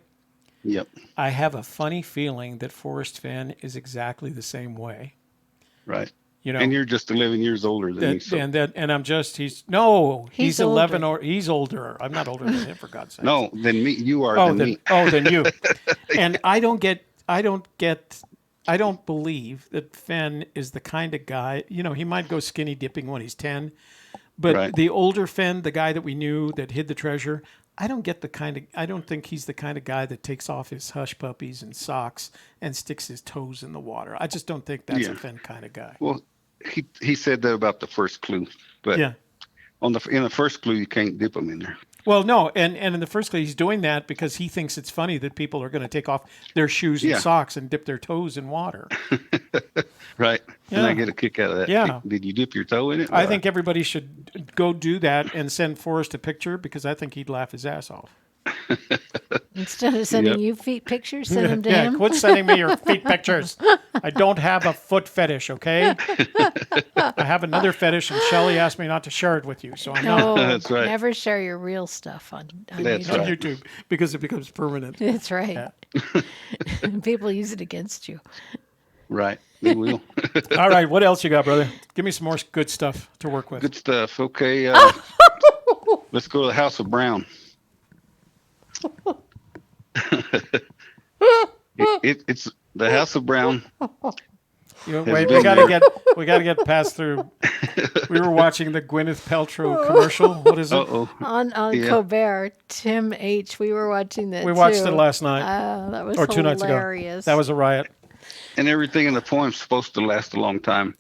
I: Yep.
A: I have a funny feeling that Forrest Fenn is exactly the same way.
I: Right.
A: You know,
I: And you're just 11 years older than me. So.
A: and I'm just he's 11
B: older.
A: or he's older. I'm not older than him, for God's sake.
I: No, than me. You are
A: Oh,
I: than me.
A: then you. And I don't believe that Fenn is the kind of guy, he might go skinny dipping when he's 10, but
I: Right.
A: the older Fenn, the guy that we knew that hid the treasure, I don't think he's the kind of guy that takes off his hush puppies and socks and sticks his toes in the water. I just don't think that's a
I: Yeah.
A: Fenn kind of guy.
I: Well, he said that about the first clue, but
A: Yeah.
I: in the first clue you can't dip them in there.
A: Well, no, and in the first place, he's doing that because he thinks it's funny that people are going to take off their shoes and
I: Yeah.
A: socks and dip their toes in water.
I: Right. And
A: Yeah.
I: I get a kick out of that.
A: Yeah.
I: Did you dip your toe in it?
A: I think everybody should go do that and send Forrest a picture, because I think he'd laugh his ass off.
B: Instead of sending
I: Yep.
B: you feet pictures, send them to
A: Yeah,
B: him.
A: quit sending me your feet pictures. I don't have a foot fetish, okay? I have another fetish, and Shelley asked me not to share it with you, so I'm not
B: No,
I: That's right.
B: never share your real stuff on
I: That's
B: YouTube.
A: on
I: right.
A: YouTube because it becomes permanent.
B: That's right. People use it against you.
I: Right. They will.
A: All right, what else you got, brother? Give me some more good stuff to work with.
I: Good stuff. Okay. Let's go to the House of Brown. It's the House of Brown.
A: Wait,
I: been
A: we gotta
I: there.
A: get past through. We were watching the Gwyneth Paltrow commercial. What is it?
I: Uh-oh.
B: On
I: Yeah.
B: Colbert, Tim H. We were watching that.
A: We watched
B: too.
A: it last night
B: That was
A: or 2 nights ago.
B: hilarious.
A: That was a riot.
I: And everything in the poem's supposed to last a long time.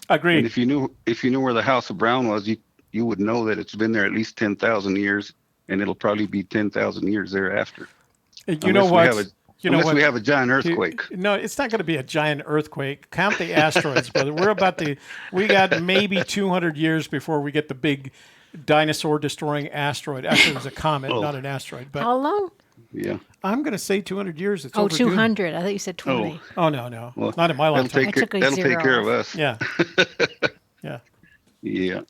I: And
A: Agreed.
I: if you knew where the House of Brown was, you would know that it's been there at least 10,000 years, and it'll probably be 10,000 years thereafter.
A: You know what?
I: Unless we have a giant earthquake.
A: No, it's not going to be a giant earthquake. Count the asteroids, brother. We got maybe 200 years before we get the big dinosaur destroying asteroid. Actually, it was a comet, not an asteroid. But
B: How long?
I: Yeah.
A: I'm going to say 200 years. It's
B: Oh,
A: overdue.
B: 200. I thought you said 20.
A: Oh, no.
I: Well,
A: Not in my lifetime.
B: I took a
I: that'll
B: zero
I: take care
B: off.
I: of us.
A: Yeah. Yeah.
I: Yeah.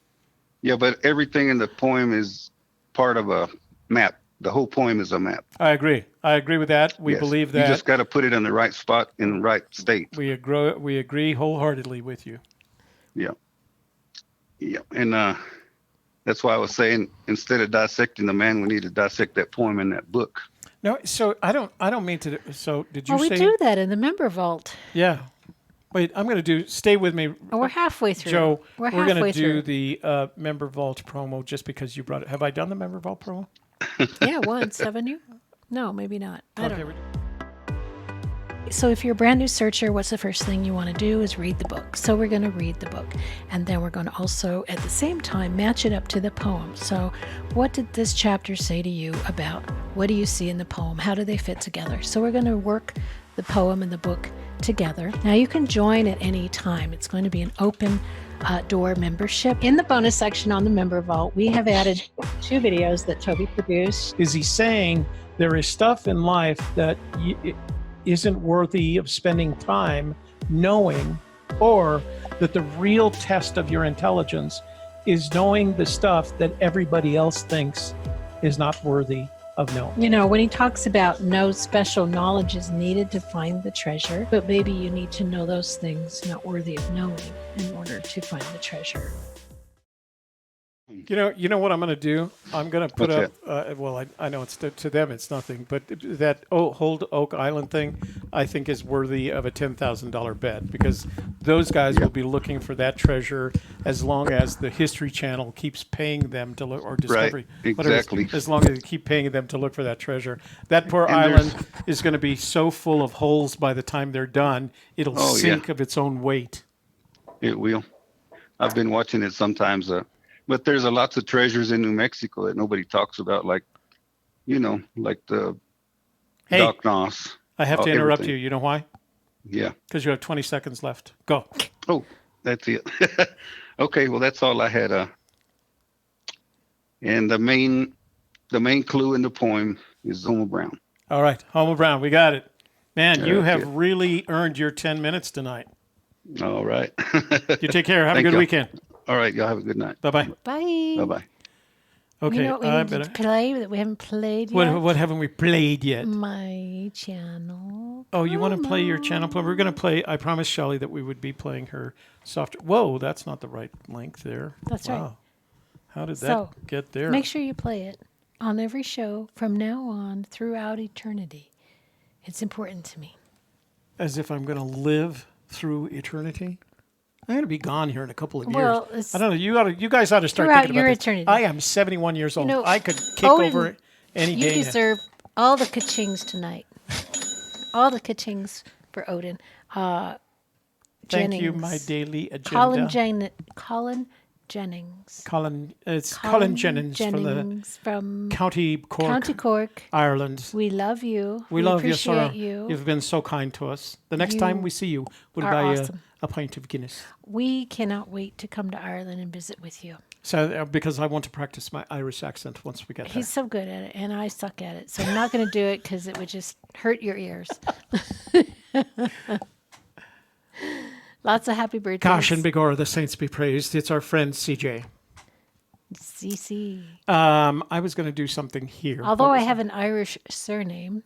I: Yeah, but everything in the poem is part of a map. The whole poem is a map.
A: I agree. I agree with that. We
I: Yes.
A: believe
I: You
A: that.
I: just got to put it in the right spot in the right state.
A: We agree wholeheartedly with you.
I: Yeah. Yeah. And that's why I was saying, instead of dissecting the man, we need to dissect that poem in that book.
A: No, so I don't mean to. So did you
B: Well, we
A: say?
B: do that in the member vault.
A: Yeah. Wait, I'm going to do. Stay with me,
B: Oh, we're halfway through.
A: Joe.
B: We're
A: going to
B: halfway
A: do
B: through.
A: the member vault promo just because you brought it. Have I done the member vault promo?
B: Yeah, once, haven't you? No, maybe not. I don't know.
A: we-
B: So if you're a brand new searcher, what's the first thing you want to do is read the book. So we're going to read the book. And then we're going to also, at the same time, match it up to the poem. So what did this chapter say to you about what do you see in the poem? How do they fit together? So we're going to work the poem and the book together. Now you can join at any time. It's going to be an open door membership. In the bonus section on the member vault, we have added 2 videos that Toby produced.
A: Is he saying there is stuff in life that isn't worthy of spending time knowing, or that the real test of your intelligence is knowing the stuff that everybody else thinks is not worthy of knowing?
B: You know, when he talks about no special knowledge is needed to find the treasure, but maybe you need to know those things not worthy of knowing in order to find the treasure.
A: You know what I'm going to do? I'm going to put
I: What's
A: up. Well, I know it's to them it's nothing, but that Hold Oak Island thing, I think is worthy of a $10,000 bet, because those guys will be looking for that treasure as long as the History Channel keeps paying them to look, or Discovery,
I: Right,
A: whatever,
I: exactly.
A: as long as they keep paying them to look for that treasure. That poor
I: And
A: island is going to be so full of holes by the time they're done, it'll
I: Oh,
A: sink
I: yeah.
A: of its own weight.
I: It will. I've been watching it sometimes. But there's lots of treasures in New Mexico that nobody talks about, like the
A: Hey,
I: Doc Nos.
A: I have to interrupt
I: everything.
A: you. You know why?
I: Yeah.
A: Because you have 20 seconds left. Go.
I: Oh, that's it. Okay, well, that's all I had. And the main clue in the poem is Homer Brown.
A: All right, Homer Brown, we got it. Man, you
I: Okay.
A: have really earned your 10 minutes tonight.
I: All right.
A: You take care. Have a
I: Thank
A: good
I: you.
A: weekend.
I: All right, y'all have a good night.
A: Bye-bye.
B: Bye.
I: Bye-bye.
A: Okay,
B: You know what we
A: I
B: need to
A: better.
B: play that we haven't played yet?
A: What haven't we played yet?
B: My channel.
A: Oh, you want to play your channel play? We're going to play. I promised Shelley that we would be playing her software. Whoa, that's not the right link there.
B: That's right.
A: Wow. How did that
B: So,
A: get there?
B: Make sure you play it on every show from now on throughout eternity. It's important to me.
A: As if I'm going to live through eternity. I'm going to be gone here in a couple of
B: Well,
A: years.
B: it's
A: I don't know. You guys ought to start
B: throughout
A: thinking
B: your
A: about this.
B: eternity.
A: I am 71 years old.
B: know,
A: I could kick
B: Odin,
A: over any
B: You
A: day. now.
B: deserve all the ka-chings tonight. All the ka-chings for Odin.
A: Thank
B: Jennings,
A: you, my daily agenda.
B: Colin Jennings.
A: It's Colin Jennings
B: from
A: County Cork,
B: County Cork,
A: Ireland.
B: We love you.
A: We love you, sir.
B: Appreciate you.
A: You've been so kind to us. The next time we see you, we'll buy
B: awesome.
A: you a pint of Guinness.
B: We cannot wait to come to Ireland and visit with you.
A: So, because I want to practice my Irish accent once we get there.
B: He's so good at it, and I suck at it. So I'm not going to do it because it would just hurt your ears. Lots of happy birthdays.
A: Gosh, and begorra, the saints be praised. It's our friend CJ.
B: CC.
A: I was going to do something here.
B: Although I have an Irish surname.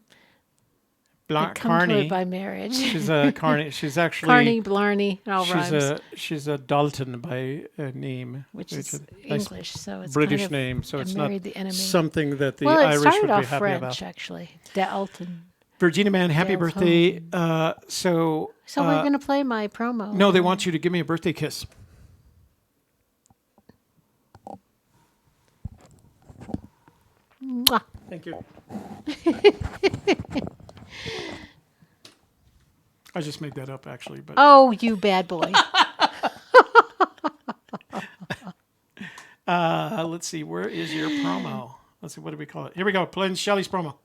A: Carney
B: by marriage.
A: She's a Carney. She's actually
B: Carney, Blarney, it all rhymes.
A: She's a Dalton by name,
B: which is English, so it's
A: British
B: kind of
A: name. So it's not
B: the
A: something that the
B: Irish
A: Irish would be
B: off
A: happy
B: French,
A: about.
B: Actually, Dalton.
A: Virginia Man, happy birthday!
B: So we're gonna play my promo.
A: No, they want you to give me a birthday kiss.
B: Mwah.
A: Thank you. I just made that up, actually. But
B: oh, you bad boy.
A: Let's see. Where is your promo? Let's see. What do we call it? Here we go. Playing Shelley's promo.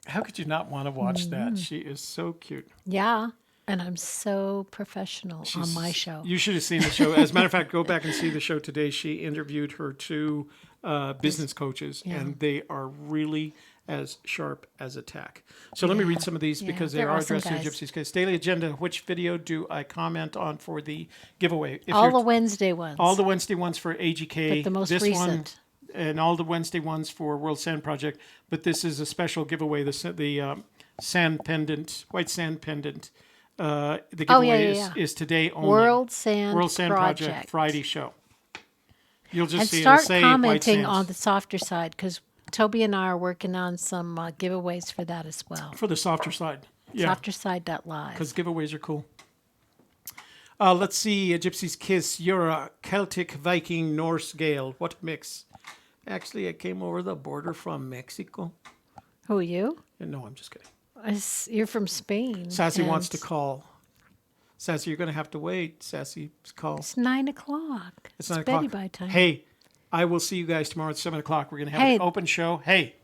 A: How could you not want to watch that? She is so cute.
B: Yeah. And I'm so professional on my show.
A: You should have seen the show. As a matter of fact, go back and see the show today. She interviewed her two business coaches, and they are really as sharp as a tack. So let me read some of these because they are addressed to Gypsy's Kiss. Daily agenda. Which video do I comment on for the giveaway?
B: All the Wednesday ones.
A: All the Wednesday ones for AGK.
B: But the most recent.
A: And all the Wednesday ones for World Sand Project. But this is a special giveaway. The sand pendant, white sand pendant. The giveaway is today only.
B: World Sand
A: Project Friday show. You'll just see
B: start
A: it'll say
B: commenting
A: white
B: on the softer side because Toby and I are working on some giveaways for that as well.
A: For the softer side. Yeah.
B: Softerside.live.
A: Because giveaways are cool. Let's see. Gypsy's Kiss. You're a Celtic, Viking, Norse, Gael. What mix? Actually, I came over the border from Mexico.
B: Who are you?
A: No, I'm just kidding.
B: You're from Spain.
A: Sassy wants to call. Sassy, you're going to have to wait. Sassy's call.
B: It's 9 o'clock.
A: It's 9
B: Betty
A: o'clock.
B: by time.
A: Hey, I will see you guys tomorrow at 7 o'clock. We're going to have an open show. Hey.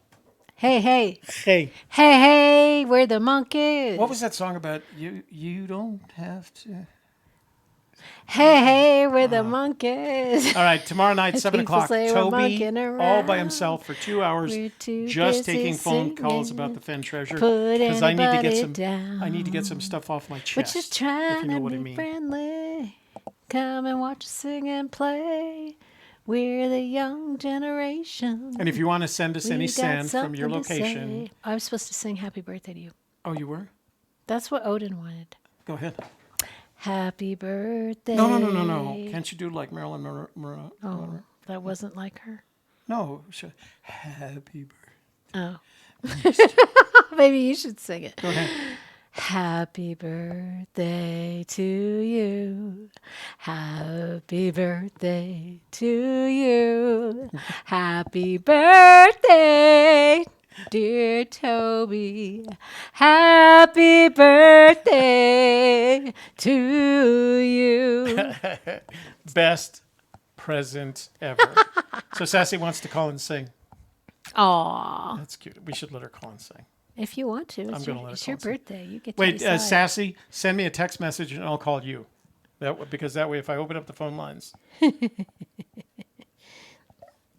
B: Hey, hey.
A: Hey.
B: Hey, hey, we're the monkeys.
A: What was that song about? You don't have to.
B: Hey, hey, we're the monkeys.
A: All right, tomorrow night, 7 o'clock.
B: Toby,
A: all by himself for 2 hours, just taking phone calls about the Fenn Treasure. Because I need to get some stuff off my chest.
B: We're just trying to be friendly. Come and watch us sing and play. We're the young generation.
A: And if you want to send us any sand from your location.
B: I was supposed to sing happy birthday to you.
A: Oh, you were?
B: That's what Odin wanted.
A: Go ahead.
B: Happy birthday.
A: No. Can't you do like Marilyn Monroe?
B: Oh, that wasn't like her?
A: No. Happy birthday.
B: Oh. Maybe you should sing it.
A: Go ahead.
B: Happy birthday to you. Happy birthday to you. Happy birthday, dear Toby. Happy birthday to you.
A: Best present ever. So Sassy wants to call and sing.
B: Aw.
A: That's cute. We should let her call and sing.
B: If you want to.
A: I'm going to let
B: it's
A: her
B: your
A: call and
B: birthday. You get to
A: Wait,
B: decide.
A: Sassy, send me a text message and I'll call you. Because that way, if I open up the phone lines.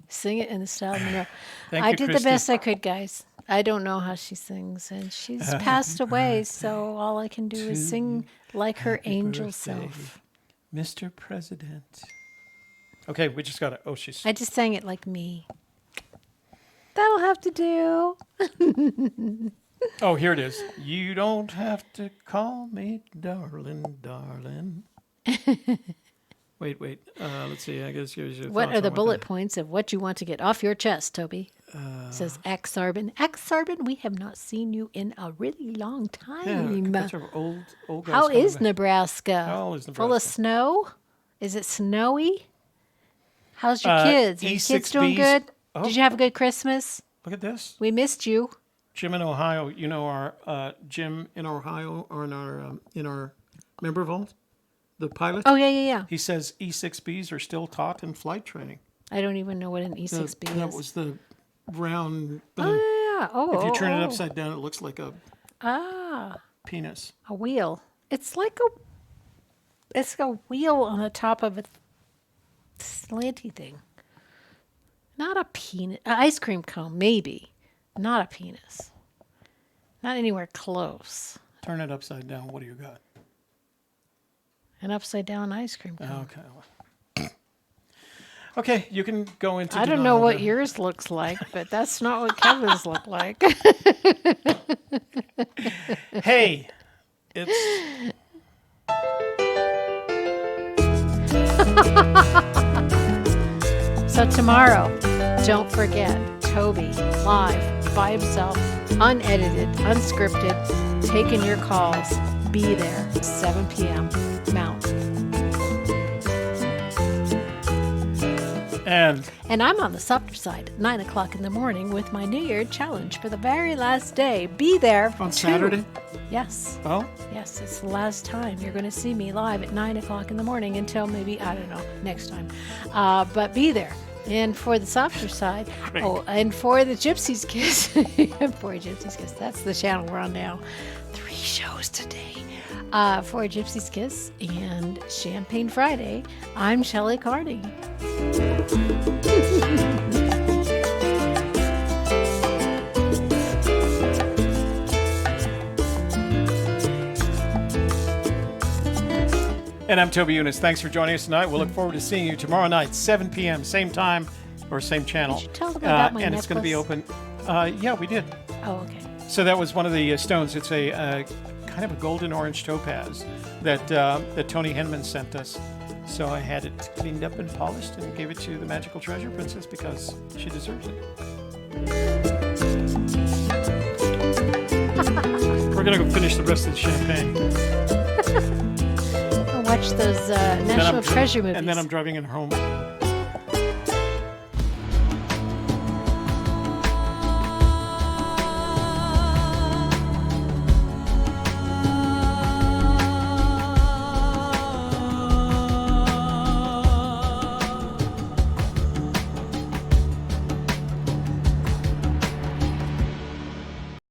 B: Sing it in the style of Monroe.
A: Thank
B: I
A: you,
B: did
A: Christy.
B: the best I could, guys. I don't know how she sings, and she's passed away, so all I can do is sing like her angel self.
A: Mr. President. Okay, we just got it. Oh, she's...
B: I just sang it like me. That'll have to do.
A: Oh, here it is. You don't have to call me darling, darling. Wait. Let's see. I guess here's your
B: What
A: thoughts
B: are the
A: on
B: bullet points of what you want to get off your chest, Toby? Says Axarbin. Axarbin, we have not seen you in a really long
A: Yeah,
B: time.
A: a bunch of old guys.
B: How
A: coming
B: is
A: back.
B: Nebraska?
A: How is
B: Full of
A: Nebraska?
B: snow? Is it snowy? How's your
A: Uh,
B: kids? Are your kids doing
A: E6Bs.
B: good?
A: Oh.
B: Did you have a good Christmas?
A: Look at this.
B: We missed you.
A: Jim in Ohio. You know our Jim in Ohio are in our member vault, the pilot.
B: Oh, yeah.
A: He says E6Bs are still taught in flight training.
B: I don't even know what an E6B is.
A: That was the round thing.
B: Oh, yeah. Oh,
A: If you turn it
B: oh.
A: upside down, it looks like a penis.
B: A wheel. It's like a wheel on the top of a slanty thing. Not a penis. Ice cream cone, maybe. Not a penis. Not anywhere close.
A: Turn it upside down. What do you got?
B: An upside down ice cream cone.
A: Okay. Okay, you can go into.
B: I don't know what
A: denial
B: yours looks like, but that's not what Kevin's look like.
A: there. Hey, it's.
B: So tomorrow, don't forget, Toby, live, by himself, unedited, unscripted, taking your calls. Be there, 7 p.m. Mountain. And I'm on the softer side at 9 o'clock in the morning with my New Year challenge for the very last day. Be there.
A: On Saturday?
B: Yes.
A: Oh?
B: Yes, it's the last time you're going to see me live at 9 o'clock in the morning until maybe, I don't know, next time. But be there. And for the softer side, and for the Gypsy's Kiss, for Gypsy's Kiss, that's the channel we're on now. 3 shows today. For Gypsy's Kiss and Champagne Friday, I'm Shelley Carney.
A: And I'm Toby Younis. Thanks for joining us tonight. We'll look forward to seeing you tomorrow night, 7 p.m., same time or same channel.
B: Did you tell them about my
A: and it's going to be open. Yeah, we did.
B: Oh, okay.
A: So that was one of the stones. It's a kind of a golden orange topaz that Tony Henman sent us. So I had it cleaned up and polished and gave it to the Magical Treasure Princess because she deserves it. We're going to go finish the rest of the champagne.
B: I'll watch those National Treasure movies.
A: And then I'm driving it home.